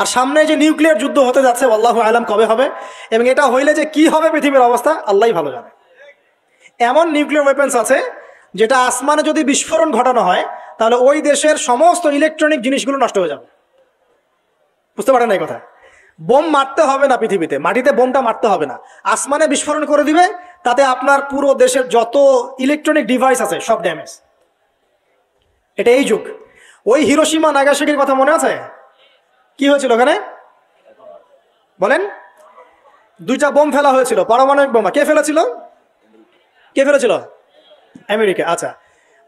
আর সামনে যে নিউক্লিয়ার যুদ্ধ হতে যাচ্ছে আল্লাহু আলাম কবে হবে, এবং এটা হইলে যে কি হবে পৃথিবীর অবস্থা আল্লাহই ভালো জানে। এমন নিউক্লিয়ার ওয়েপন্স আছে যেটা আসমানে যদি বিস্ফোরণ ঘটানো হয় তাহলে ওই দেশের সমস্ত ইলেকট্রনিক জিনিসগুলো নষ্ট হয়ে যাবে। বুঝতে পারেন না এই কথা? বোম মারতে হবে না পৃথিবীতে, মাটিতে বোমটা মারতে হবে না, আসমানে বিস্ফোরণ করে দিবে, তাতে আপনার পুরো দেশের যত ইলেকট্রনিক ডিভাইস আছে সব ড্যামেজ। এটা এই যুগ। ওই হিরোশিমা নাগাসাকির কথা মনে আছে? কি হয়েছিল ওখানে বলেন? দুইটা বোম ফেলা হয়েছিল, পারমাণবিক বোমা। কে ফেলেছিল? কে ফেলেছিল? আমেরিকা। আচ্ছা,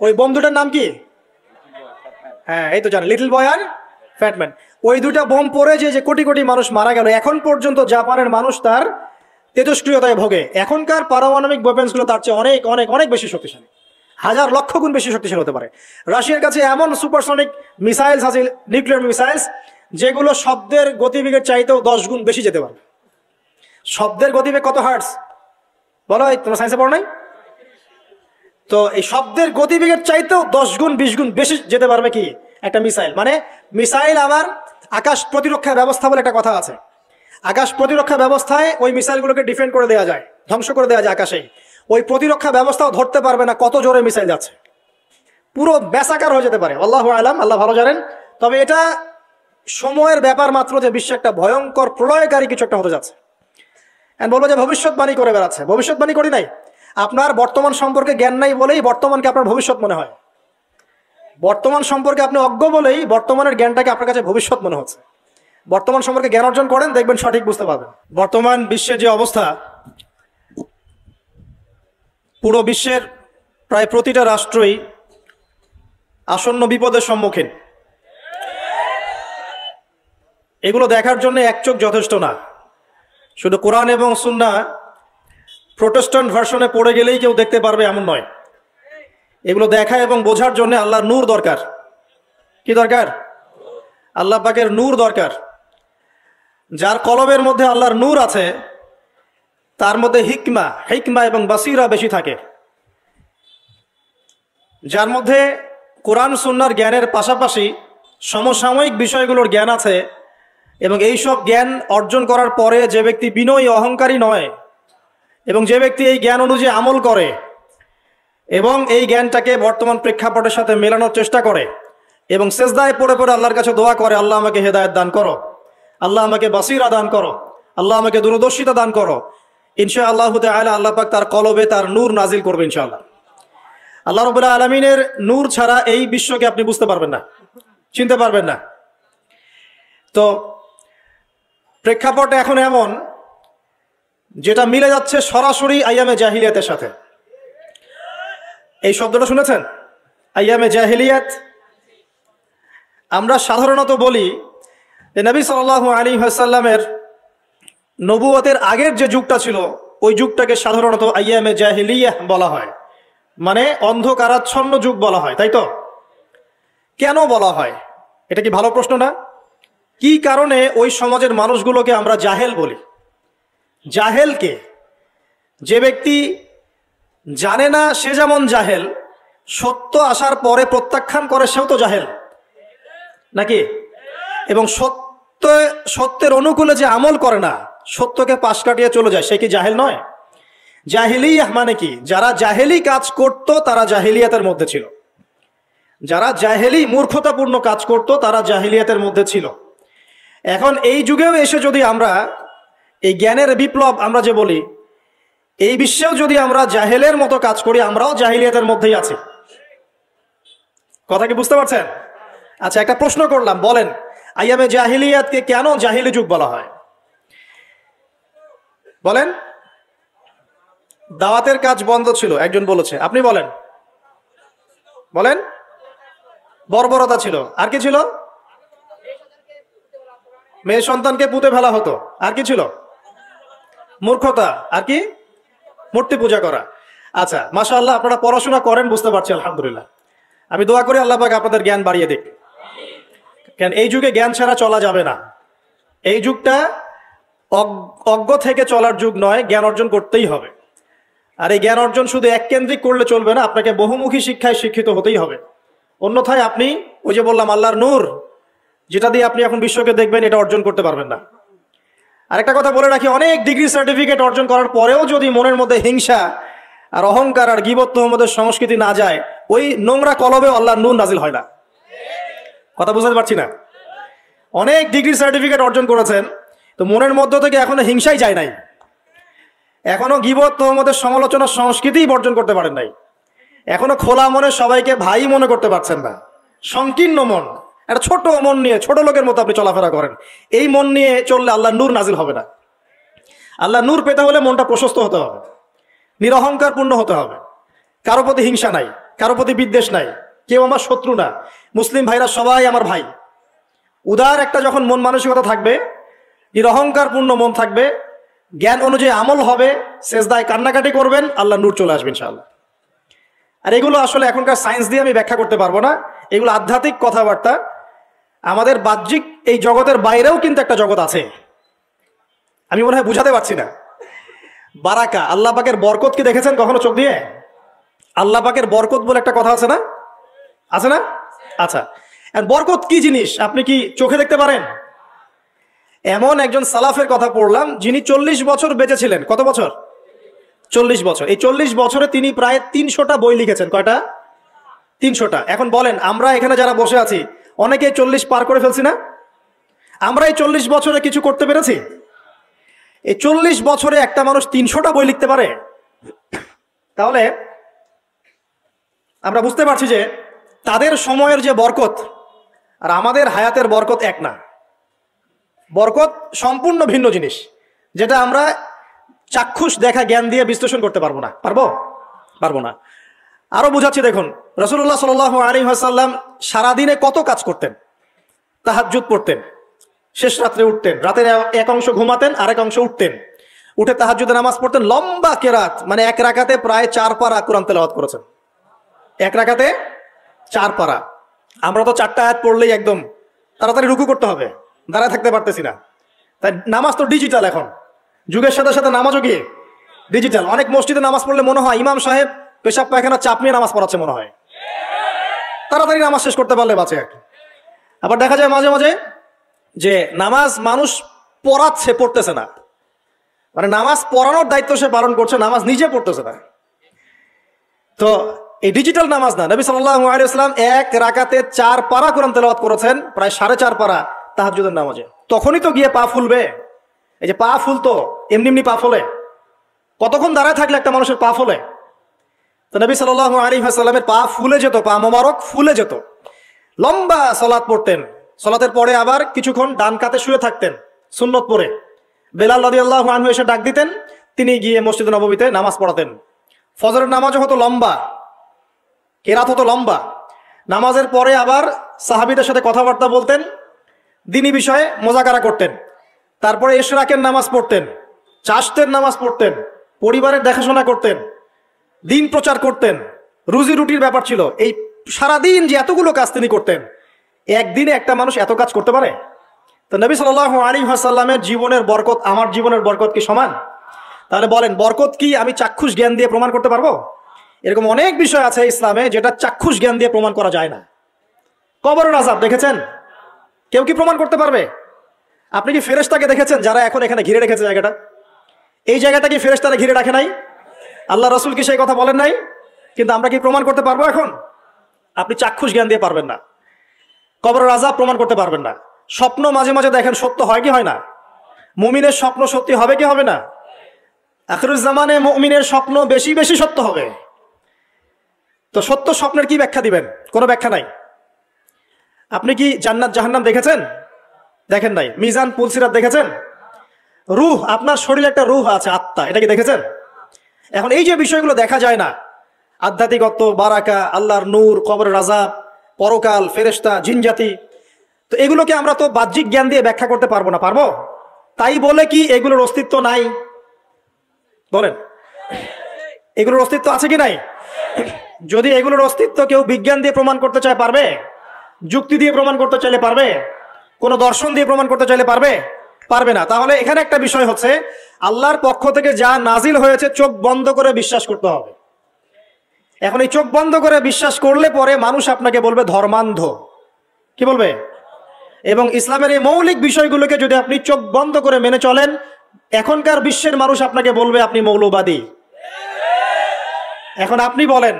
ওই বোম দুটার নাম কি? হ্যাঁ, এই তো জানেন, লিটল বয় আর ফ্যাটম্যান। ওই দুটা বোম পড়ে যে কোটি কোটি মানুষ মারা গেল, এখন পর্যন্ত জাপানের মানুষ তার তেজস্ক্রিয়তায় ভোগে। এখনকার পারমাণবিক ওয়েপন্সগুলো তার চেয়ে অনেক অনেক অনেক বেশি শক্তিশালী, হাজার লক্ষ গুণ বেশি শক্তিশালী হতে পারে। রাশিয়ার কাছে এমন সুপারসনিক মিসাইলস আছে, নিউক্লিয়ার মিসাইলস, যেগুলো শব্দের গতিবেগের চাইতেও 10 গুণ বেশি যেতে পারে। শব্দের গতিবেগ কত হার্টস বলো? তোমরা সায়েন্সে পড়ো নাই? তো এই শব্দের গতিবেগের চাইতেও 10 গুণ 20 গুণ বেশি যেতে পারবে কি একটা মিসাইল। মানে মিসাইল আবার আকাশ প্রতিরক্ষা ব্যবস্থা বলে একটা কথা আছে। আকাশ প্রতিরক্ষা ব্যবস্থায় ওই মিসাইলগুলোকে ডিফেন্ড করে দেওয়া যায়, ধ্বংস করে দেওয়া যায় আকাশেই। ওই প্রতিরক্ষা ব্যবস্থাও ধরতে পারবে না কত জোরে মিসাইল যাচ্ছে, পুরো ব্যাসাকার হয়ে যেতে পারে। আল্লাহু আলাম, আল্লাহ ভালো জানেন। তবে এটা সময়ের ব্যাপার মাত্র যে বিশ্বে একটা ভয়ঙ্কর প্রলয়কারী কিছু একটা হতে যাচ্ছে। বলবো যে ভবিষ্যৎবাণী করে বেড়াচ্ছে। ভবিষ্যৎবাণী করি নাই, আপনার বর্তমান সম্পর্কে জ্ঞান নাই বলেই বর্তমানকে আপনার ভবিষ্যৎ মনে হয়। বর্তমান সম্পর্কে আপনি অজ্ঞ বলেই বর্তমানের জ্ঞানটাকে আপনার কাছে ভবিষ্যৎ মনে হচ্ছে। বর্তমান সম্পর্কে জ্ঞান অর্জন করেন, দেখবেন সঠিক বুঝতে পারবেন। বর্তমান বিশ্বের যে অবস্থা, পুরো বিশ্বের প্রায় প্রতিটা রাষ্ট্রই আসন্ন বিপদের সম্মুখীন। এগুলো দেখার জন্য এক চোখ যথেষ্ট না। শুধু কোরআন এবং সুন্নাহ প্রোটেস্ট্যান্ট ভার্সনে পড়ে গেলেই কেউ দেখতে পারবে এমন নয়। এগুলো দেখা এবং বোঝার জন্য আল্লাহর নূর দরকার। কি দরকার? আল্লাহ পাকের নূর দরকার। যার কলবের মধ্যে আল্লাহর নূর আছে তার মধ্যে হিকমা এবং বাসিরা বেশি থাকে। যার মধ্যে কোরআন সুন্নাহর জ্ঞানের পাশাপাশি সমসাময়িক বিষয়গুলোর জ্ঞান আছে, এবং এই সব জ্ঞান অর্জন করার পরে যে ব্যক্তি বিনয়ী অহংকারী নয়, এবং যে ব্যক্তি এই জ্ঞান অনুযায়ী আমল করে এবং এই জ্ঞানটাকে বর্তমান প্রেক্ষাপটের সাথে মেলানোর চেষ্টা করে এবং সেজদায় পড়ে পড়ে আল্লাহর কাছে দোয়া করে, আল্লাহ আমাকে হেদায়েত দান করো, আল্লাহ আমাকে বাসিরা দান করো, আল্লাহ আমাকে দূরদর্শিতা দান করো, ইনশাআল্লাহ তাআলা আল্লাহ পাক তার কলবে তার নূর নাজিল করবে ইনশাআল্লাহ। আল্লাহ রাব্বুল আলামিনের নূর ছাড়া এই বিশ্বকে আপনি বুঝতে পারবেন না, চিনতে পারবেন না। তো প্রেক্ষাপট এখন এমন যেটা মিলে যাচ্ছে সরাসরি আইয়ামে জাহিলিয়াতের সাথে। এই শব্দটা শুনেছেন? আইয়ামে জাহিলিয়াত। আমরা সাধারণত বলি যে নবী সাল্লাল্লাহু আলাইহি ওয়াসাল্লামের নবুয়তের আগের যে যুগটা ছিল ওই যুগটাকে সাধারণত আইয়ামে জাহিলিয়াহ বলা হয়, মানে অন্ধকারাচ্ছন্ন যুগ বলা হয়, তাই তো? কেন বলা হয়? এটা কি ভালো প্রশ্ন না? কি কারণে ওই সমাজের মানুষগুলোকে আমরা জাহেল বলি? জাহেলকে, যে ব্যক্তি জানে না সে যেমন জাহেল, সত্য আসার পরে প্রত্যাখ্যান করে সেও তো জাহেল নাকি? এবং সত্যের অনুকূলে যে আমল করে না, সত্যকে পাশ কাটিয়ে চলে যায়, সে কি জাহেল নয়? জাহিলিয়াহ মানে কি? যারা জাহেলি কাজ করত তারা জাহিলিয়াতের মধ্যে ছিল। যারা জাহেলি মূর্খতাপূর্ণ কাজ করত তারা জাহিলিয়াতের মধ্যে ছিল। এখন এই যুগেও এসে যদি আমরা এই জ্ঞানের বিপ্লব আমরা যে বলি, এই বিশ্বেও যদি আমরা জাহেলের মতো কাজ করি, আমরাও জাহিলিয়াতের মধ্যেই আছি। কথা কি বুঝতে পারছেন? আচ্ছা, একটা প্রশ্ন করলাম, বলেন আইয়ামে জাহিলিয়াতকে কেন জাহিলি যুগ বলা হয়? বলেন। দাওয়াতের কাজ বন্ধ ছিল, একজন বলেছে, আপনি বলেন। বলেন। বর্বরতা ছিল, আর কি ছিল? মেয়ে সন্তানকে পুঁতে ফেলা হতো, আর কি ছিল? মূর্খতা, আর কি? মূর্তি পূজা করা। আচ্ছা, মাশাআল্লাহ, আপনারা পড়াশোনা করেন বুঝতে পারছি, আলহামদুলিল্লাহ। আমি দোয়া করি আল্লাহ পাক আপনাদের জ্ঞান বাড়িয়ে দিক। কেন এই যুগে জ্ঞান ছাড়া চলা যাবে না। এই যুগটা অজ্ঞ থেকে চলার যুগ নয়, জ্ঞান অর্জন করতেই হবে। আর এই জ্ঞান অর্জন শুধু এককেন্দ্রিক করলে চলবে না, আপনাকে বহুমুখী শিক্ষায় শিক্ষিত হতেই হবে। অন্যথায় আপনি ওই যে বললাম আল্লাহর নূর, যেটা দিয়ে আপনি এখন বিশ্বকে দেখবেন, এটা অর্জন করতে পারবেন না। আরেকটা কথা বলে রাখি, অনেক ডিগ্রি সার্টিফিকেট অর্জন করার পরেও যদি মনের মধ্যে হিংসা আর অহংকার আর গীবত তোহমতের সংস্কৃতি না যায়, ওই নোংরা কলবে আল্লাহর নূর নাজিল হয় না। কথা বুঝতে পারছি না? অনেক ডিগ্রি সার্টিফিকেট অর্জন করেছেন, তো মনের মধ্য থেকে এখনো হিংসাই যায় নাই, এখনো গীবত তোহমতের সমালোচনার সংস্কৃতিই বর্জন করতে পারেন নাই, এখনো খোলা মনে সবাইকে ভাই মনে করতে পারছেন না। সংকীর্ণ মন, একটা ছোট মন নিয়ে ছোট লোকের মতো আপনি চলাফেরা করেন। এই মন নিয়ে চললে আল্লাহ নূর নাজিল হবে না। আল্লাহ নূর পেতে হলে মনটা প্রশস্ত হতে হবে, নিরহংকার পূর্ণ হতে হবে, কারো প্রতি হিংসা নাই, কারো প্রতি বিদ্বেষ নাই, কেউ আমার শত্রু না, মুসলিম ভাইরা সবাই আমার ভাই। উদার একটা যখন মন মানসিকতা থাকবে, নিরহংকার পূর্ণ মন থাকবে, জ্ঞান অনুযায়ী আমল হবে, সেজদায় কান্নাকাটি করবেন, আল্লাহ নূর চলে আসবে ইনশাআল্লাহ। আর এগুলো আসলে এখনকার সায়েন্স দিয়ে আমি ব্যাখ্যা করতে পারবো না, এগুলো আধ্যাত্মিক কথাবার্তা। আমাদের বাহ্যিক এই জগতের বাইরেও কিন্তু একটা জগৎ আছে, আমি মনে হয় বুঝাতে পারছি না। বারাকা, আল্লাহ পাকের বরকত কি দেখেছেন কখনো চোখ দিয়ে? আল্লাহ পাকের বরকত বলে একটা কথা আছে না? আছে না? আচ্ছা, বরকত কি জিনিস আপনি কি চোখে দেখতে পারেন? এমন একজন সালাফের কথা পড়লাম, যিনি 40 বছর বেঁচে ছিলেন। কত বছর? 40 বছর। এই 40 বছরে তিনি প্রায় 300টা বই লিখেছেন। কয়টা? 300টা। এখন বলেন, আমরা এখানে যারা বসে আছি অনেকে 40 পার করে ফেলছি না? আমরা এই 40 বছরে কিছু করতে পেরেছি? এই 40 বছরে একটা মানুষ 300টা বই লিখতে পারে? তাহলে আমরা বুঝতে পারছি যে তাদের সময়ের যে বরকত আর আমাদের হায়াতের বরকত এক না। বরকত সম্পূর্ণ ভিন্ন জিনিস, যেটা আমরা চাক্ষুষ দেখা জ্ঞান দিয়ে বিশ্লেষণ করতে পারবো না। পারবো না। আরো বুঝাচ্ছি, দেখুন, রাসূলুল্লাহ সাল্লাল্লাহু আলাইহি ওয়াসাল্লাম সারাদিনে কত কাজ করতেন। তাহাজ্জুদ পড়তেন, শেষ রাত্রে উঠতেন, রাতের এক অংশ ঘুমাতেন, আরেক অংশ উঠতেন, উঠে তাহাজ্জুদের নামাজ পড়তেন, লম্বা কেরাত, মানে এক রাকাতে প্রায় 4 পারা কোরআন তেলাওয়াত করেছেন। এক রাকাতে 4 পারা। আমরা তো 4টা আয়াত পড়লেই একদম তাড়াতাড়ি রুকু করতে হবে, দাঁড়ায় থাকতে পারতেছি না। তাই নামাজ তো ডিজিটাল, এখন যুগের সাথে সাথে নামাজও গিয়ে ডিজিটাল। অনেক মসজিদে নামাজ পড়লে মনে হয় ইমাম সাহেব পেশাব পায়খানা চাপ নিয়ে নামাজ পড়াচ্ছে মনে হয়, তাড়াতাড়ি নামাজ শেষ করতে পারলে বাঁচে। আবার দেখা যায় মাঝে মাঝে যে নামাজ মানুষ পড়াচ্ছে, পড়তেছে না, মানে নামাজ পড়ানোর দায়িত্ব সে পালন করছে, নামাজ নিজে পড়তেছে না। তো এই ডিজিটাল নামাজ না। নবী সাল্লাল্লাহু আলাইহি ওয়াসাল্লাম এক রাকাতে 4 পারা কোরআন তেলাওয়াত করেছেন, প্রায় 4.5 পারা তাহাজ্জুদের নামাজে। তখনই তো গিয়ে পা ফুলবে। এই যে পা ফুলতো, এমনি এমনি পা ফলে? কতক্ষণ দাঁড়ায় থাকলে একটা মানুষের পা ফলে? তো নবী সাল্লাল্লাহু আলাইহি ওয়াসাল্লামের পা ফুলে যেত, পা মোবারক ফুলে যেত। লম্বা সালাত পড়তেন, সালাতের পরে আবার কিছুক্ষণ ডান কাতে শুয়ে থাকতেন সুন্নত পড়ে। বেলাল রাদিয়াল্লাহু আনহু এসে ডাক দিতেন, তিনি গিয়ে মসজিদ নববীতে নামাজ পড়াতেন। ফজরের নামাজও হতো লম্বা, কেরাত হতো লম্বা। নামাজের পরে আবার সাহাবীদের সাথে কথাবার্তা বলতেন, দ্বীনি বিষয়ে মোজাকারা করতেন। তারপরে ইশরাকের নামাজ পড়তেন, চাশতের নামাজ পড়তেন, পরিবারের দেখাশোনা করতেন, দিন প্রচার করতেন, রুজি রুটির ব্যাপার ছিল। এই সারাদিন যে এতগুলো কাজ তিনি করতেন, একদিনে একটা মানুষ এত কাজ করতে পারে? তো নবী সাল্লাল্লাহু আলাইহি ওয়াসাল্লামের জীবনের বরকত আমার জীবনের বরকত কি সমান? তাহলে বলেন, বরকত কি আমি চাক্ষুষ জ্ঞান দিয়ে প্রমাণ করতে পারবো? এরকম অনেক বিষয় আছে ইসলামে যেটা চাক্ষুষ জ্ঞান দিয়ে প্রমাণ করা যায় না। কবরের আযাব দেখেছেন? কেউ কি প্রমাণ করতে পারবে? আপনি কি ফেরেশতাকে দেখেছেন যারা এখন এখানে ঘিরে রেখেছে জায়গাটা? এই জায়গাটা কি ফেরেশতারা ঘিরে রাখে নাই? আল্লাহ রাসূল কি সেই কথা বলেন নাই? কিন্তু আমরা কি প্রমাণ করতে পারবো এখন? আপনি চাক্ষুষ জ্ঞান দিয়ে পারবেন না। কবরের আযাব প্রমাণ করতে পারবেন না। স্বপ্ন মাঝে মাঝে দেখেন, সত্য হয় কি হয় না? মুমিনের স্বপ্ন সত্যি হবে কি হবে না? আখিরুজ জামানে মুমিনের স্বপ্ন বেশি বেশি সত্য হবে। তো সত্য স্বপ্নের কি ব্যাখ্যা দিবেন? কোনো ব্যাখ্যা নাই। আপনি কি জান্নাত জাহান্নাম দেখেছেন? দেখেন নাই। মিজান পুলসিরাত দেখেছেন? রূহ, আপনার শরীরে একটা রূহ আছে, আত্মা, এটা কি দেখেছেন? এখন এই যে বিষয়গুলো দেখা যায় না, আধ্যাত্মিকত্ব, বারাকা, আল্লাহর নূর, কবরের আযাব, পরকাল, ফেরেশতা, জিনজাতি, তো এগুলোকে আমরা তো বাহ্যিক জ্ঞান দিয়ে ব্যাখ্যা করতে পারবো না। পারবো? তাই বলে কি এগুলোর অস্তিত্ব নাই? বলেন, এগুলোর অস্তিত্ব আছে কি নাই? যদি এগুলোর অস্তিত্ব কেউ বিজ্ঞান দিয়ে প্রমাণ করতে চায় পারবে? যুক্তি দিয়ে প্রমাণ করতে চাইলে পারবে? কোনো দর্শন দিয়ে প্রমাণ করতে চাইলে পারবে? পারবে না। তাহলে এখানে একটা বিষয় হচ্ছে, আল্লাহর পক্ষ থেকে যা নাজিল হয়েছে চোখ বন্ধ করে বিশ্বাস করতে হবে। এখন এই চোখ বন্ধ করে বিশ্বাস করলে পরে মানুষ আপনাকে বলবে ধর্মান্ধ। কি বলবে? এবং ইসলামের এই মৌলিক বিষয়গুলোকে যদি আপনি চোখ বন্ধ করে মেনে চলেন, এখনকার বিশ্বের মানুষ আপনাকে বলবে আপনি মৌলবাদী। এখন আপনি বলেন,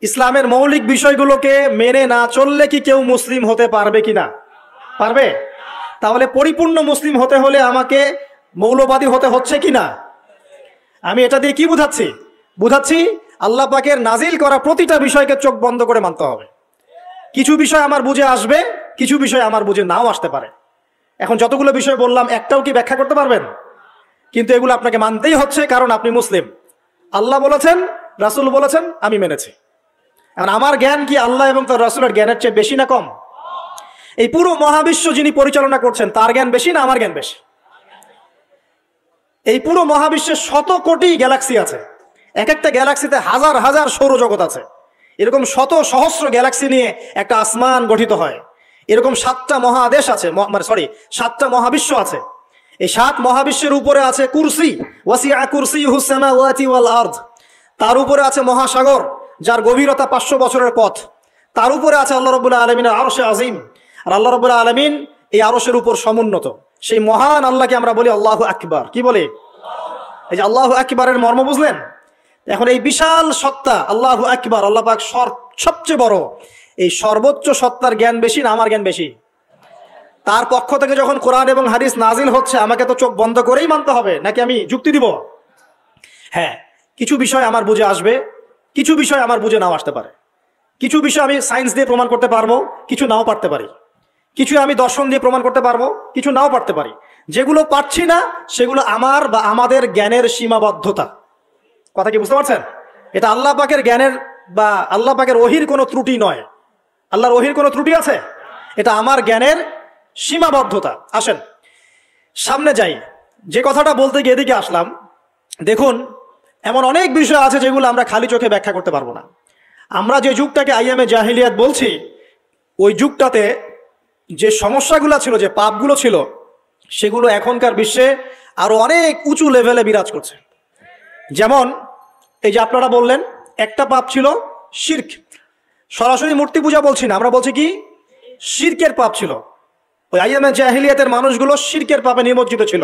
ইসলামের মৌলিক বিষয়গুলোকে মেনে না চললে কি কেউ মুসলিম হতে পারবে কিনা? পারবে? তাহলে পরিপূর্ণ মুসলিম হতে হলে আমাকে মৌলবাদী হতে হচ্ছে কিনা? আমি এটা দিয়ে কি বুঝাচ্ছি আল্লাহ পাকের নাজিল করা প্রতিটা বিষয়কে চোখ বন্ধ করে মানতে হবে। কিছু বিষয় আমার বুঝে আসবে, কিছু বিষয় আমার বুঝে নাও আসতে পারে। এখন যতগুলো বিষয় বললাম একটাও কি ব্যাখ্যা করতে পারবেন? কিন্তু এগুলো আপনাকে মানতেই হচ্ছে, কারণ আপনি মুসলিম। আল্লাহ বলেছেন, রাসূল বলেছেন, আমি মেনেছি। এখন আমার জ্ঞান কি আল্লাহ এবং তার রাসূলের জ্ঞানের চেয়ে বেশি না কম? এই পুরো মহাবিশ্ব যিনি পরিচালনা করছেন তার জ্ঞান বেশি না আমার জ্ঞান বেশি? এই পুরো মহাবিশ্বের শত কোটি গ্যালাক্সি আছে, এক একটা গ্যালাক্সিতে হাজার হাজার সৌরজগৎ আছে। এরকম শত সহস্র গ্যালাক্সি নিয়ে একটা আসমান গঠিত হয়। এরকম 7টা মহাদেশ আছে, সরি 7টা মহাবিশ্ব আছে। এই 7 মহাবিশ্বের উপরে আছে কুরসি, ওয়াসিআ কুরসিয়ুহুস সামাওয়াতি ওয়াল আরদ। তার উপরে আছে মহাসাগর, যার গভীরতা 500 বছরের পথ। তার উপরে আছে আল্লাহ রাব্বুল আলামিনের আরশে আজিম। আর আল্লাহ রাব্বুল আলামিন এই আরশের উপর সমুন্নত। সেই মহান আল্লাহকে আমরা বলি আল্লাহু আকবার। কি বলি? এই যে আল্লাহু আকবারের মর্ম বুঝলেন? এখন এই বিশাল সত্তা আল্লাহু আকবার, আল্লাহ পাক সবচেয়ে বড়, এই সর্বোচ্চ সত্তার জ্ঞান বেশি না আমার জ্ঞান বেশি? তার পক্ষ থেকে যখন কোরআন এবং হাদিস নাজিল হচ্ছে, আমাকে তো চোখ বন্ধ করেই মানতে হবে, নাকি আমি যুক্তি দিব? হ্যাঁ, কিছু বিষয় আমার বুঝে আসবে, কিছু বিষয় আমার বুঝে নাও আসতে পারে। কিছু বিষয় আমি সায়েন্স দিয়ে প্রমাণ করতে পারবো, কিছু নাও পারতে পারি। কিছু আমি দর্শন দিয়ে প্রমাণ করতে পারবো, কিছু নাও পারতে পারি। যেগুলো পারছি না সেগুলো আমার বা আমাদের জ্ঞানের সীমাবদ্ধতা। কথা কি বুঝতে পারছেন? এটা আল্লাহ পাকের জ্ঞানের বা আল্লাহ পাকের ওহির কোনো ত্রুটি নয়। আল্লাহর ওহির কোনো ত্রুটি আছে? এটা আমার জ্ঞানের সীমাবদ্ধতা। আসেন সামনে যাই। যে কথাটা বলতে গিয়ে এদিকে আসলাম, দেখুন এমন অনেক বিষয় আছে যেগুলো আমরা খালি চোখে ব্যাখ্যা করতে পারবো না। আমরা যে যুগটাকে আইয়ামে জাহিলিয়াত বলছি, ওই যুগটাতে যে সমস্যাগুলো ছিল, যে পাপগুলো ছিল, সেগুলো এখনকার বিশ্বে আরো অনেক উঁচু লেভেলে বিরাজ করছে। যেমন এই যে আপনারা বললেন, একটা পাপ ছিল শিরক। সরাসরি মূর্তি পূজা বলছি না, আমরা বলছি কি শিরকের পাপ ছিল। ওই আইয়ামে জাহিলিয়াতের মানুষগুলো শিরকের পাপে নিমজ্জিত ছিল।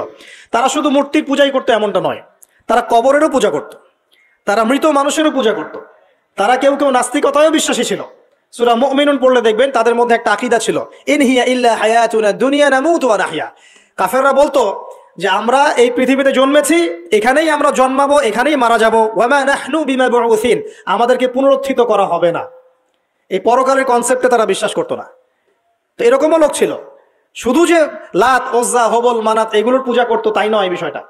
তারা শুধু মূর্তির পূজাই করতো এমনটা নয়, তারা কবরেরও পূজা করত, তারা মৃত মানুষেরও পূজা করত, তারা কেউ কেউ নাস্তিকতায়ও বিশ্বাসী ছিল। সূরা মুমিনুন পড়লে দেখবেন তাদের মধ্যে একটা আকীদা ছিল, ইন হিয়া ইল্লা হায়াতুনা দুনিয়া নামুতু ওয়া নাহয়া। কাফেররা বলতো যে আমরা এই পৃথিবীতে জন্মেছি, এখানেই আমরা জন্মাবো, এখানেই মারা যাবো, ওয়া মা নাহনু বিমাবউসিন, আমাদেরকে পুনরুত্থিত করা হবে না। এই পরকালের কনসেপ্টে তারা বিশ্বাস করতো না। তো এরকমও লোক ছিল। শুধু যে লাত, ওজ্জা, হবল, মানাত এগুলোর পূজা করতো তাই নয় বিষয়টা।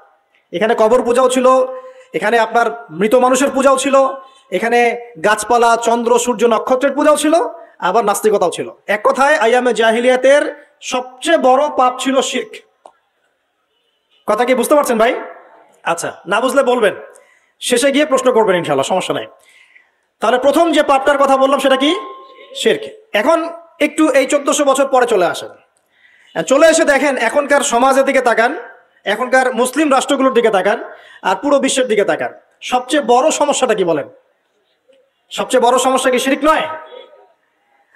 এখানে কবর পূজাও ছিল, এখানে আপনার মৃত মানুষের পূজাও ছিল, এখানে গাছপালা, চন্দ্র, সূর্য, নক্ষত্রের পূজাও ছিল, আবার নাস্তিকতাও ছিল। এক কথায় আইয়ামে জাহিলিয়াতের সবচেয়ে বড় পাপ ছিল শিরক। কথা কি বুঝতে পারছেন ভাই? আচ্ছা, না বুঝলে বলবেন, শেষে গিয়ে প্রশ্ন করবেন ইনশাআল্লাহ, সমস্যা নাই। তাহলে প্রথম যে পাপটার কথা বললাম সেটা কি? শিরক। এখন একটু এই 1400 বছর পরে চলে আসেন। চলে এসে দেখেন এখনকার সমাজের দিকে তাকান, এখনকার মুসলিম রাষ্ট্রগুলোর দিকে তাকান, আর পুরো বিশ্বের দিকে তাকান। সবচেয়ে বড় সমস্যাটা কি বলেন? সবচেয়ে বড় সমস্যা কি শিরক নয়?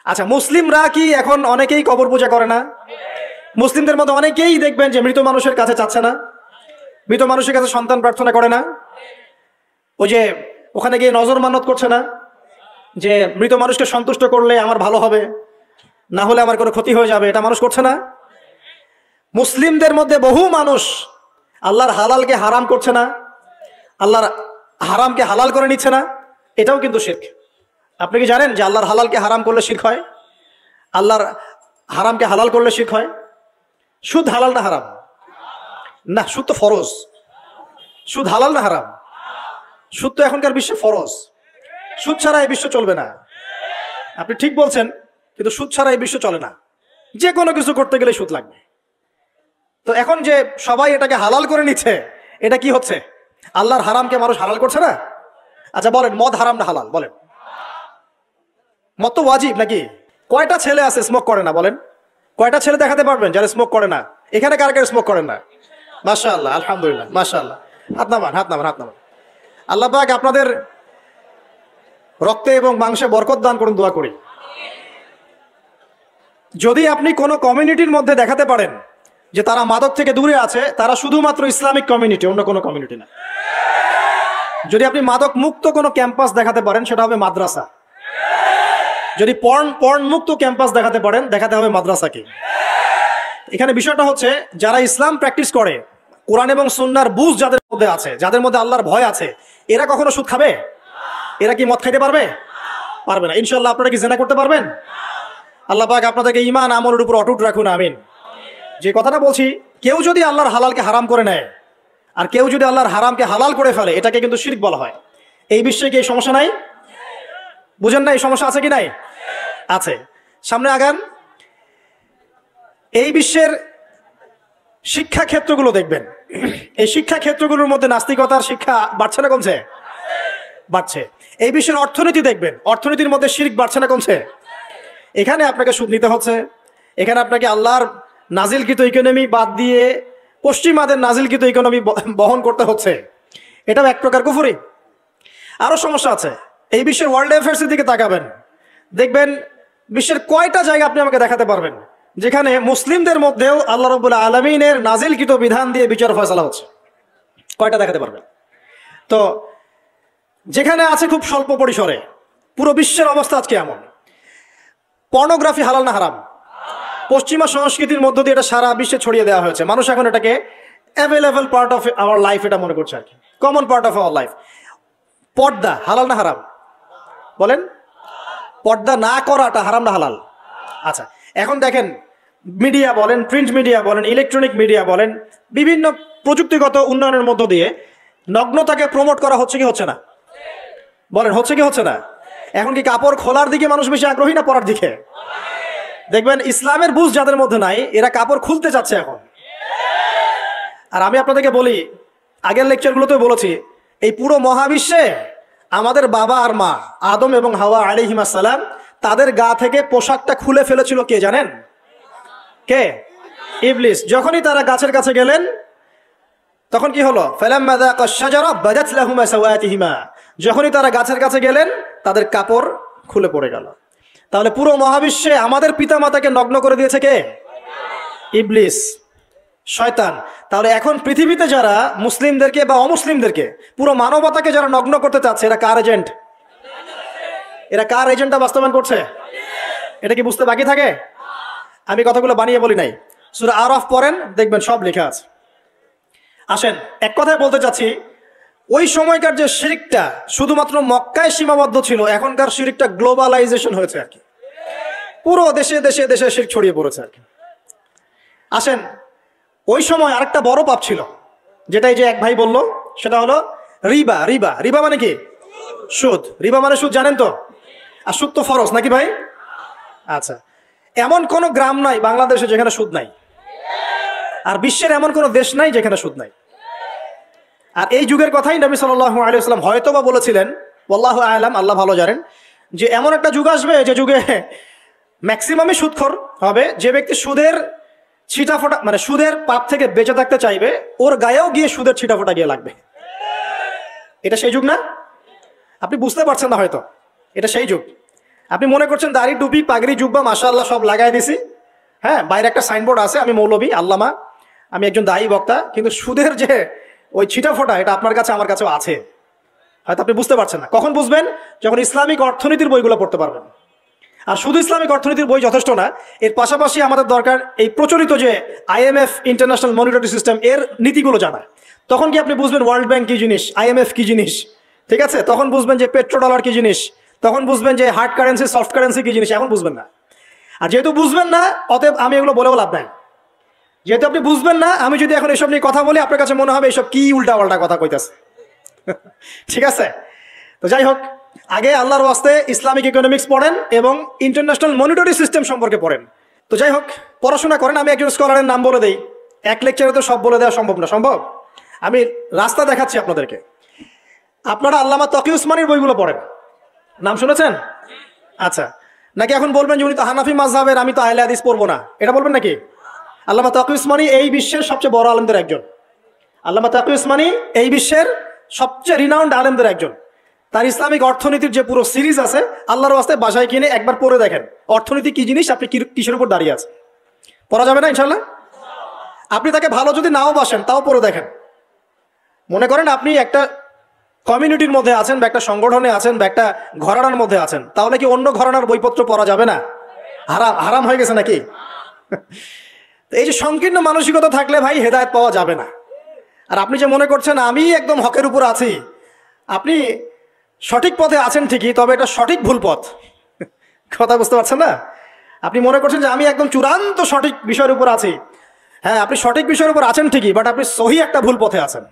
আচ্ছা, মুসলিমরা কি এখন অনেকেই কবর পূজা করে না? মুসলিমদের মধ্যে অনেকেই দেখবেন যে মৃত মানুষের কাছে চাচ্ছে না, মৃত মানুষের কাছে সন্তান প্রার্থনা করে না, ওই যে ওখানে গিয়ে নজর মানত করছে না যে মৃত মানুষকে সন্তুষ্ট করলে আমার ভালো হবে, না হলে আমার কোনো ক্ষতি হয়ে যাবে, এটা মানুষ করছে না। মুসলিমদের মধ্যে বহু মানুষ আল্লাহর হালালকে হারাম করছে না, আল্লাহর হারামকে হালাল করে নিচ্ছে না, এটাও কিন্তু শিরক। আপনি কি জানেন যে আল্লাহর হালালকে হারাম করলে শিরক হয়? আল্লাহর হারামকে হালাল করলে শিরক হয়? সুদ হালাল না হারাম? না, সুদ তো ফরজ। সুদ হালাল না হারাম? সুদ তো এখনকার বিশ্বে ফরজ। সুদ ছাড়া এই বিশ্ব চলবে না। আপনি ঠিক বলছেন, কিন্তু সুদ ছাড়া এই বিশ্ব চলে না। যে কোনো কিছু করতে গেলে সুদ লাগবে। তো এখন যে সবাই এটাকে হালাল করে নিচ্ছে, এটা কি হচ্ছে? আল্লাহর হারামকে মানুষ হালাল করছে না? আচ্ছা বলেন, মদ হারাম না হালাল? বলেন। মদ তো ওয়াজিব নাকি? কয়টা ছেলে আছে স্মোক করে না? বলেন, কয়টা ছেলে দেখাতে পারবেন যারা স্মোক করে না? এখানে কার কার স্মোক করেন না? মাশাআল্লাহ, আলহামদুলিল্লাহ, মাশাআল্লাহ। হাত নামান, হাত নামান, হাত নামান। আল্লাহ পাক আপনাদের রক্তে এবং মাংসে বরকত দান করুন, দোয়া করি। যদি আপনি কোনো কমিউনিটির মধ্যে দেখাতে পারেন যে তারা মাদক থেকে দূরে আছে, তারা শুধুমাত্র ইসলামিক কমিউনিটি, অন্য কোনো কমিউনিটি না। যদি আপনি মাদক মুক্ত কোনো ক্যাম্পাস দেখাতে পারেন, সেটা হবে মাদ্রাসা। যদি পর্ন মুক্ত ক্যাম্পাস দেখাতে পারেন, দেখাতে হবে মাদ্রাসাকে। এখানে বিষয়টা হচ্ছে, যারা ইসলাম প্র্যাকটিস করে, কোরআন এবং সুন্নাহর বুঝ যাদের মধ্যে আছে, যাদের মধ্যে আল্লাহর ভয় আছে, এরা কখনো সুদ খাবে? এরা কি মদ খাইতে পারবে? পারবে না। ইনশাআল্লাহ আপনারা কি জিনা করতে পারবেন? আল্লাহ পাক আপনাদেরকে ঈমান আমলের উপর অটুট রাখুন, আমিন। যে কথাটা বলছি, কেউ যদি আল্লাহর হালালকে হারাম করে নেয় আর কেউ যদি আল্লাহর হারামকে হালাল করে ফেলে, এটাকে কিন্তু শিরক বলা হয়। এই বিশ্বে কি এই সমস্যা নাই? বুঝেন না, এই সমস্যা আছে কি নাই? আছে। সামনে আগান। এই বিশ্বের শিক্ষা ক্ষেত্রগুলো দেখবেন, এই শিক্ষা ক্ষেত্রগুলোর মধ্যে নাস্তিকতার শিক্ষা বাড়ছে না কমছে? বাড়ছে। এই বিশ্বের অর্থনীতি দেখবেন, অর্থনীতির মধ্যে শিরক বাড়ছে না কমছে? এখানে আপনাকে সুদ নিতে হচ্ছে, এখানে আপনাকে আল্লাহর নাজিলকৃত ইকোনমি বাদ দিয়ে পশ্চিমাদের নাজিলকৃত ইকোনমি বহন করতে হচ্ছে। এটাও এক প্রকার কুফরি। আরও সমস্যা আছে। এই বিশ্বের ওয়ার্ল্ড অ্যাফেয়ার্সের দিকে তাকাবেন, দেখবেন বিশ্বের কয়টা জায়গা আপনি আমাকে দেখাতে পারবেন যেখানে মুসলিমদের মধ্যেও আল্লাহ রাব্বুল আলামিনের নাজিলকৃত বিধান দিয়ে বিচার ফয়সালা হচ্ছে? কয়টা দেখাতে পারবেন? তো যেখানে আছে খুব স্বল্প পরিসরে। পুরো বিশ্বের অবস্থা আজকে এমন। পর্নোগ্রাফি হালাল না হারাম? পশ্চিমা সংস্কৃতির মধ্য দিয়ে এটা সারা বিশ্বে ছড়িয়ে দেওয়া হয়েছে। মানুষ এখন এটাকে available part of our life এটা মনে করছে আর কি, common part of our life. পর্দা হালাল না হারাম? বলেন। পর্দা না করাটা হারাম না হালাল? আচ্ছা, এখন দেখেন, মিডিয়া বলেন, প্রিন্ট মিডিয়া বলেন, ইলেকট্রনিক মিডিয়া বলেন, বিভিন্ন প্রযুক্তিগত উন্নয়নের মধ্য দিয়ে নগ্নতাকে প্রমোট করা হচ্ছে কি হচ্ছে না? বলেন, হচ্ছে কি হচ্ছে না? এখন কি কাপড় খোলার দিকে মানুষ বেশি আগ্রহী না পরার দিকে? দেখবেন ইসলামের বুঝ যাদের মধ্যে নাই, এরা কাপড় খুলতে চাচ্ছে এখন। আর আমি আপনাদেরকে বলি, আগের লেকচারগুলোতে বলেছি, এই পুরো মহাবিশ্বে আমাদের বাবা আর মা আদম এবং হাওয়া আলাইহিস সালাম, তাদের গা থেকে পোশাকটা খুলে ফেলেছিল কে জানেন? কে? ইবলিস। যখনই তারা গাছের কাছে গেলেন, তখন কি হলো? ফালাম্মা যাকা আশ-শাজারা বাদাত লাহুমা সাওয়াতিহিমা। যখনই তারা গাছের কাছে গেলেন, তাদের কাপড় খুলে পড়ে গেল। তাহলে পুরো মহাবিশ্বে আমাদের পিতামাতাকে নগ্ন করে দিয়েছে কে? ইবলিস, শয়তান। তাহলে এখন পৃথিবীতে যারা মুসলিমদেরকে বা অমুসলিমদেরকে, পুরো মানবতাকে যারা নগ্ন করতে চাচ্ছে, এরা কার এজেন্ট? এরা কার এজেন্টটা বাস্তবায়ন করছে? এটা কি বুঝতে বাকি থাকে? আমি কথাগুলো বানিয়ে বলি নাই। সূরা আরাফ পড়েন, দেখবেন সব লেখা আছে। আসেন, এক কথায় বলতে চাচ্ছি, ওই সময়কার যে শিরকটা শুধুমাত্র মক্কায় সীমাবদ্ধ ছিল, এখনকার শিরকটা গ্লোবালাইজেশন হয়েছে আর কি। পুরো দেশে দেশে দেশে শিরক ছড়িয়ে পড়েছে আর কি। আসেন, ওই সময় আরেকটা বড় পাপ ছিল, যেটা এই যে এক ভাই বলল, সেটা হলো রিবা। রিবা, রিবা মানে কি? সুদ। রিবা মানে সুদ, জানেন তো? আর সুদ তো ফরজ নাকি ভাই? আচ্ছা, এমন কোন গ্রাম নাই বাংলাদেশে যেখানে সুদ নাই, আর বিশ্বের এমন কোন দেশ নাই যেখানে সুদ নাই। আর এই যুগের কথাই নবী সাল্লাল্লাহু আলাইহি ওয়াসাল্লাম হয়তো বা বলেছিলেন, আল্লাহু আ'লাম, আল্লাহ ভালো জানেন, যে এমন একটা যুগ আসবে যে যুগে ম্যাক্সিমামই সুদখোর হবে। যে ব্যক্তি সুদের ছিটাফোটা, মানে সুদের পাপ থেকে বেঁচে থাকতে চাইবে, ওর গায়েও গিয়ে সুদের ছিটাফোটা গিয়ে লাগবে। এটা সেই যুগ না? আপনি বুঝতে পারছেন না হয়তো, এটা সেই যুগ। আপনি মনে করছেন দাড়ি, টুপি, পাগড়ি, জুব্বা মাশাআল্লাহ সব লাগাই দিছি, হ্যাঁ, বাইরে একটা সাইনবোর্ড আছে, আমি মৌলবী, আল্লামা, আমি একজন দায়ী বক্তা, কিন্তু সুদের যে ওই ছিটাফোটা, এটা আপনার কাছে আমার কাছেও আছে। হয়তো আপনি বুঝতে পারছেন না। কখন বুঝবেন? যখন ইসলামিক অর্থনীতির বইগুলো পড়তে পারবেন। আর শুধু ইসলামিক অর্থনীতির বই যথেষ্ট না, এর পাশাপাশি আমাদের দরকার এই প্রচলিত যে IMF, ইন্টারন্যাশনাল মনিটারি সিস্টেম, এর নীতিগুলো জানা। তখন কি আপনি বুঝবেন ওয়ার্ল্ড ব্যাংক কি জিনিস, IMF কি জিনিস, ঠিক আছে? তখন বুঝবেন যে পেট্রো ডলার কি জিনিস, তখন বুঝবেন যে হার্ড কারেন্সি, সফট কারেন্সি কি জিনিস, এখন বুঝবেন না। আর যেহেতু বুঝবেন না, অতএব আমি এগুলো বলেও লাভ নাই। যেহেতু আপনি বুঝবেন না, আমি যদি এখন এসব নিয়ে কথা বলি, আপনার কাছে মনে হবে এসব কি উল্টা পাল্টা কথা কইতেছে। ঠিক আছে? তো যাই হোক, আগে আল্লাহর ওয়াস্তে ইসলামিক ইকোনমিক্স পড়েন এবং ইন্টারন্যাশনাল মনিটারি সিস্টেম সম্পর্কে পড়েন। তো যাই হোক, পড়াশোনা করেন। আমি একজন স্কলারের নাম বলে দেই, এক লেকচারে তো সব বলে দেওয়া সম্ভব না। সম্ভব? আমি রাস্তা দেখাচ্ছি আপনাদেরকে। আপনারা আল্লামা তকি উসমানীর বইগুলো পড়েন, নাম শুনেছেন? আচ্ছা, নাকি এখন বলবেন যে উনি তো হানাফি মাযহাবের, আমি তো আহলে হাদিস পড়বো না, এটা বলবেন নাকি? আল্লামা তকি উসমানী এই বিশ্বের সবচেয়ে বড় আলেমদের একজন। আল্লামা তকি উসমানী এই বিশ্বের সবচেয়ে রিনাউন্ড আলেমদের একজন। তার ইসলামিক অর্থনীতির যে পুরো সিরিজ আছে, আল্লাহর ওয়াস্তে বাসায় কিনে একবার পড়ে দেখেন অর্থনীতি কি জিনিস, আপনি কিসের উপর দাঁড়িয়ে আছে। পড়া যাবে না ইনশাল্লাহ? আপনি তাকে ভালো যদি নাও বাসেন তাও পড়ে দেখেন। মনে করেন আপনি একটা কমিউনিটির মধ্যে আছেন বা একটা সংগঠনে আছেন বা একটা ঘরানার মধ্যে আছেন, তাহলে কি অন্য ঘরানার বইপত্র পড়া যাবে না? হারাম হারাম হয়ে গেছে নাকি? এই যে সংকীর্ণ মানসিকতা থাকলে ভাই হেদায়েত পাওয়া যাবে না। আর আপনি যে মনে করছেন আমি একদম হকের উপর আছি, আপনি সঠিক পথে আছেন ঠিকই, তবে এটা সঠিক ভুল পথ। কথা বুঝতে পারছেন না? আপনি মনে করছেন যে আমি একদম চূড়ান্ত সঠিক বিষয়ের উপর আছি। হ্যাঁ, আপনি সঠিক বিষয়ের উপর আছেন ঠিকই, বাট আপনি সহি একটা ভুল পথে আছেন।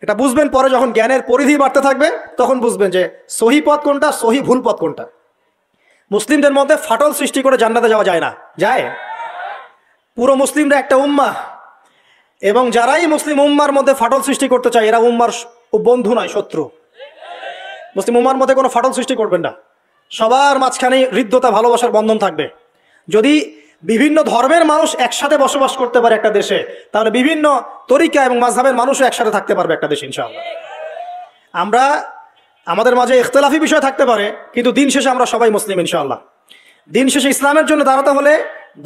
এটা বুঝবেন পরে, যখন জ্ঞানের পরিধি বাড়তে থাকবে তখন বুঝবেন যে সহি পথ কোনটা, সহি ভুল পথ কোনটা। মুসলিমদের মধ্যে ফাটল সৃষ্টি করে জান্নাতে যাওয়া যায় না? যায়? পুরো মুসলিমরা একটা উম্মাহ, এবং যারাই মুসলিম উম্মার মধ্যে ফাটল সৃষ্টি করতে চায় এরা উম্মার বন্ধু নয়, শত্রু। মুসলিম উম্মার মধ্যে কোনো ফাটল সৃষ্টি করবেন না। সবার মাঝখানে হৃদ্যতা, ভালোবাসার বন্ধন থাকবে। যদি বিভিন্ন ধর্মের মানুষ একসাথে বসবাস করতে পারে একটা দেশে, তাহলে বিভিন্ন তরিকা এবং মাযহাবের মানুষও একসাথে থাকতে পারবে একটা দেশে ইনশাআল্লাহ। আমরা আমাদের মাঝে ইখতিলাফি বিষয় থাকতে পারে, কিন্তু দিন শেষে আমরা সবাই মুসলিম ইনশাআল্লাহ। দিন শেষে ইসলামের জন্য দাঁড়াতে হলে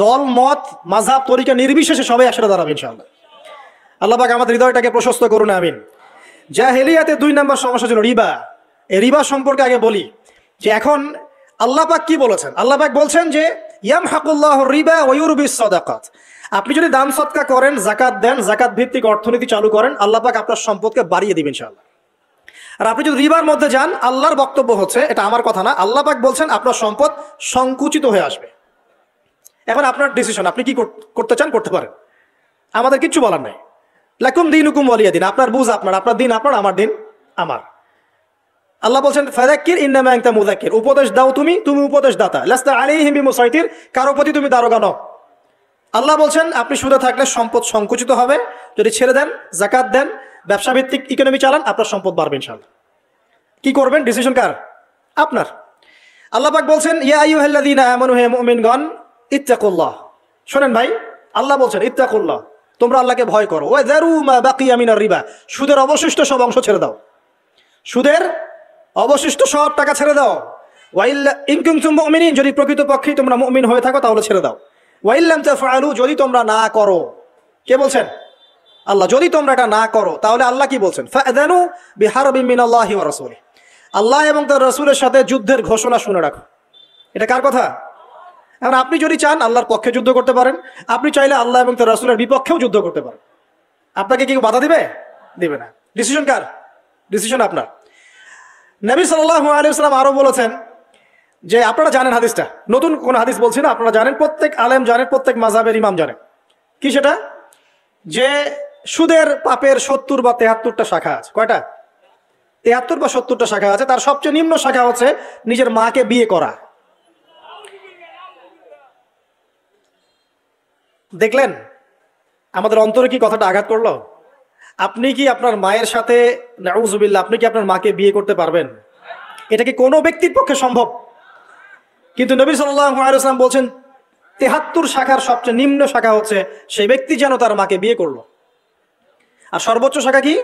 দল মত মাযহাব তরিকা নির্বিশেষে সবাই একসাথে দাঁড়াবে ইনশাআল্লাহ। আল্লাহ পাক আমাদের হৃদয়টাকে প্রশস্ত করুন, আমিন। জাহেলিয়াতে 2 নম্বর সমস্যা ছিল রিবা। এই রিবা সম্পর্কে আগে বলি যে এখন আল্লাহ পাক কি বলেছেন। আল্লাহ পাক বলছেন যে ইয়ামহাকুল্লাহুর রিবা ওয়া ইউরবিস সাদাকাত। আপনি যদি দান সদকা করেন, যাকাত দেন, যাকাত ভিত্তিক অর্থনীতি চালু করেন, আল্লাহ পাক আপনার সম্পদকে বাড়িয়ে দিবেন ইনশাআল্লাহ। আর আপনি যদি রিবার মধ্যে যান, আল্লাহর বক্তব্য হচ্ছে, এটা আমার কথা না, আল্লাহ পাক বলছেন আপনার সম্পদ সংকুচিত হয়ে আসবে। এখন আপনার ডিসিশন, আপনি কি করতে চান করতে পারেন, আমাদের কিচ্ছু বলার নাই। লাকুম দীনুকুম ওয়ালিয়া দিন, আপনার বুঝ আপনার, আপনার দিন আপনার, আমার দিন আমার। আল্লাহ বলছেন ফাযাক্কির ইন্নামা আনতা মুযাক্কির, উপদেশ দাও তুমি, তুমি উপদেশ দাতা। লাস্তা আলাইহিম বিমুসাইতির, কারো প্রতি তুমি দারোগা নও। আল্লাহ বলছেন আপনি সুদে থাকলে সম্পদ সংকুচিত হবে, যদি ছেড়ে দেন, যাকাত দেন, ব্যবসা ভিত্তিক ইকোনমি চালান, আপনার সম্পদ বাড়বে ইনশাআল্লাহ। কি করবেন, ডিসিশন কার? আপনার। আল্লাহ পাক বলছেন ইয়া আইয়ুহাল্লাযীনা আমানু, হে মুমিনগণ, ইত্তাকুল্লাহ। শোনেন ভাই, আল্লাহ বলছেন ইত্তাকুল্লাহ, তোমরা আল্লাহকে ভয় করো। ওয়া যারু মা বাকিয়া মিনার রিবা, সুদের অবশিষ্ট সব অংশ ছেড়ে দাও। সুদের অবশিষ্ট সব টাকা ছেড়ে দাও। ওয়া ইল্লা ইন কুনতুম মুমিনিন, যদি প্রকৃতপক্ষে তোমরা মুমিন হয়ে থাকো তাহলে ছেড়ে দাও। ওয়া ইল্লাম তাফআলু, যদি তোমরা না করো। কে বলছেন? আল্লাহ। যদি তোমরা এটা না করো তাহলে আল্লাহ কি বলছেন? ফাআযানু বিহারবিন মিনাল্লাহি ওয়া রাসূলিহি, আল্লাহ এবং তার রাসূলের সাথে যুদ্ধের ঘোষণা শুনে রাখো। এটা কার কথা? এখন আপনি যদি চান আল্লাহর পক্ষে যুদ্ধ করতে পারেন, আপনি চাইলে আল্লাহ এবং তার রাসূলের বিপক্ষেও যুদ্ধ করতে পারেন। আপনাকে কি বাধা দিবে? দিবে না। ডিসিশন কার? ডিসিশন আপনার। নবী সাল্লাল্লাহু আলাইহি ওয়াসাল্লাম আরো বলেছেন যে, আপনারা জানেন হাদিসটা, নতুন কোন হাদিস বলছি না, আপনারা জানেন, প্রত্যেক আলেম জানেন, প্রত্যেক মাযহাবের ইমাম জানেন। কি সেটা? যে সুদের পাপের 70 বা 73টা শাখা আছে। কয়টা? 73 বা 70টা শাখা আছে। তার সবচেয়ে নিম্ন শাখা হচ্ছে নিজের মাকে বিয়ে করা। দেখলেন আমাদের অন্তরে কি কথাটা আঘাত করলো? আপনি কি আপনার মায়ের সাথে, নাউযুবিল্লাহ, আপনি কি আপনার মাকে বিয়ে করতে পারবেন? এটা কি কোনো ব্যক্তির পক্ষে সম্ভব? কিন্তু নবী সাল্লাল্লাহু আলাইহি ওয়াসাল্লাম বলছেন 73 শাখার সবচেয়ে নিম্ন শাখা হচ্ছে সেই ব্যক্তি যেন তার মাকে বিয়ে করলো। আর সর্বোচ্চ শাখা কি?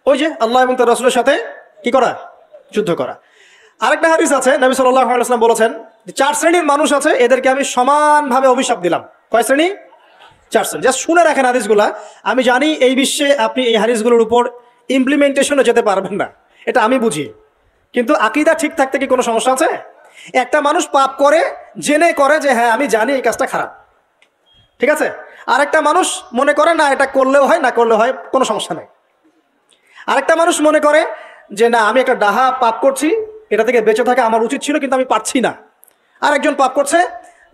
ওই যে আল্লাহ এবং তার রাসূলের সাথে কি করা? যুদ্ধ করা। আরেকটা হাদিস আছে, নবী সাল্লাল্লাহু আলাইহি ওয়াসাল্লাম বলেছেন যে 4 শ্রেণীর মানুষ আছে, এদেরকে আমি সমানভাবে অভিশাপ দিলাম। কয় শ্রেণী? 4 শ্রেণী। জাস্ট শুনে রাখেন হাদিসগুলা। আমি জানি এই বিশ্বে আপনি এই হাদিসগুলোর উপর ইমপ্লিমেন্টেশনে যেতে পারবেন না, এটা আমি বুঝি, কিন্তু আকীদা ঠিক থাকতে কি কোনো সমস্যা আছে? একটা মানুষ পাপ করে, জেনে করে যে হ্যাঁ আমি জানি এই কাজটা খারাপ, ঠিক আছে। আরেকটা মানুষ মনে করে না, এটা করলেও হয়, না করলেও হয়, কোনো সমস্যা নেই। আরেকটা মানুষ মনে করে যে না, আমি একটা ডাহা পাপ করছি, এটা থেকে বেঁচে থাকা আমার উচিত ছিল কিন্তু আমি পারছি না। আরেকজন পাপ করছে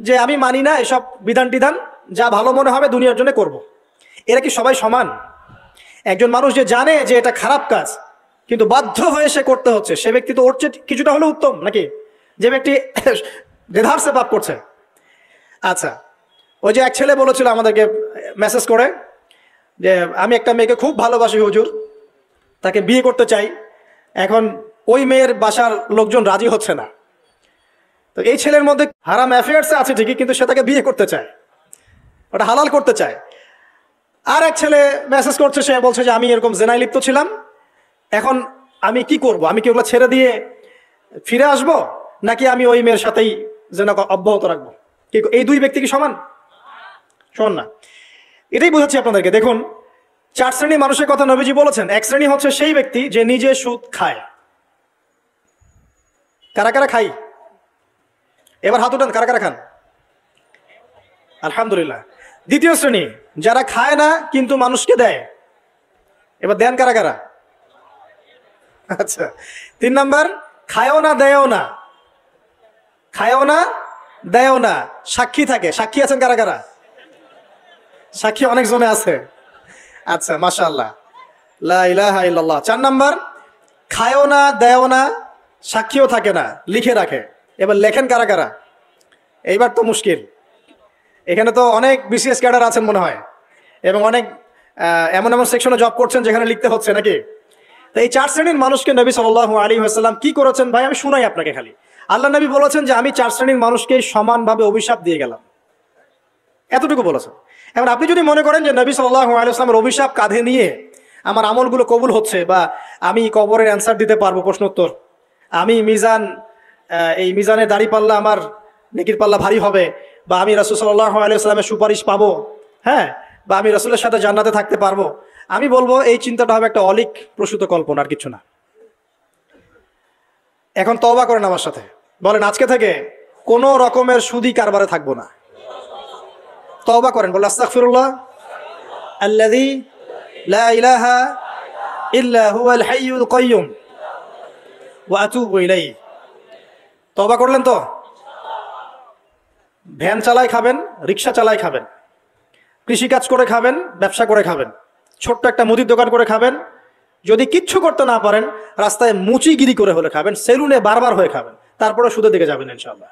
যে আমি মানি না এসব বিধান টিধান, যা ভালো মনে হবে দুনিয়ার জন্য করব। এরা কি সবাই সমান? একজন মানুষ যে জানে যে এটা খারাপ কাজ কিন্তু বাধ্য হয়ে সে করতে হচ্ছে, সে ব্যক্তি তো ওর চেয়ে কিছুটা হলেও উত্তম নাকি যে ব্যক্তি দেধারসে পাপ করছে? আচ্ছা, ওই যে এক ছেলে বলেছিল আমাদেরকে মেসেজ করে যে আমি একটা মেয়েকে খুব ভালোবাসি হুজুর, তাকে বিয়ে করতে চাই, এখন ওই মেয়ের বাসার লোকজন রাজি হচ্ছে না। তো এই ছেলের মধ্যে হারাম অ্যাফেয়ার্স আছে ঠিকই, কিন্তু সে তাকে বিয়ে করতে চায়, ওটা হালাল করতে চায়। আর এক ছেলে মেসেজ করছে, সে বলছে যে আমি এরকম জেনায় লিপ্ত ছিলাম, এখন আমি কি করব? আমি কি ওগুলো ছেড়ে দিয়ে ফিরে আসব, নাকি আমি ওই মেয়ের সাথেই যেন অব্যাহত রাখবো? কি এই দুই ব্যক্তি কি সমান? সমান না। এটাই বোঝাচ্ছি আপনাদেরকে। দেখুন, 4 শ্রেণীর মানুষের কথা নবীজি বলেছেন। এক শ্রেণী হচ্ছে সেই ব্যক্তি যে নিজে সুদ খায়। কারা কারা খাই? এবার হাত উঠান, কারা কারা খান? আলহামদুলিল্লাহ। দ্বিতীয় শ্রেণী, যারা খায় না কিন্তু মানুষকে দেয়। এবার দেন কারা কারা? আচ্ছা। 3 নাম্বার, খায়ও না দেয়ও না। খায়ও না দেয়ও না, সাক্ষী থাকে। সাক্ষী আছেন কারা কারা? সাক্ষী অনেক জনে আছে। আচ্ছা, মাশাআল্লাহ, লা ইলাহা ইল্লাল্লাহ। 4 নাম্বার, খায়ও না দেয়ও না, সাক্ষীও থাকে না, লিখে রাখে। এবার লেখেন কারা কারা? এইবার তো মুশকিল। এখানে তো অনেক বিসিএস ক্যাডার আছেন মনে হয়, এবং অনেক এমন এমন সেকশনে জব করছেন যেখানে লিখতে হচ্ছে, নাকি? তো এই 4 শ্রেণীর মানুষকে নবী সাল্লাল্লাহু আলাইহি ওয়াসাল্লাম কি করেছেন ভাই? আমি শুনাই আপনাকে খালি। আল্লাহ নবী বলেছেন যে আমি 4 শ্রেণীর মানুষকে সমানভাবে অভিশাপ দিয়ে গেলাম, এতটুকু বলেছেন। এখন আপনি যদি মনে করেন যে নবী সাল্লাল্লাহু আলাইহি ওয়াসাল্লামের অভিশাপ কাঁধে নিয়ে আমার আমলগুলো কবুল হচ্ছে, বা আমি কবরের অ্যান্সার দিতে পারবো, প্রশ্নোত্তর, আমি এই মিজানে দাড়ি পাল্লা, আমার নেকির পাল্লা ভারী হবে, বা আমি রাসূল সাল্লাল্লাহু আলাইহি ওয়াসাল্লামের সুপারিশ পাবো, হ্যাঁ, বা আমি রাসূলের সাথে জান্নাতে থাকতে পারবো, আমি বলবো এই চিন্তাটা হবে একটা অলিক প্রসূত কল্পনা, আর কিছু না। এখন তওবা করেন আমার সাথে, বলেন আজকে থেকে কোনো রকমের সুদী কারবারে থাকবো না। তওবা করেন, বলেন আস্তাগফিরুল্লাহ আল্লাযী লা ইলাহা ইল্লা হুয়াল হাইয়ুল কাইয়্যুম ওয়া আতুবু ইলাইহি। তওবা করলেন তো? ভ্যান চালায় খাবেন, রিক্সা চালায় খাবেন, কৃষিকাজ করে খাবেন, ব্যবসা করে খাবেন, ছোট্ট একটা মুদির দোকান করে খাবেন, যদি কিচ্ছু করতে না পারেন রাস্তায় মুচিগিরি করে হলে খাবেন, সেলুনে বারবার হয়ে খাবেন, তারপরে সুদের দিকে যাবেন ইনশাআল্লাহ।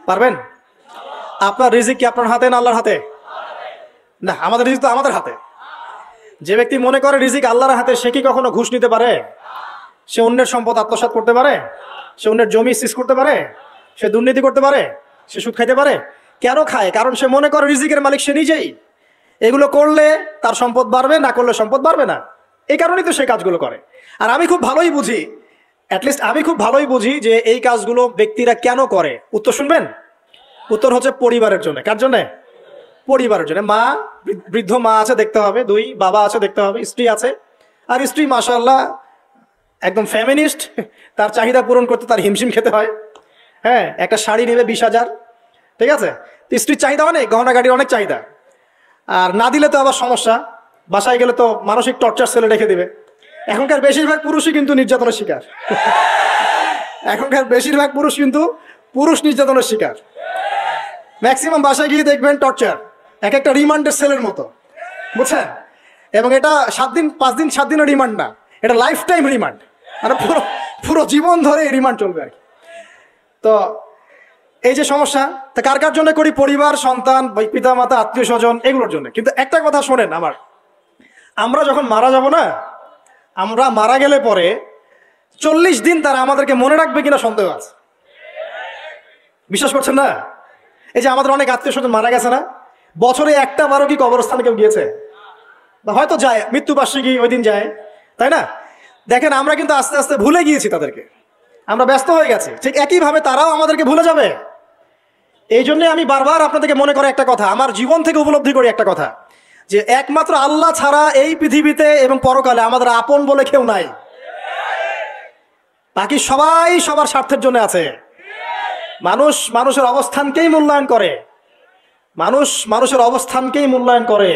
পারবেন? আপনার রিজিক কি আপনার হাতে না আল্লাহর হাতে? না, আমাদের রিজিক তো আমাদের হাতে। যে ব্যক্তি মনে করে রিজিক আল্লাহর হাতে, সে কি কখনো ঘুষ নিতে পারে? সে অন্যের সম্পদ আত্মসাৎ করতে পারে? সে অন্যের জমি সিজ করতে পারে? সে দুর্নীতি করতে পারে? সে সুদ খাইতে পারে? কেন খায়? কারণ সে মনে করে রিজিকের মালিক সে নিজেই। এগুলো করলে তার সম্পদ বাড়বে, না করলে সম্পদ বাড়বে না। এই কারণেই তো সে কাজগুলো করে। আর আমি খুব ভালোই বুঝি, অ্যাটলিস্ট আমি খুব ভালোই বুঝি যে এই কাজগুলো ব্যক্তিরা কেন করে। উত্তর শুনবেন? উত্তর হচ্ছে পরিবারের জন্য। কার জন্য? পরিবারের জন্য। মা, বৃদ্ধ মা আছে দেখতে হবে, 2 বাবা আছে দেখতে হবে, স্ত্রী আছে। আর স্ত্রী মাশাআল্লাহ একদম ফেমিনিস্ট, তার চাহিদা পূরণ করতে তার হিমশিম খেতে হয়। হ্যাঁ, একটা শাড়ি নেবে 20,000, ঠিক আছে? স্ত্রীর চাহিদা অনেক, গহনা গাড়ির অনেক চাহিদা। আর না দিলে তো আবার সমস্যা, বাসায় গেলে তো মানসিক টর্চার সেলে রেখে দিবে। এখনকার বেশিরভাগ পুরুষই কিন্তু নির্যাতনের শিকার। এখনকার বেশিরভাগ পুরুষ কিন্তু নির্যাতনের শিকার। ম্যাক্সিমাম বাসায় গিয়ে দেখবেন টর্চার, এক একটা রিমান্ডের সেলের মতো, বুঝছেন? এবং এটা 7 দিন 5 দিন 7 দিনের রিমান্ড না, এটা লাইফ টাইম রিমান্ড, মানে পুরো জীবন ধরে এই রিমান্ড চলবে আর কি। তো এই যে সমস্যা, তা কার কার জন্য করি? পরিবার, সন্তান, পিতা মাতা, আত্মীয় স্বজন, এগুলোর জন্য। কিন্তু একটা কথা শোনেন আমার, আমরা যখন মারা যাব না, আমরা মারা গেলে পরে 40 দিন তারা আমাদেরকে মনে রাখবে কিনা সন্দেহ আছে। বিশ্বাস করছেন না? এই যে আমাদের অনেক আত্মীয় স্বজন মারা গেছে না, বছরে একটা বারও কি কবরস্থানে কেউ গিয়েছে? বা হয়তো যায়, মৃত্যুবার্ষিকী ওই দিন যায়, তাই না? দেখেন, আমরা কিন্তু আস্তে আস্তে ভুলে গিয়েছি তাদেরকে, আমরা ব্যস্ত হয়ে গেছি। ঠিক একইভাবে তারাও আমাদেরকে ভুলে যাবে। এই জন্য আমি বারবার আপনাদেরকে মনে করে একটা কথা, আমার জীবন থেকে উপলব্ধি করি একটা কথা, যে একমাত্র আল্লাহ ছাড়া এই পৃথিবীতে এবং পরকালে আমাদের আপন বলে কেউ নাই। বাকি সবাই সবার স্বার্থের জন্য আছে। মানুষ মানুষের অবস্থানকেই মূল্যায়ন করে, মানুষের অবস্থানকেই মূল্যায়ন করে।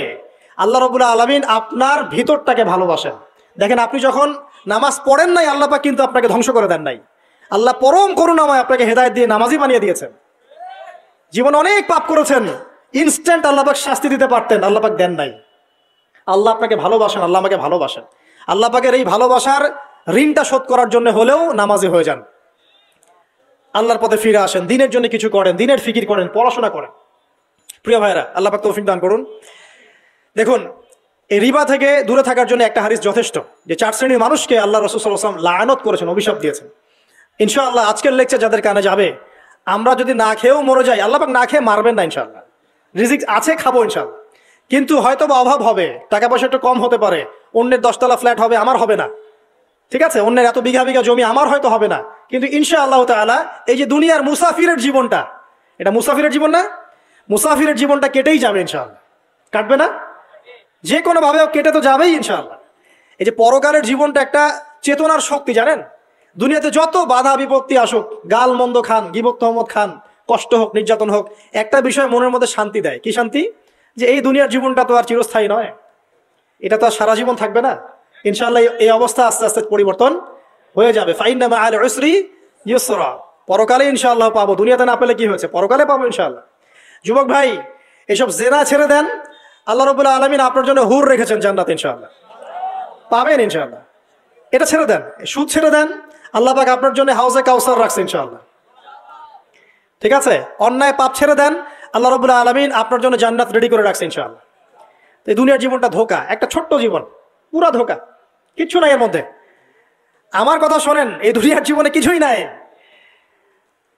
আল্লাহ রাব্বুল আলামিন আপনার ভিতরটাকে ভালোবাসেন। দেখেন, আপনি যখন নামাজ পড়েন নাই, আল্লাহ পাক কিন্তু আপনাকে ধ্বংস করে দেন নাই। আল্লাহ পরম করুণাময় আপনাকে হেদায়েত দিয়ে নামাজি বানিয়ে দিয়েছেন। জীবনে অনেক পাপ করেছেন, ইনস্ট্যান্ট আল্লাহ পাক শাস্তি দিতে পারতেন, আল্লাহ পাক দেন নাই। আল্লাহ আপনাকে ভালোবাসেন, আল্লাহ আমাকে ভালোবাসেন। আল্লাহ পাকের এই ভালোবাসার ঋণটা শোধ করার জন্য হলেও নামাজি হয়ে যান, আল্লাহর পথে ফিরে আসেন, দিনের জন্য কিছু করেন, দিনের ফিকির করেন, পড়াশোনা করেন। প্রিয় ভাইরা, আল্লাহ পাক তৌফিক দান করুন। দেখুন, এই রিবা থেকে দূরে থাকার জন্য একটা হাদিস যথেষ্ট, যে 4 শ্রেণীর মানুষকে আল্লাহ রাসূল সাল্লাল্লাহু আলাইহি ওয়াসাল্লাম লাআনত করেছেন, অভিশাপ দিয়েছেন। ইনশাআল্লাহ আজকের লেকচার যাদের কানে যাবে, আমরা যদি না খেয়েও মরে যাই, আল্লাহ পাক না খেয়ে মারবেন না ইনশাআল্লাহ। রিজিক আছে, খাবো ইনশাআল্লাহ। কিন্তু হয়তো বা অভাব হবে, টাকা পয়সা একটু কম হতে পারে, অন্যের 10 তলা ফ্ল্যাট হবে, আমার হবে না, ঠিক আছে, অন্যের এত বিঘা বিঘা জমি আমার হয়তো হবে না, কিন্তু ইনশাআল্লাহ তাআলা এই যে দুনিয়ার মুসাফিরের জীবনটা, এটা মুসাফিরের জীবন না? মুসাফিরের জীবনটা কেটেই যাবে ইনশাআল্লাহ। কাটবে না? যে কোনোভাবে কেটে তো যাবেই ইনশাআল্লাহ। এই যে পরকালের জীবনটা একটা চেতনার শক্তি, জানেন? দুনিয়াতে যত বাধা বিপত্তি আসুক, গাল মন্দ খান, গীবত তহমত খান, কষ্ট হোক, নির্যাতন হোক, একটা বিষয় মনের মধ্যে শান্তি দেয়। কি শান্তি? যে এই দুনিয়ার জীবনটা তো আর চিরস্থায়ী নয়, এটা তো আর সারা জীবন থাকবে না। ইনশাআল্লাহ এই অবস্থা আস্তে আস্তে পরিবর্তন হয়ে যাবে। ফাইন্না মাআল উসরি ইউসরা, পরকালে ইনশাআল্লাহ পাবো। দুনিয়াতে না পেলে কি হয়েছে, পরকালে পাবো ইনশাআল্লাহ। যুবক ভাই, এসব জেনা ছেড়ে দেন, আল্লাহ রাব্বুল আলামিন আপনার জন্য হুর রেখেছেন জান্নাত, ইনশাআল্লাহ পাবেন ইনশাআল্লাহ। এটা ছেড়ে দেন, সুদ ছেড়ে দেন, আল্লাহ পাক আপনার জন্য হাউজে কাউসার রাখছে ইনশাআল্লাহ। ঠিক আছে, অন্যায় পাপ ছেড়ে দেন, আল্লাহ রাব্বুল আলামিন আপনার জন্য জান্নাত রেডি করে রাখছে ইনশাআল্লাহ। এই দুনিয়ার জীবনটা ধোঁকা, একটা ছোট্ট জীবন, পুরা ধোঁকা, কিচ্ছু নাই এর মধ্যে। আমার কথা শোনেন, এই দুনিয়ার জীবনে কিছুই নাই।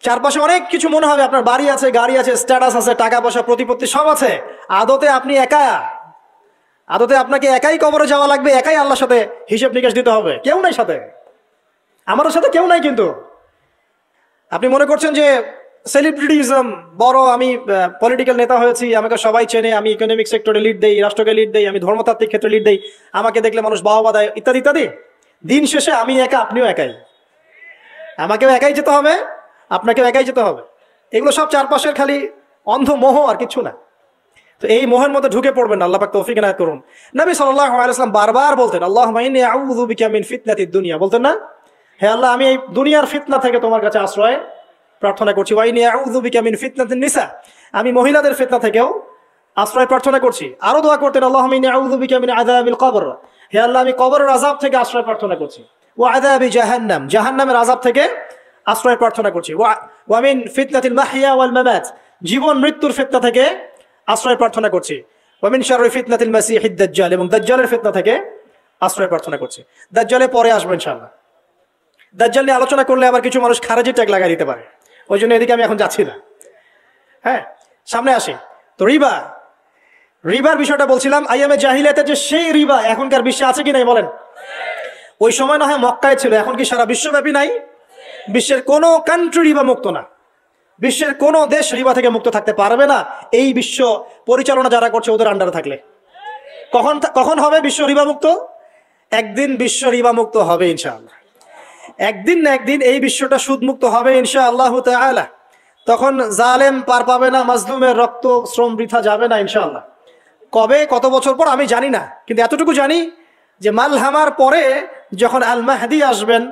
চারপাশে অনেক কিছু মনে হবে, আপনার বাড়ি আছে, গাড়ি আছে, স্ট্যাটাস আছে, টাকা পয়সা, প্রতিপত্তি সব আছে। আদতে আপনি একা, আদতে আপনাকে একাই কবরে যাওয়া লাগবে, একাই আল্লাহর সাথে হিসেব নিকাশ দিতে হবে। কেউ নাই সাথে, আমারও সাথে কেউ নাই। কিন্তু আপনি মনে করছেন যে সেলিব্রিটিজম বড়, আমি পলিটিক্যাল নেতা হয়েছি, আমাকে সবাই চেনে, আমি ইকোনমিক সেক্টরে লিড দেই, রাষ্ট্রকে লিড দেই, আমি ধর্মতাত্ত্বিক ক্ষেত্রে লিড দেই, আমাকে দেখলে মানুষ বাহবা দেয়, ইত্যাদি ইত্যাদি। দিন শেষে আমি একা, আপনিও একাই, আমাকেও একাই যেতে হবে, আপনাকেও একাই যেতে হবে। এগুলো সব চারপাশের খালি অন্ধ মোহ, আর কিছু না। তো এই মোহের মধ্যে ঢুকে পড়বেন না, আল্লাহ পাক তৌফিক এনায়েত করুন। নবী সাল্লাল্লাহু আলাইহি ওয়াসাল্লাম বারবার বলতেন, আল্লাহুম্মা ইন্নী আউযু বিকা মিন ফিতনাতিদ দুনিয়া, বলতেন না? হে আল্লাহ, আমি এই দুনিয়ার ফিতনা থেকে তোমার কাছে আশ্রয় প্রার্থনা করছি। ওয়া ইন্নী আউযু বিকা মিন ফিতনাতিন নিসা, আমি মহিলাদের ফিতনা থেকেও আশ্রয় প্রার্থনা করছি। আরো দোয়া করতেন, আল্লাহুম্মা ইন্নী আউযু বিকা মিন আযাবিল কবর, হে আল্লাহ, আমি কবরের আযাব থেকে আশ্রয় প্রার্থনা করছি। ওয়া আযাবি জাহান্নাম, জাহান্নামের আযাব থেকে আশ্রয় প্রার্থনা করছি। ওয়া মিন ফিতনাতিল মাহইয়া ওয়াল মামাত, জীবন মৃত্যুর ফিতনা থেকে আশ্রয় প্রার্থনা করছি। ওয়া মিন শাররি ফিতনাতিল মাসিহিদ দাজ্জাল, এবং দাজ্জালের ফিতনা থেকে আশ্রয় প্রার্থনা করছি। দাজ্জালে পরে আসবো ইনশাআল্লাহ। দাজ্জাল নিয়ে আলোচনা করলে আবার কিছু মানুষ খারাজি ট্যাগ লাগাই দিতে পারে, ওই জন্য এদিকে আমি এখন যাচ্ছি না। হ্যাঁ, সামনে আসি। তো রিবা, রিবার বিষয়টা বলছিলাম। আইয়ামে জাহিলিয়াতে যে সেই রিবা এখনকার বিশ্বে আছে কি নাই বলেন? ওই সময় না হয় মক্কায় ছিল, এখন কি সারা বিশ্বব্যাপী নাই? বিশ্বের কোনো কান্ট্রি রিবা মুক্ত না, বিশ্বের কোনো দেশ রিবা থেকে মুক্ত থাকতে পারবে না, এই বিশ্ব পরিচালনা যারা করছে ওদের আন্ডারে থাকলে। কখন হবে বিশ্ব রিবা মুক্ত? একদিন বিশ্ব রিবা মুক্ত হবে ইনশাআল্লাহ। একদিন না একদিন এই বিশ্বটা সুদমুক্ত হবে ইনশাআল্লাহ তাআলা। তখন জালেম পার পাবে না, মাজলুমের রক্ত শ্রম বৃথা যাবে না ইনশাআল্লাহ। কবে, কত বছর পর আমি জানি না, কিন্তু এতটুকু জানি যে মালহামার পরে যখন আল মাহদি আসবেন,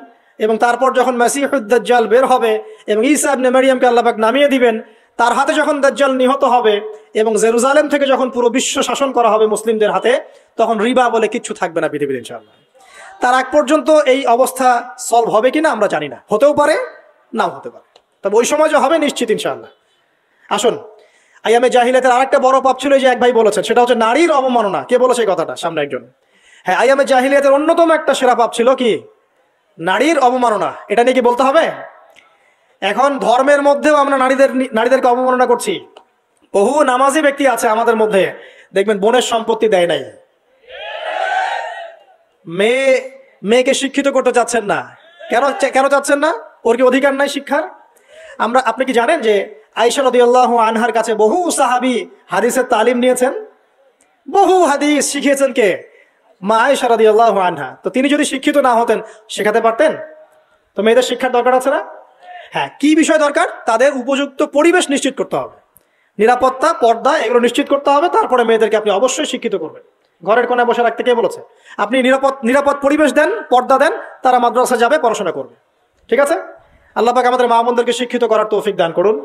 এবং তারপর যখন মাসিহুদ দাজ্জাল বের হবে, এবং ঈসা ইবনে মারইয়ামকে আল্লাহ পাক নামিয়ে দিবেন, তার হাতে যখন দাজ্জাল নিহত হবে, এবং জেরুজালেম থেকে যখন পুরো বিশ্ব শাসন করা হবে মুসলিমদের হাতে, তখন রিবা বলে কিচ্ছু থাকবে না পৃথিবীতে ইনশাআল্লাহ। তার আগ পর্যন্ত এই অবস্থা সলভ হবে কিনা আমরা জানি না, হতেও পারে, নাও হতে পারে, তবে ওই সময় যে হবে নিশ্চিত ইনশাআল্লাহ। আসুন, আইয়ামে জাহিলিয়াতের আরেকটা বড় পাপ ছিল, যে এক ভাই বলেছেন, সেটা হচ্ছে নারীর অবমাননা। কে বলেছে এই কথাটা? সামনে একজন। হ্যাঁ, আইয়ামে জাহিলিয়াতের অন্যতম একটা সেরা পাপ ছিল কি? নারীর অবমাননা। এটা নিয়ে কি বলতে হবে? এখন ধর্মের মধ্যেও আমরা নারীদেরকে অবমাননা করছি। বহু নামাজি ব্যক্তি আছে আমাদের মধ্যে, দেখবেন বোনের সম্পত্তি দেয় নাই, মেয়েকে শিক্ষিত করতে চাচ্ছেন না। কেন চাচ্ছেন না? ওর কি অধিকার নাই শিক্ষার? আপনি কি জানেন যে আয়েশা রাদিয়াল্লাহু আনহার কাছে বহু সাহাবী হাদিসের তালিম নিয়েছেন, বহু হাদিস শিখিয়েছেন কে? মা আয়েশা রাদিয়াল্লাহু আনহা। তো তিনি যদি শিক্ষিত না হতেন, শেখাতে পারতেন? তো মেয়েদের শিক্ষার দরকার আছে না? হ্যাঁ, কি বিষয় দরকার? তাদের উপযুক্ত পরিবেশ নিশ্চিত করতে হবে, নিরাপত্তা, পর্দা, এগুলো নিশ্চিত করতে হবে। তারপরে মেয়েদেরকে আপনি অবশ্যই শিক্ষিত করবেন। ঘরের কোণায় বসে রাখতে কে বলেছে? আপনি নিরাপদ পরিবেশ দেন, পর্দা দেন, তারা মাদ্রাসা যাবে, পড়াশোনা করবে। ঠিক আছে? আল্লাহ পাক আমাদের মা বোনদেরকে শিক্ষিত করার তৌফিক দান করুন,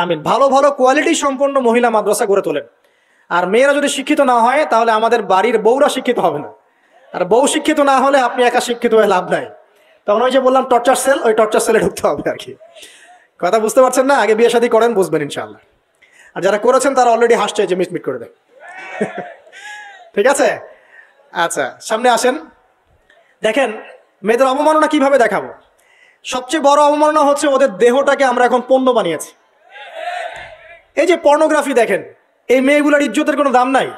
আমিন। ভালো ভালো কোয়ালিটি সম্পন্ন মহিলা মাদ্রাসা গড়ে তোলেন। আর মেয়েরা যদি শিক্ষিত না হয়, তাহলে আমাদের বাড়ির বউরা শিক্ষিত হবে না। আর বউ শিক্ষিত না হলে আপনি একা শিক্ষিত হয়ে লাভ নাই। তখন ওই যে বললাম টর্চার সেল, ওই টর্চার সেলে ঢুকতে হবে আর কি। কথা বুঝতে পারছেন না? আগে বিয়ে শাদী করেন, বুঝবেন ইনশাআল্লাহ। আর যারা করেছেন তারা অলরেডি হাসছে, যে মিট করে দেয়। ঠিক আছে? আচ্ছা, সামনে আসেন। দেখেন মেয়েদের অবমাননা কিভাবে দেখাবো। সবচেয়ে বড় অবমাননা হচ্ছে ওদের দেহটাকে আমরা এখন পণ্য বানিয়েছি। এই যে পর্নোগ্রাফি দেখেন, এই মেয়েগুলোর ইজ্জতের কোনো দাম নাই।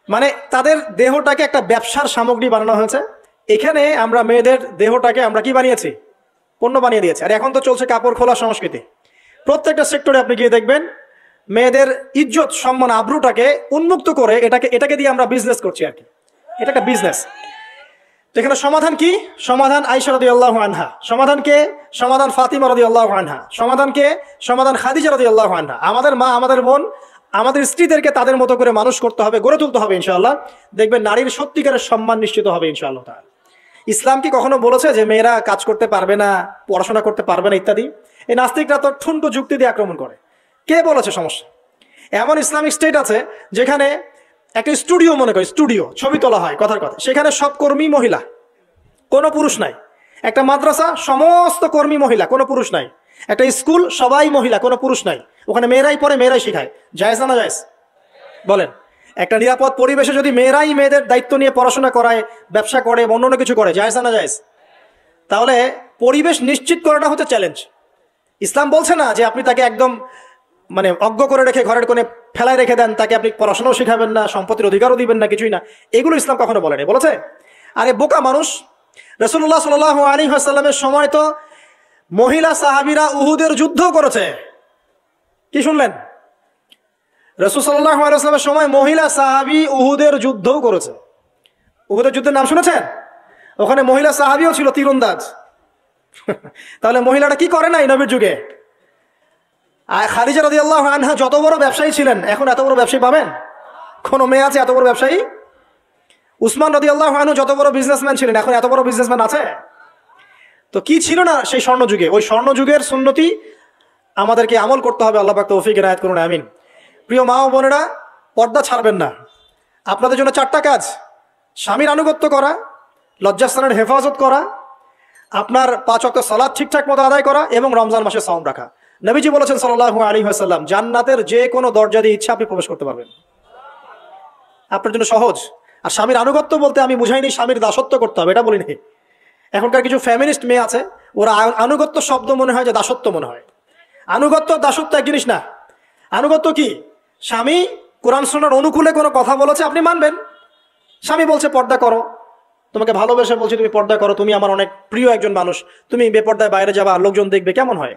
মানে তাদের দেহটাকে একটা ব্যবসার সামগ্রী বানানো হয়েছে। এখানে আমরা মেয়েদের দেহটাকে আমরা কি বানিয়েছি? পণ্য বানিয়ে দিয়েছি। আর এখন তো চলছে কাপড় খোলা সংস্কৃতি। প্রত্যেকটা সেক্টরে আপনি গিয়ে দেখবেন মেয়েদের ইজ্জত, সম্মান, আব্রুটাকে উন্মুক্ত করে এটাকে দিয়ে আমরা বিজনেস করছি আর কি। এটা একটা বিজনেস। তো এখানে সমাধান কি? সমাধান আয়েশা রাদিয়াল্লাহু আনহা। সমাধান কে? সমাধান ফাতিমা রাদিয়াল্লাহু আনহা। সমাধান কে? সমাধান খাদিজা রাদিয়াল্লাহু আনহা। আমাদের মা, আমাদের বোন, আমাদের স্ত্রীদেরকে তাদের মতো করে মানুষ করতে হবে, গড়ে তুলতে হবে ইনশাআল্লাহ। দেখবেন নারীর সত্যিকারের সম্মান নিশ্চিত হবে ইনশাআল্লাহ তাআলা। ইসলাম কি কখনো বলেছে যে মেয়েরা কাজ করতে পারবে না, পড়াশোনা করতে পারবে না ইত্যাদি? এই নাস্তিকরা তো ঠুনকো যুক্তি দিয়ে আক্রমণ করে। কে বলেছে? সমস্যা এমন ইসলামিক স্টেট আছে যেখানে একটা স্টুডিও, মনে করি স্টুডিও, ছবি তোলা হয় কথার কথা, সেখানে সব কর্মী মহিলা, কোনো পুরুষ নাই। একটা মাদ্রাসা, সমস্ত কর্মী মহিলা, কোনো পুরুষ নাই। একটা স্কুল, সবাই মহিলা, কোনো পুরুষ নাই। ওখানে মেয়েরাই পড়ে, মেয়েরাই শেখায়। জায়েজ না জায়েজ বলেন? একটা নিরাপদ পরিবেশে যদি মেয়েরাই মেয়েদের দায়িত্ব নিয়ে পড়াশোনা করায়, ব্যবসা করে, অন্য কিছু করে, জায়েজ না জায়েজ? তাহলে পরিবেশ নিশ্চিত করাটা হচ্ছে চ্যালেঞ্জ। ইসলাম বলছে না যে আপনি তাকে একদম মানে অজ্ঞ করে রেখে ঘরের কোণে ফেলায় রেখে দেন, তাকে আপনি পড়াশোনাও শেখাবেন না, সম্পত্তির অধিকারও দিবেন না, কিছুই না। এগুলো ইসলাম কখনো বলেনি। বলেছে? আরে বোকা মানুষ, রাসূলুল্লাহ সাল্লাল্লাহু আলাইহি ওয়াসাল্লামের সময় তো মহিলা সাহাবীরা উহুদের যুদ্ধও করেছে। কি শুনলেন? রাসূল সাল্লাল্লাহু আলাইহি ওয়াসাল্লামের সময় মহিলা সাহাবী উহুদের যুদ্ধও করেছে। উহুদের যুদ্ধের নাম শুনেছেন? ওখানে মহিলা সাহাবীও ছিল, তীরন্দাজ। তাহলে মহিলাটা কি করে নাই নবীর যুগে? আর খাদিজা রাদিয়াল্লাহু আনহা যত বড় ব্যবসায়ী ছিলেন, এখন এত বড় ব্যবসায়ী পাবেন? কোনো মেয়ে আছে এত বড় ব্যবসায়ী? উসমান রাদিয়াল্লাহু আনহু যত বড় বিজনেসম্যান ছিলেন, এখন এত বড় বিজনেসম্যান আছে? তো কি ছিল না সেই স্বর্ণযুগে? ওই স্বর্ণযুগের সুন্নতি আমাদেরকে আমল করতে হবে। আল্লাহ পাক তৌফিক এনায়েত করুন, আমিন। প্রিয় মা ও বোনেরা, পর্দা ছাড়বেন না। আপনাদের জন্য 4টা কাজ: স্বামীর আনুগত্য করা, লজ্জাস্থানের হেফাজত করা, আপনার 5 ওয়াক্ত সালাত ঠিকঠাক মতো আদায় করা, এবং রমজান মাসে সাওম রাখা। নবীজি বলেছেন সাল্লাল্লাহু আলাইহি ওয়াসাল্লাম, জান্নাতের যে কোনো দরজা দিয়ে ইচ্ছা আপনি প্রবেশ করতে পারবেন। আপনার জন্য সহজ। আর স্বামীর আনুগত্য বলতে আমি বুঝাইনি স্বামীর দাসত্ব করতে হবে, এটা বলিনি। এখনকার কিছু ফ্যামিনিস্ট মেয়ে আছে, ওরা আনুগত্য শব্দ মনে হয় যে দাসত্ব মনে হয়। আনুগত্য দাসত্ব এক জিনিস না। আনুগত্য কি? স্বামী কোরআন সুন্নাহর অনুকূলে কোনো কথা বলেছে, আপনি মানবেন। স্বামী বলছে পর্দা করো, তোমাকে ভালোবেসে বলছি তুমি পর্দা করো, তুমি আমার অনেক প্রিয় একজন মানুষ, তুমি বেপর্দায় বাইরে যাবা, লোকজন দেখবে, কেমন হয়?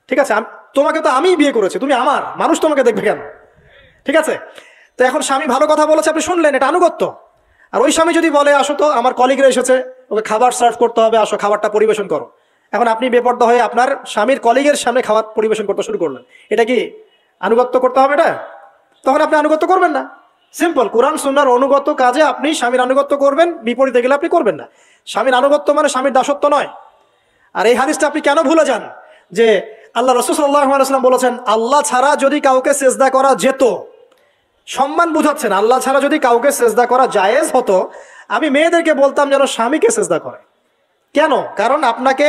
ঠিক আছে, তোমাকে তো আমি বিয়ে করেছি, তুমি আমার মানুষ, তোমাকে দেখবে কেন? ঠিক আছে। তো এখন স্বামী ভালো কথা বলেছে, আপনি শুনলেন, এটা আনুগত্য। আর ওই স্বামী যদি বলে আসো তো আমার কলিগরা এসেছে, ওকে খাবার সার্ভ করতে হবে, আসো খাবারটা পরিবেশন করো, এখন আপনি বেপর্দা হয়ে আপনার স্বামীর কলিগের সামনে খাবার পরিবেশন করতে শুরু করলেন, এটা কি আনুগত্য করতে হবে? এটা তখন আপনি আনুগত্য করবেন না। সিম্পল, কোরআন সুন্নাহর অনুগত কাজে আপনি স্বামীর আনুগত্য করবেন, বিপরীতে গেলে আপনি করবেন না। স্বামীর আনুগত্য মানে স্বামীর দাসত্ব নয়। আর এই হাদিসটা আপনি কেন ভুলে যান যে আল্লাহ রাসূল সাল্লাল্লাহু আলাইহি ওয়াসাল্লাম বলেছেন, আল্লাহ ছাড়া যদি কাউকে সেজদা করা যেত, সম্মান বুঝাচ্ছেন, আল্লাহ ছাড়া যদি কাউকে সেজদা করা জায়েজ হতো, আমি মেয়েদেরকে বলতাম যেন স্বামীকে সেজদা করে। কেন? কারণ আপনাকে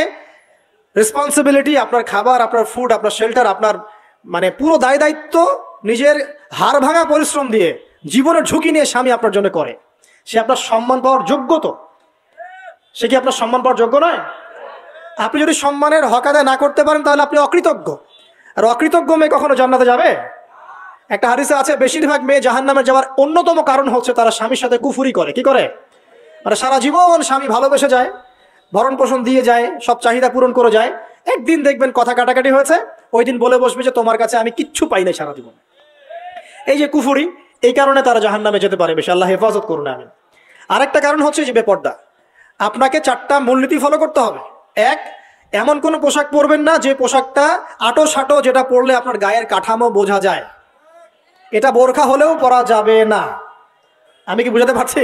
রেসপন্সিবিলিটি, আপনার খাবার, আপনার ফুড, আপনার শেল্টার, আপনার মানে পুরো দায় দায়িত্ব নিজের হাড় ভাঙা পরিশ্রম দিয়ে, জীবনের ঝুঁকি নিয়ে স্বামী আপনার জন্য করে। সে আপনার সম্মান পাওয়ার যোগ্য তো? সে কি আপনার সম্মান পাওয়ার যোগ্য নয়? আপনি যদি সম্মানের হক আদায় না করতে পারেন তাহলে আপনি অকৃতজ্ঞ। আর অকৃতজ্ঞ মেয়ে কখনো জান্নাতে যাবে? একটা হাদিসে আছে, বেশিরভাগ মেয়ে জাহান্নামে যাওয়ার অন্যতম কারণ হচ্ছে তারা স্বামীর সাথে কুফরি করে। কি করে? মানে সারা জীবন স্বামী ভালোবেসে যায়, ভরণ পোষণ দিয়ে যায়, সব চাহিদা পূরণ করে যায়, একদিন দেখবেন কথা কাটাকাটি হয়েছে, ওই দিন বলে বসবে যে তোমার কাছে আমি কিচ্ছু পাই নাই সারা জীবন। এই যে কুফরি, এই কারণে তারা জাহান্নামে যেতে পারে বেশি। আল্লাহ হেফাজত করুন, আমি। আরেকটা কারণ হচ্ছে যে বেপর্দা। আপনাকে 4টা মূলনীতি ফলো করতে হবে। 1, এমন কোনো পোশাক পরবেন না যে পোশাকটা আটো সাটো, যেটা পরলে আপনার গায়ের কাঠামো বোঝা যায়। এটা বোরখা হলেও পরা যাবে না। আমি কি বুঝাতে পারছি?